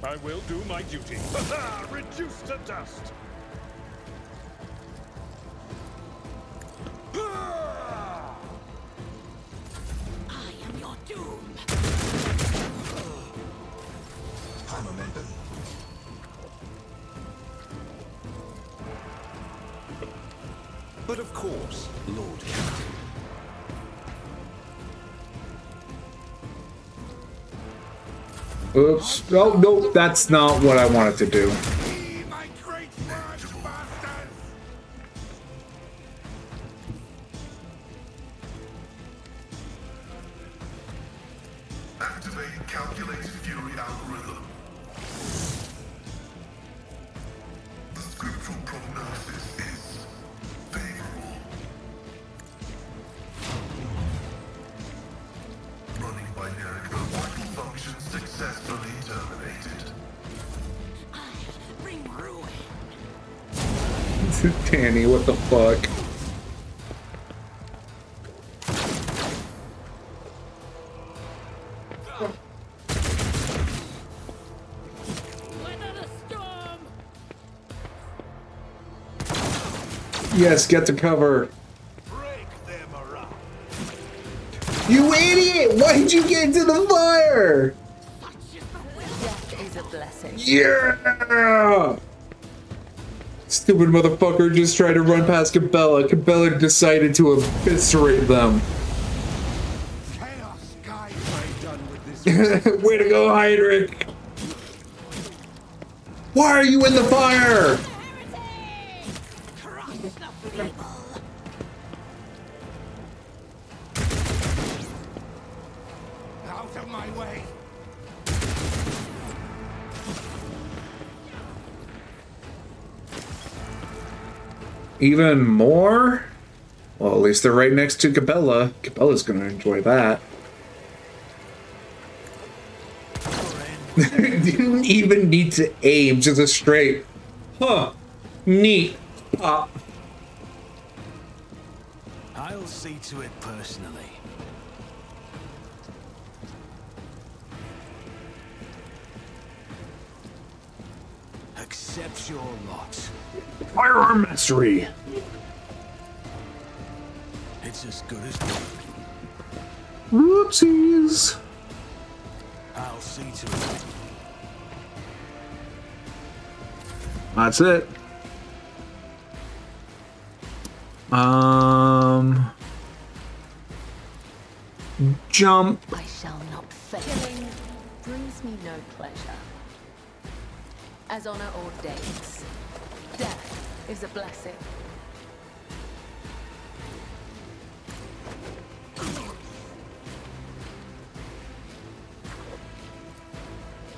I will do my duty. Reduced to dust. I am your doom. Momentum. But of course, Lord Captain. Oops. Oh, no, that's not what I wanted to do. My great bastards! Activating calculated fury algorithm. The scriptural prognosis is favorable. Running by Nerika, vital functions successfully terminated. Bring ruin. Danny, what the fuck? Weather the storm! Yes, get to cover. Break them around. You idiot! Why did you get into the fire? Death is a blessing. Yeah! Stupid motherfucker just tried to run past Cabela. Cabela decided to eviscerate them. Chaos guide. I'm done with this. Way to go, Heinrich! Why are you in the fire? Crush the feeble. Out of my way. Even more? Well, at least they're right next to Cabela. Cabela's gonna enjoy that. Didn't even need to aim, just a straight. Huh. Neat. Pop. I'll see to it personally. Accept your lot. Firearm mastery. It's as good as Whoopsies. I'll see to it. That's it. Jump. I shall not fail. Killing brings me no pleasure. As honor ordains, death is a blessing.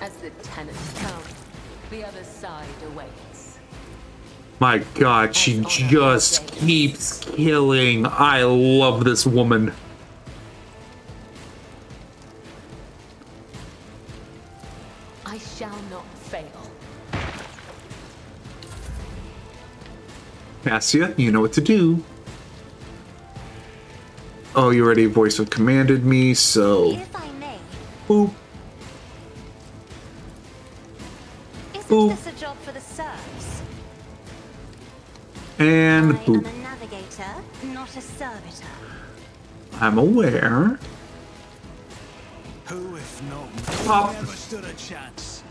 As the tenants come, the other side awaits. My god, she just keeps killing. I love this woman. Cassia, you know what to do. Oh, you already voice of commanded me, so... If I may, Boop. isn't Ooh. this a job for the serfs? And I am boop. a navigator, not a servitor. I'm aware. Who, if not me, Pop. never stood a chance?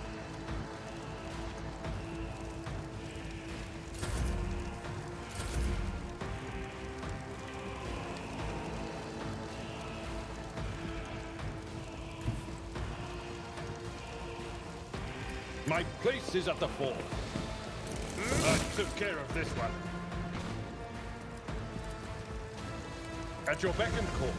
My place is at the fort. I took care of this one. At your beck and call.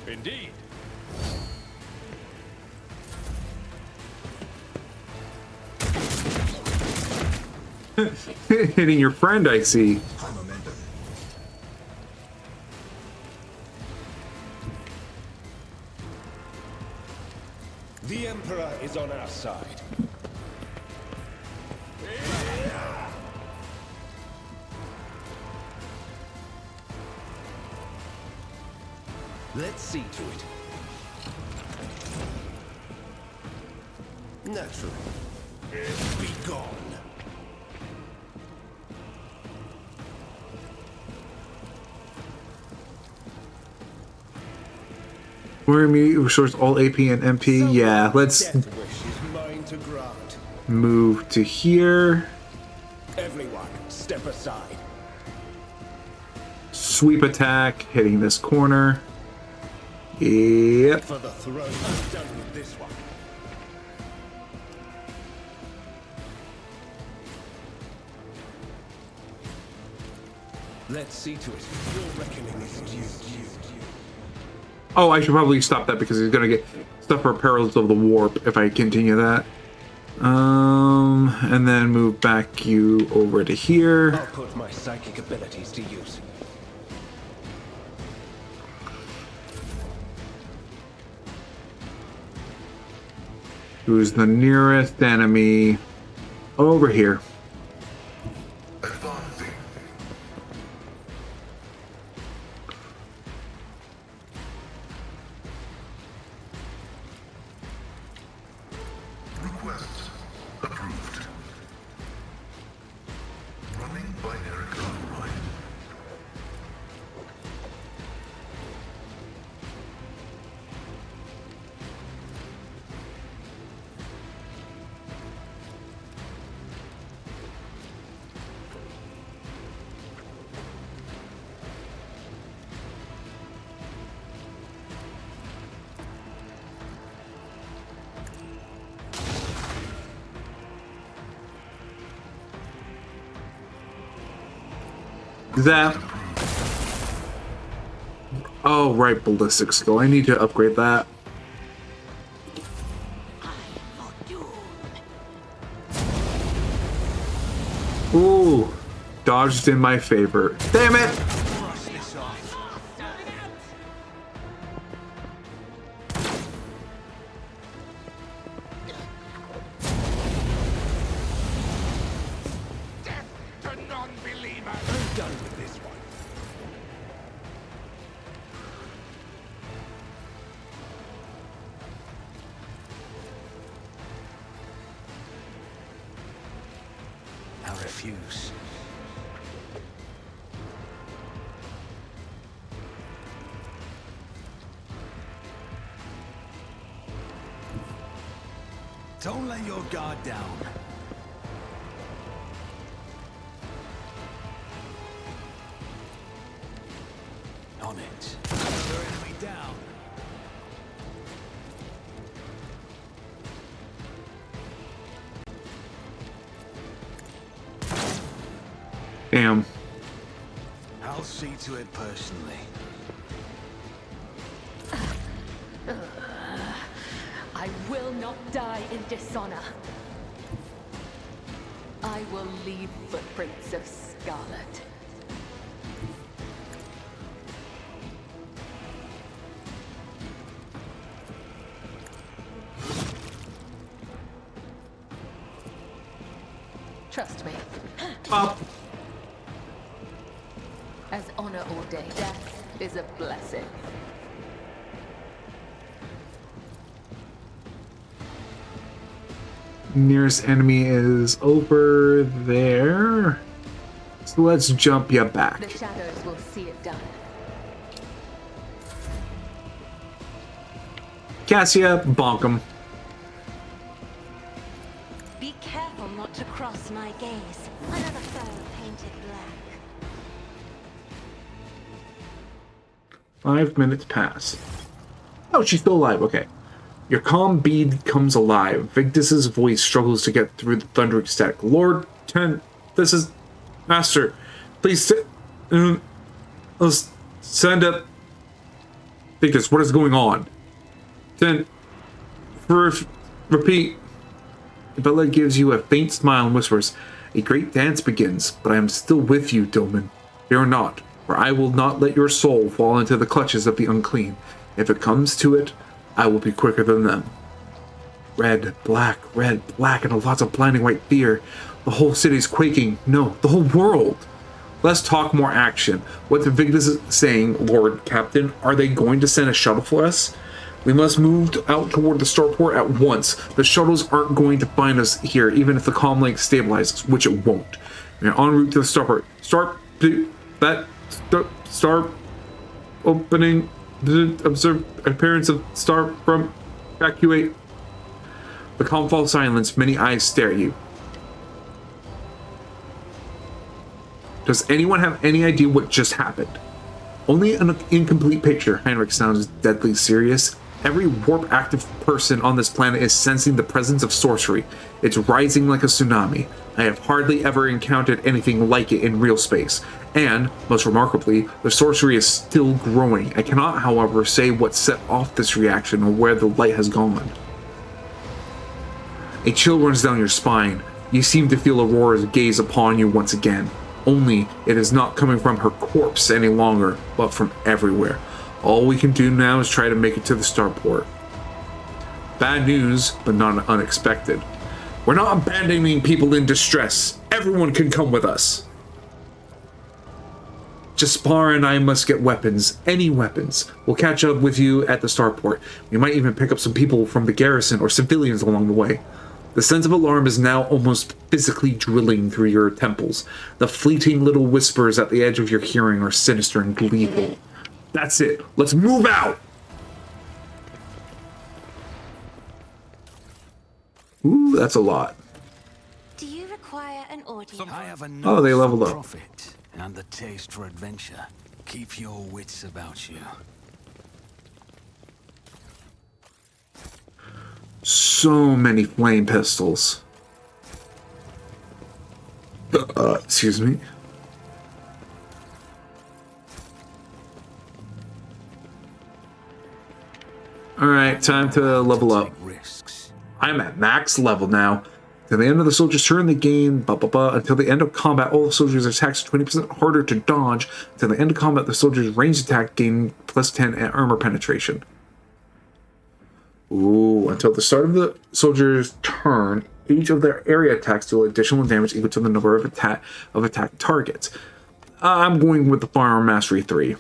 Indeed. Hitting your friend, I see. The Emperor is on our side. Let's see to it. Naturally. Be gone. Where me restores all AP and MP. Yeah, let's Death wish is mine to grant. move to here. Everyone, step aside. Sweep attack, hitting this corner. Yep. For the throne. I'm done with this one. Let's see to it. Your reckoning is due. Oh, I should probably stop that because he's gonna get stuff for Perils of the Warp if I continue that. And then move back you over to here. I'll put my psychic abilities to use. Who's the nearest enemy? Over here. Advancing. Request approved. Running binary override. That. Oh, right, ballistic skill. I need to upgrade that. Ooh, dodged in my favor. Damn it! I'm done with this one. I refuse. Don't let your guard down. On it. Your enemy down. Damn. I'll see to it personally. I will not die in dishonor. I will leave footprints of scarlet. Trust me. Up. As honor ordained, death is a blessing. Nearest enemy is over there. So let's jump you back. The shadows will see it done. Cassia, bonk him. Be careful not to cross my gaze. Another foe painted black. 5 minutes pass. Oh, she's still alive. Okay. Your calm bead comes alive. Victus's voice struggles to get through the thundering static. Lord 10, this is Master. Please let's send up. Victus, what is going on? 10. Repeat. Bella gives you a faint smile and whispers, "A great dance begins, but I am still with you, Dilman. Fear not, for I will not let your soul fall into the clutches of the unclean. If it comes to it, I will be quicker than them." Red, black, and lots of blinding white fear. The whole city's quaking. No, the whole world. Less talk, more action. What the Victus is saying, Lord Captain? Are they going to send a shuttle for us? We must move out toward the starport at once. The shuttles aren't going to find us here, even if the comm link stabilizes, which it won't. We are en route to the starport. Star opening. Observe appearance of star from evacuate. The calm falls silence. Many eyes stare at you. Does anyone have any idea what just happened? Only an incomplete picture. Heinrich sounds deadly serious. Every warp active person on this planet is sensing the presence of sorcery. It's rising like a tsunami. I have hardly ever encountered anything like it in real space. And, most remarkably, the sorcery is still growing. I cannot, however, say what set off this reaction or where the light has gone. A chill runs down your spine. You seem to feel Aurora's gaze upon you once again. Only, it is not coming from her corpse any longer, but from everywhere. All we can do now is try to make it to the starport. Bad news, but not unexpected. We're not abandoning people in distress. Everyone can come with us. Jaspar and I must get weapons. Any weapons. We'll catch up with you at the starport. We might even pick up some people from the garrison or civilians along the way. The sense of alarm is now almost physically drilling through your temples. The fleeting little whispers at the edge of your hearing are sinister and gleeful. That's it. Let's move out! Ooh, that's a lot. Do you require an audio? I have a Oh, they leveled up. Profit and the taste for adventure. Keep your wits about you. So many flame pistols. Excuse me. Alright, time to level up. Risks. I'm at max level now. To the end of the soldier's turn, they gain until the end of combat, all the soldiers' attacks are 20% harder to dodge. Until the end of combat, the soldier's ranged attack gain plus 10 and armor penetration. Ooh, until the start of the soldier's turn, each of their area attacks deal additional damage equal to the number of attack targets. I'm going with the Firearm Mastery 3.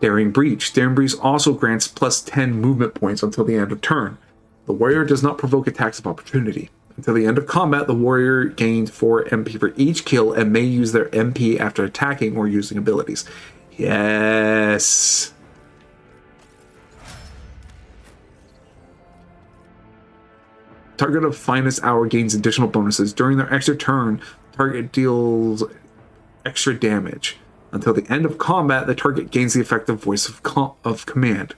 Daring Breach. Daring Breach also grants plus 10 movement points until the end of turn. The warrior does not provoke attacks of opportunity. Until the end of combat, the warrior gains 4 MP for each kill and may use their MP after attacking or using abilities. Yes. Target of Finest Hour gains additional bonuses. During their extra turn, target deals extra damage. Until the end of combat, the target gains the effect of Voice of Command.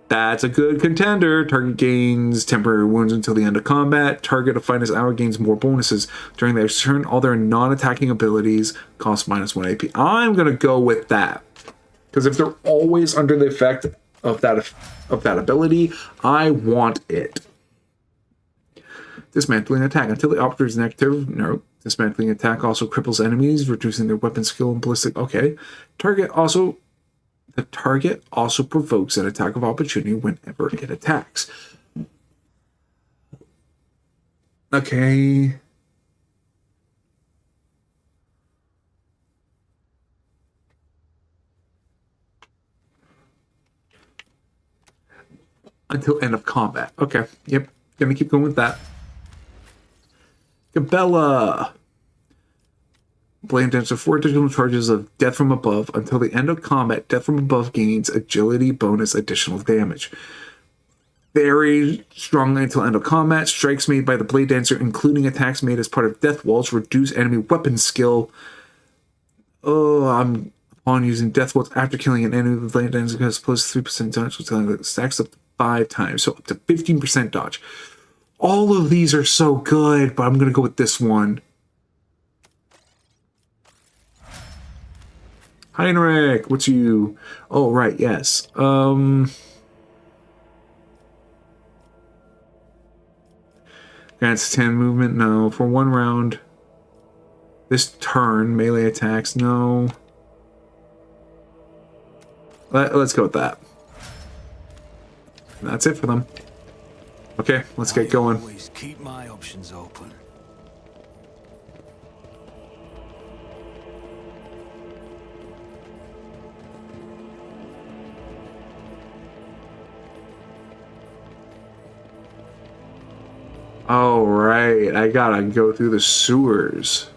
That's a good contender. Target gains temporary wounds until the end of combat. Target of Finest Hour gains more bonuses. During their turn, all their non-attacking abilities cost minus 1 AP. I'm going to go with that. Because if they're always under the effect of that ability, I want it. Dismantling attack. Until the operator is inactive. No. Dismantling attack also cripples enemies, reducing their weapon skill and ballistic. Okay. The target also provokes an attack of opportunity whenever it attacks. Okay. Until end of combat. Okay. Yep. Gonna keep going with that. Cabela. Blade Dancer 4 additional charges of Death from Above. Until the end of combat, Death from Above gains agility bonus additional damage. Very strongly until end of combat. Strikes made by the Blade Dancer, including attacks made as part of Death Waltz, reduce enemy weapon skill. On using Death Waltz after killing an enemy, the Blade Dancer has plus 3% dodge, which stacks up to 5 times, so up to 15% dodge. All of these are so good, but I'm going to go with this one. Heinrich, what's you? Oh, right, yes. Grants 10 movement, no. For 1 round. This turn, melee attacks, no. Let's go with that. And that's it for them. Okay, let's get going. Always keep my options open. Oh, right. I gotta go through the sewers.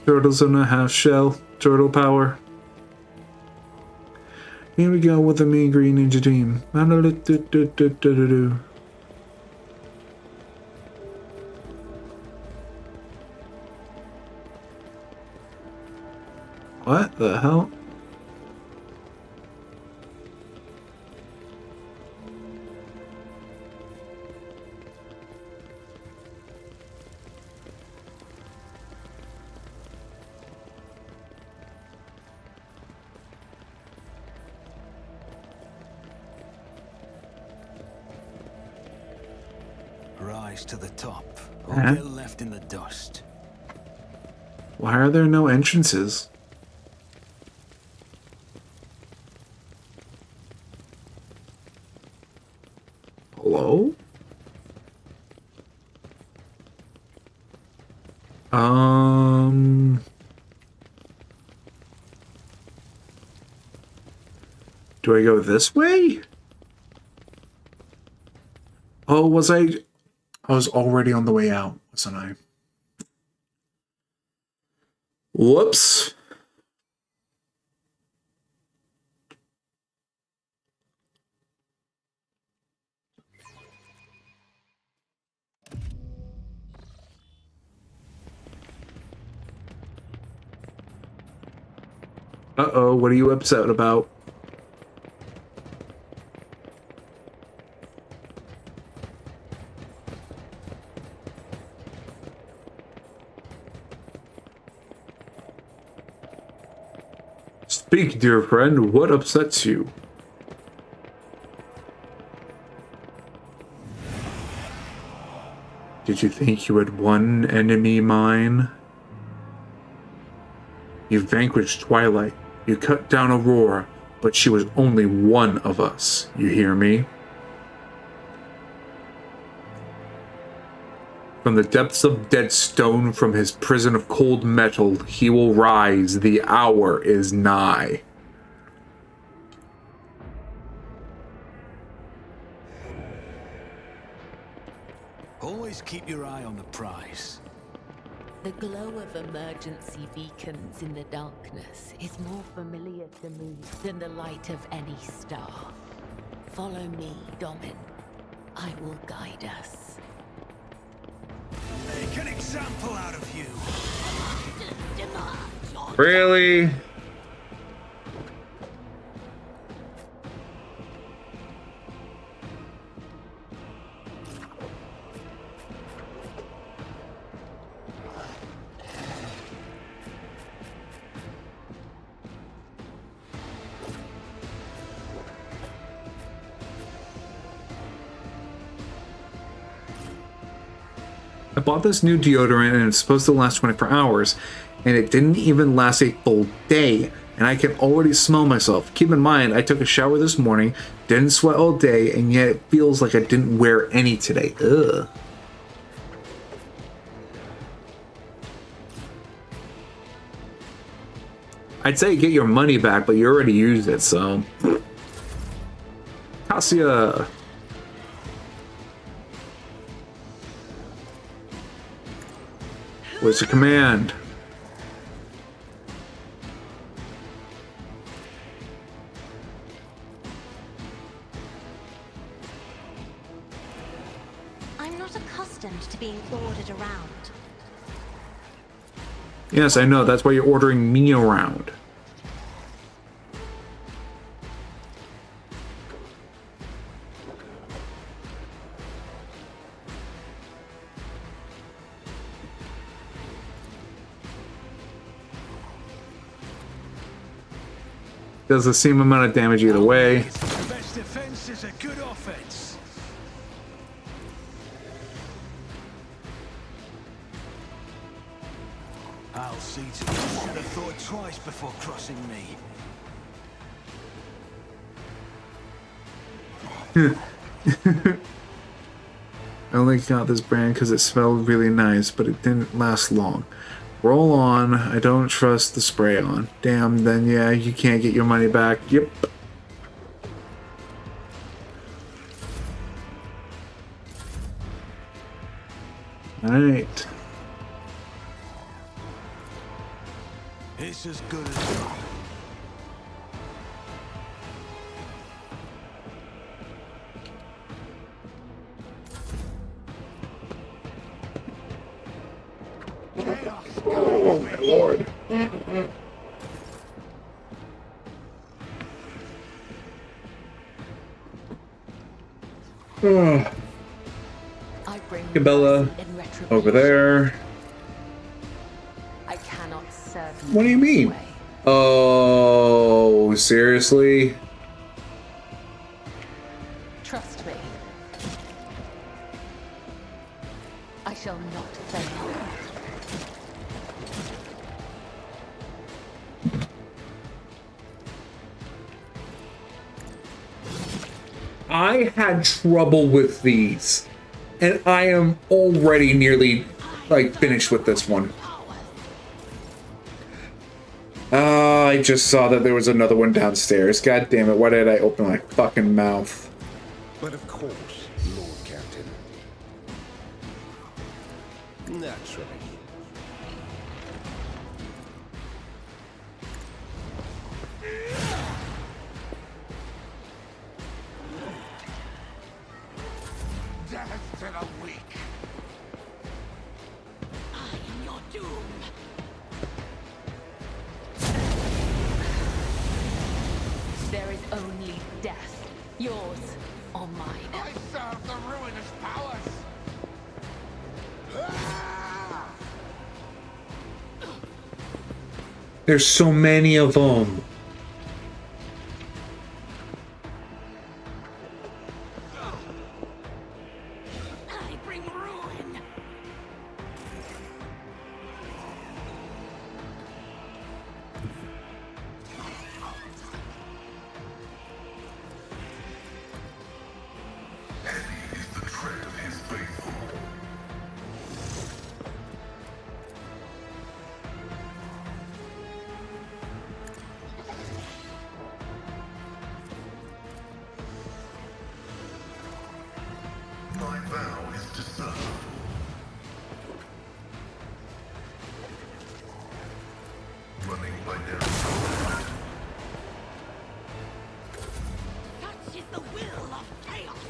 Turtles in a half shell. Turtle power. Here we go with the mean green ninja team. What the hell? Rise to the top, or get left in the dust. Why are there no entrances? Hello? Do I go this way? Oh, was I was already on the way out, wasn't I? Whoops. Uh-oh, what are you upset about? Speak, dear friend, what upsets you? Did you think you had one enemy mine? You vanquished Twilight. You cut down Aurora, but she was only one of us. You hear me? From the depths of dead stone, from his prison of cold metal, he will rise. The hour is nigh. Always keep your eye on the prize. The glow of emergency beacons in the darkness is more familiar to me than the light of any star. Follow me, Domin. I will guide us. Make an example out of you. Really? bought this new deodorant and it's supposed to last 24 hours, and it didn't even last a full day, and I can already smell myself. Keep in mind, I took a shower this morning, didn't sweat all day, and yet it feels like I didn't wear any today. Ugh. I'd say get your money back, but you already used it, so... Cassia! What's your command? I'm not accustomed to being ordered around. Yes, I know. That's why you're ordering me around. Does the same amount of damage either way. The best defense is a good offense. I'll see to you. Should have thought twice before crossing me. I only got this brand because it smelled really nice, but it didn't last long. Roll on. I don't trust the spray on. Damn, then yeah, you can't get your money back. Yep. Alright. It's as good as done. Oh my lord. I bring Cabela mercy in retribution. over there. I cannot serve you. What do you this mean? way. Oh, seriously? Trust me. I shall not fail. I had trouble with these, and I am already nearly, like, finished with this one. I just saw that there was another one downstairs. God damn it, why did I open my fucking mouth? But of course, Lord Captain. Naturally. Death to the weak. I am your doom. There is only death. Yours or mine. I serve the ruinous powers. There's so many of them. I bring ruin. Heavy is the tread of his faithful. My vow is to serve. Running by narrow. Such is the will of chaos.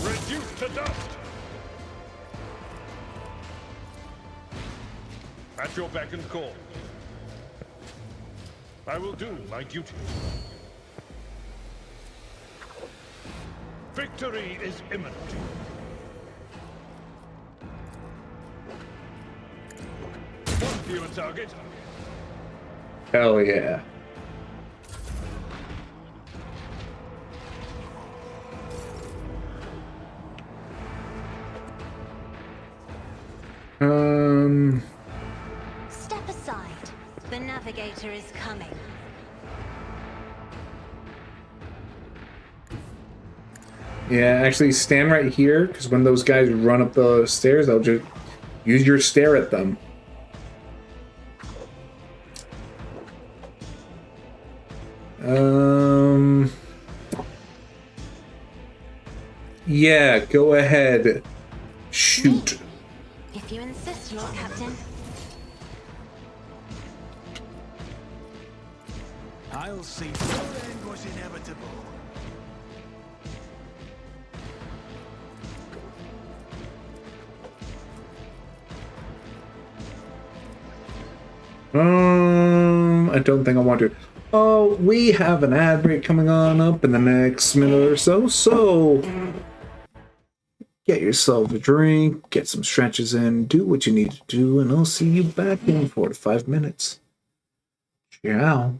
Reduced to dust! At your beck and call. I will do my duty. Victory is imminent. you a target? Hell yeah. Step aside. The navigator is coming. Yeah, actually stand right here, because when those guys run up the stairs, I'll just use your stare at them. Yeah, go ahead. Shoot. If you insist, Lord Captain. I'll see. Your end was inevitable. I don't think I want to. Oh, we have an ad break coming on up in the next minute or so, so get yourself a drink, get some stretches in, do what you need to do, and I'll see you back in 4 to 5 minutes. Ciao.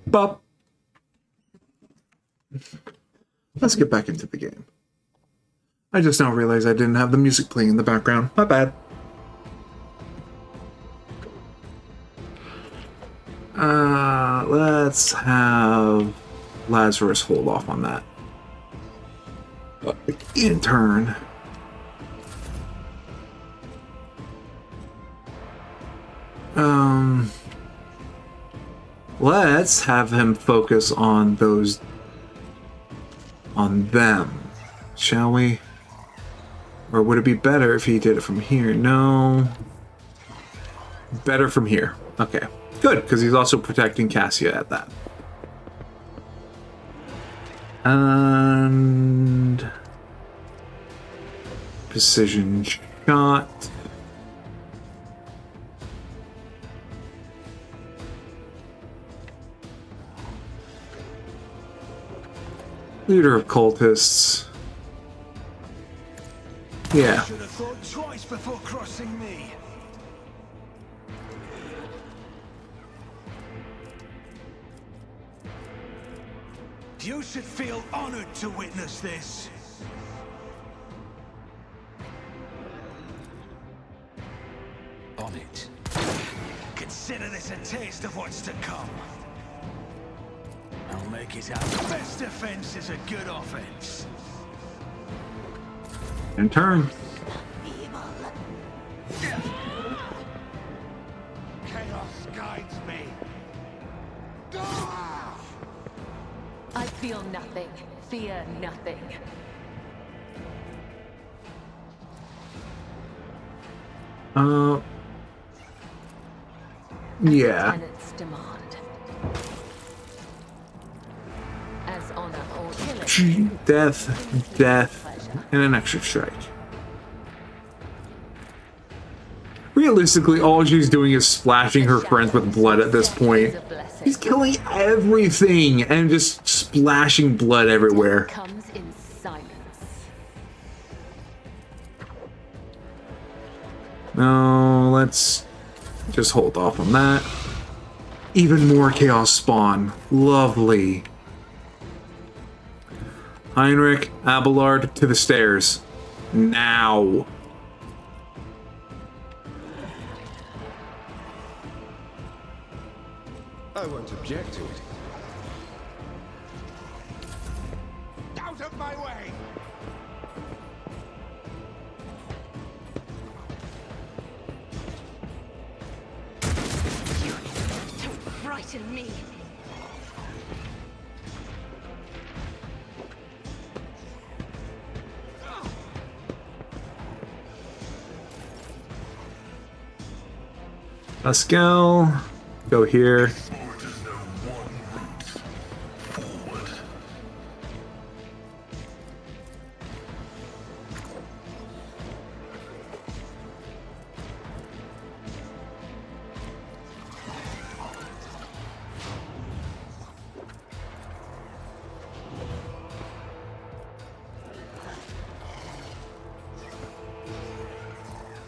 Bop. Let's get back into the game. I just now realized I didn't have the music playing in the background. My bad. Let's have Lazarus hold off on that. In turn, let's have him focus on them, shall we? Or would it be better if he did it from here? No. Better from here. Okay. Good, because he's also protecting Cassia at that. And precision shot. Leader of cultists. Yeah. Should have thought twice before crossing me. You should feel honored to witness this. On it. Consider this a taste of what's to come. I'll make it out. Best defense is a good offense. In turn. Chaos guides me. I feel nothing. Fear nothing. Yeah. Lieutenant's demand. As honor or killing. Death, and an extra strike. Realistically, all she's doing is splashing her friends with blood at this point. He's killing everything and just splashing blood everywhere. Comes in silence. No, let's just hold off on that. Even more chaos spawn. Lovely. Heinrich, Abelard, to the stairs. Now. I won't object to it. Out of my way! Don't frighten me. Pascal, go here. Forward is no one route. Forward.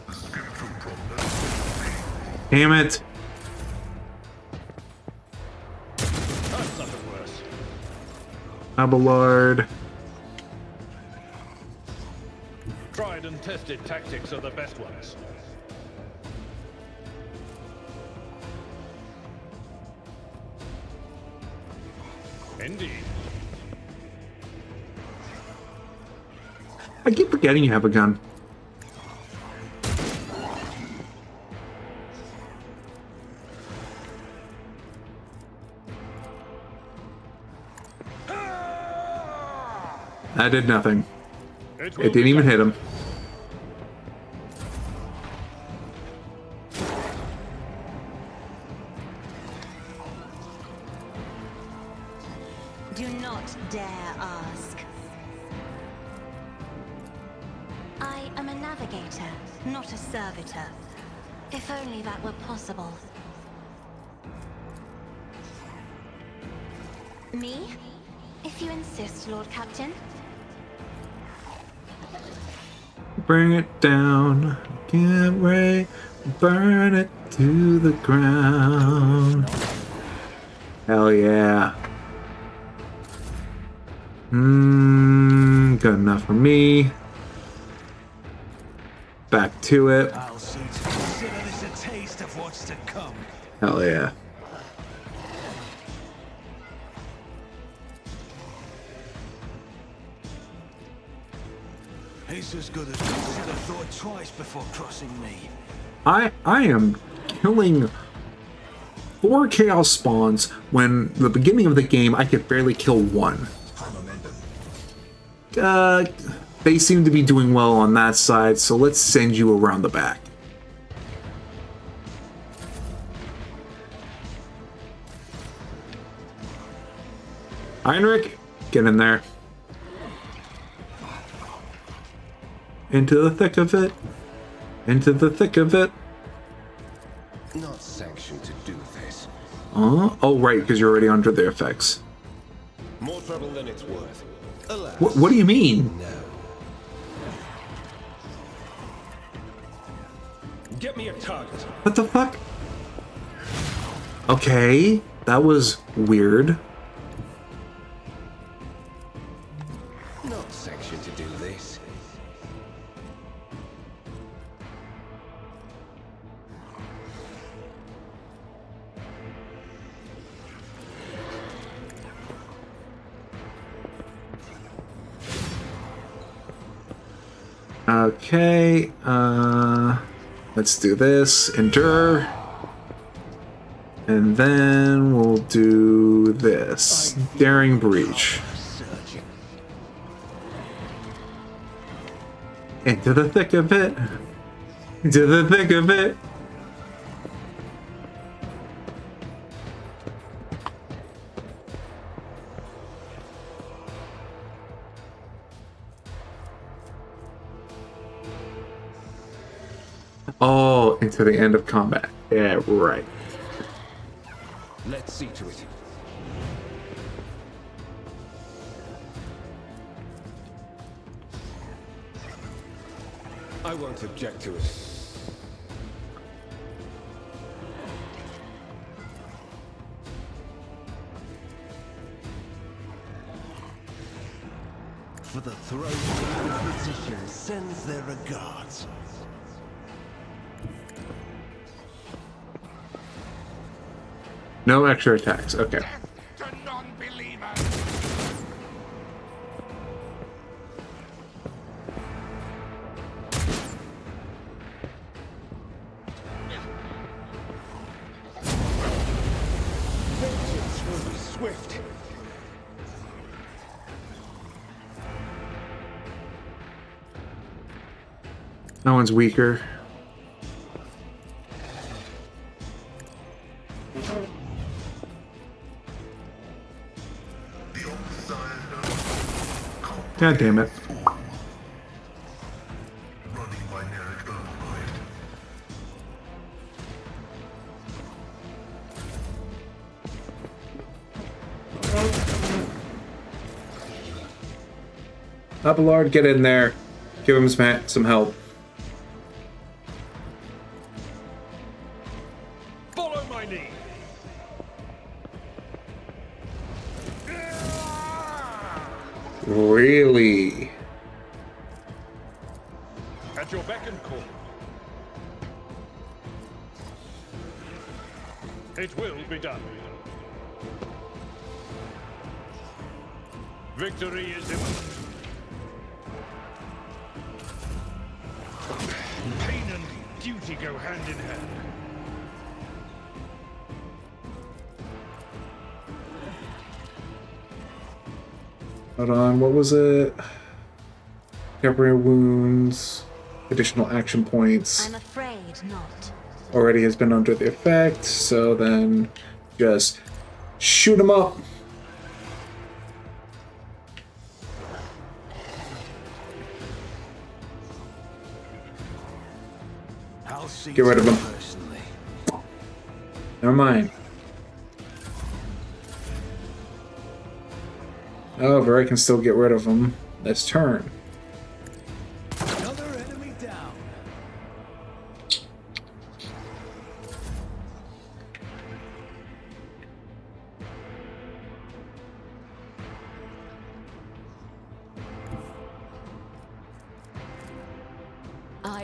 The spiritual problem. Damn it. That's nothing worse. Abelard. Tried and tested tactics are the best ones. Indeed. I keep forgetting you have a gun. That did nothing. It didn't even hit him. Do not dare ask. I am a navigator, not a servitor. If only that were possible. Me? If you insist, Lord Captain. Bring it down. Get ready. Burn it to the ground. Hell yeah. Good enough for me. Back to it. I'll see to consider this a taste of what's to come. Hell yeah. He's as good as consider thought twice before crossing me. I am killing 4 chaos spawns when the beginning of the game I could barely kill 1. They seem to be doing well on that side, so let's send you around the back. Heinrich, get in there. Into the thick of it. Into the thick of it. Not sanctioned to do this. Oh, right, because you're already under the effects. More trouble than it's worth. Alas, What do you mean? no. Get me a target. What the fuck? Okay, that was weird. Not sanctioned to do this. Okay, let's do this. Endure. And then we'll do this. Daring Breach. Into the thick of it. Into the thick of it. Oh, into the end of combat. Yeah, right. Let's see to it. I won't object to it. For the throne, the Inquisition sends their regards. No extra attacks. Okay. To non-believers! Vengeance will be swift. No one's weaker. God damn it. Running by Nerek Override. Abelard, get in there. Give him some help. Follow my lead. Really? At your beck and call. It will be done. Victory is imminent. Pain and duty go hand in hand. Hold on, what was it? Temporary wounds, additional action points. I'm afraid not. Already has been under the effect, so then just shoot him up. I'll see Get rid of to it him. personally. Never mind. However, I can still get rid of him this turn. Another enemy down.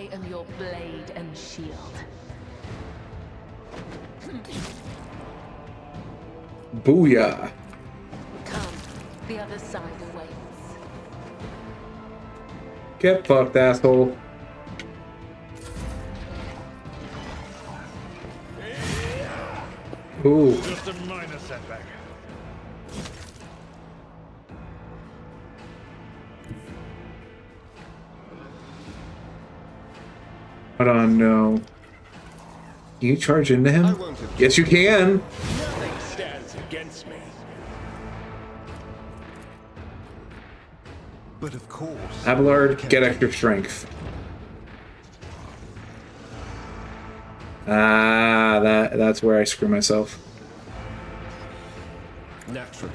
I am your blade and shield. Booyah. Come, the other side awaits. Get fucked, asshole. Ooh. Just a minor setback. Hold on, no. Can you charge into him? Yes, you can. Nothing stands against me. But of course. Abelard, get extra strength. Ah, that's where I screw myself. Naturally.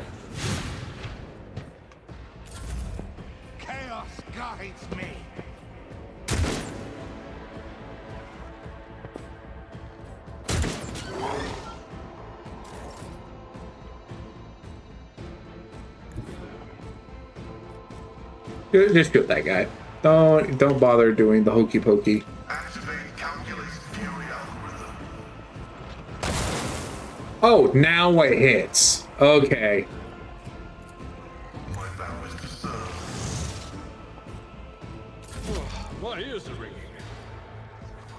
Chaos guides me. Just kill that guy. Don't bother doing the hokey pokey. Activate calculated fury algorithm. Oh, now it hits. Okay. My vow is to serve. My ears are ringing.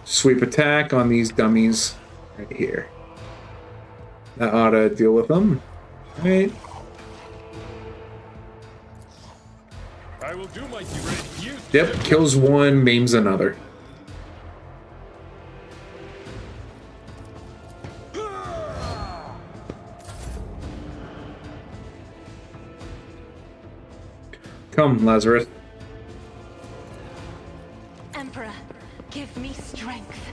Sweep attack on these dummies right here. That ought to deal with them. Right. I will do my duty. Yep, kills one, maims another. Come, Lazarus. Emperor, give me strength.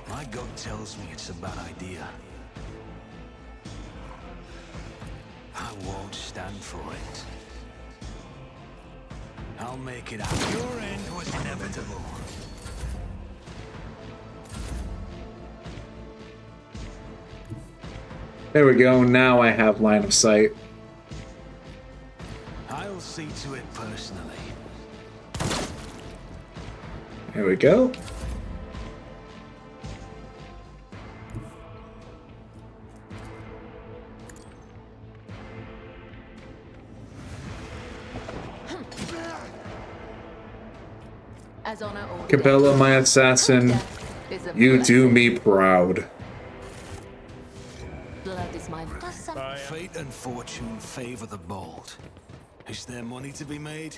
My gut tells me it's a bad idea. I won't stand for it. I'll make it out. Your end was inevitable. There we go. Now I have line of sight. I'll see to it personally. There we go. As honor ordains. Cabela, my assassin, Death is a you do blessing. me proud. Blood is my Fate and fortune favor the bold. Is there money to be made?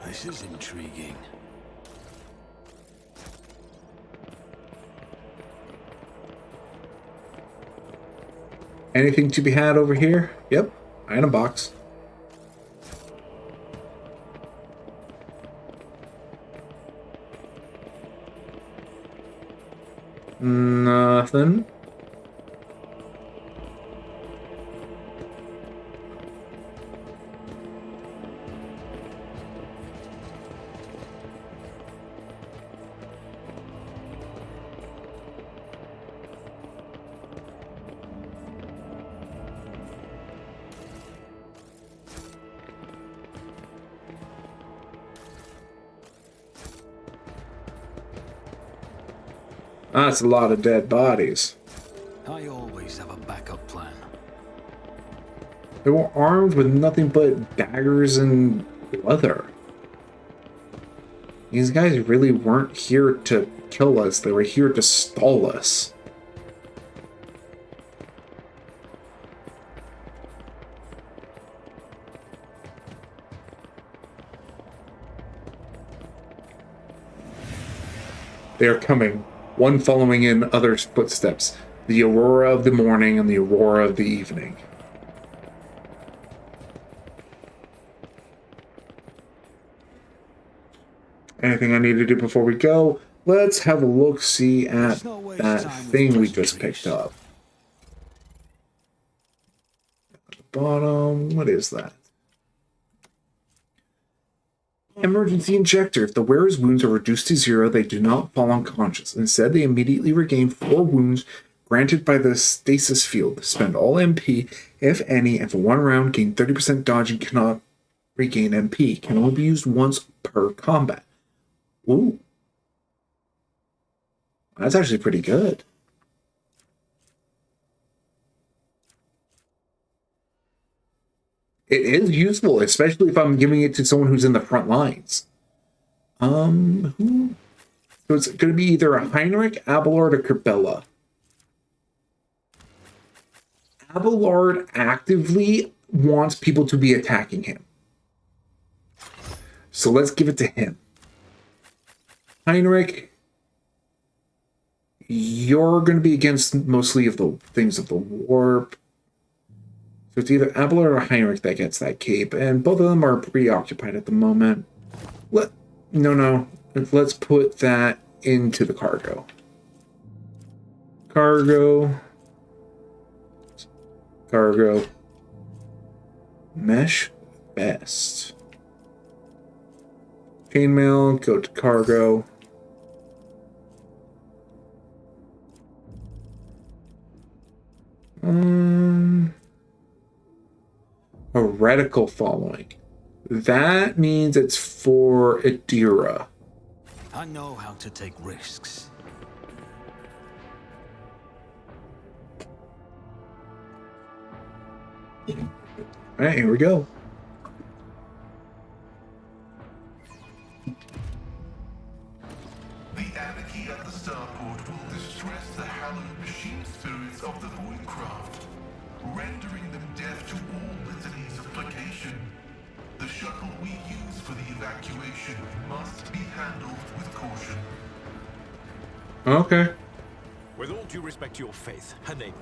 This is intriguing. Anything to be had over here? Yep, item box. Nothing. That's a lot of dead bodies. I always have a backup plan. They were armed with nothing but daggers and leather. These guys really weren't here to kill us, they were here to stall us. They are coming, one following in others' footsteps, the aurora of the morning and the aurora of the evening. Anything I need to do before we go? Let's have a look-see at that thing we just picked up. At the bottom, what is that? emergency injector. If the wearer's wounds are reduced to 0, they do not fall unconscious. Instead, they immediately regain 4 wounds granted by the stasis field. Spend all MP, if any, and for 1 round, gain 30% dodge and cannot regain MP. Can only be used once per combat. Ooh. That's actually pretty good. It is useful, especially if I'm giving it to someone who's in the front lines. So it's going to be either a Heinrich, Abelard, or Cabela. Abelard actively wants people to be attacking him. So let's give it to him. Heinrich, you're going to be against mostly of the things of the warp. So it's either Abelard or Heinrich that gets that cape, and both of them are preoccupied at the moment. No. Let's put that into the cargo. Cargo. Mesh vest. Chainmail, go to cargo. Heretical following. That means it's for Adira. I know how to take risks. Alright, here we go. The anarchy at the starport will distress the hallowed machine spirits of the Voidcraft, rendering them deaf to all litanies of placation. The shuttle we use for the evacuation must be handled with caution. Okay. With all due respect to your faith, Haneman,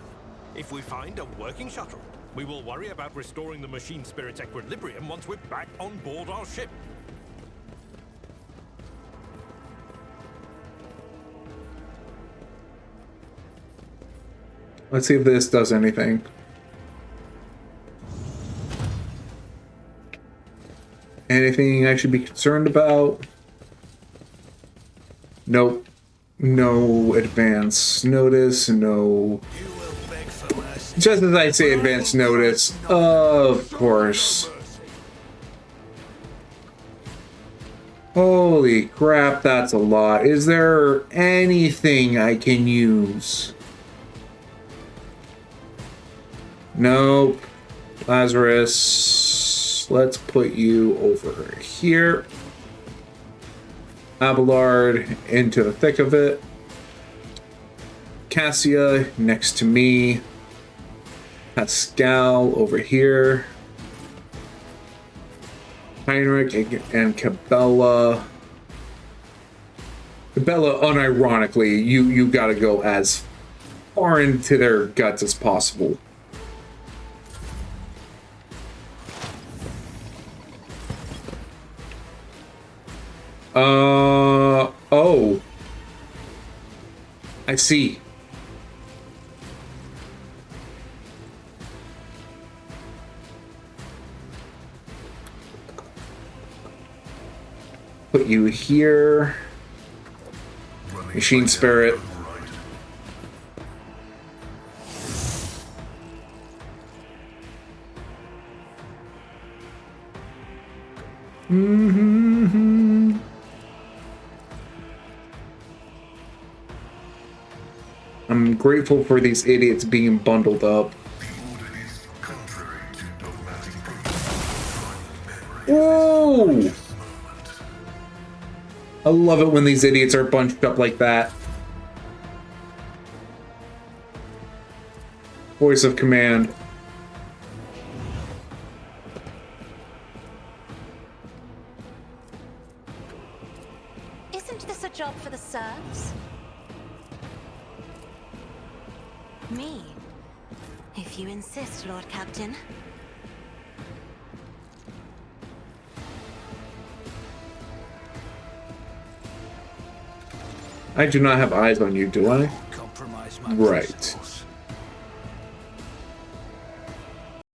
if we find a working shuttle, we will worry about restoring the machine spirit's equilibrium once we're back on board our ship. Let's see if this does anything. Anything I should be concerned about? Nope. No advance notice, no... Just as I say advance notice, of course. Holy crap, that's a lot. Is there anything I can use? Nope. Lazarus. Let's put you over here. Abelard into the thick of it. Cassia next to me. Pascal over here. Heinrich and Cabela. Cabela, unironically, you gotta go as far into their guts as possible. Oh. I see. Put you here. Machine Spirit. I'm grateful for these idiots being bundled up. Whoa! I love it when these idiots are bunched up like that. Voice of command. Isn't this a job for the serfs? Me? If you insist, Lord Captain. I do not have eyes on you, do I? Compromise my Right. principles.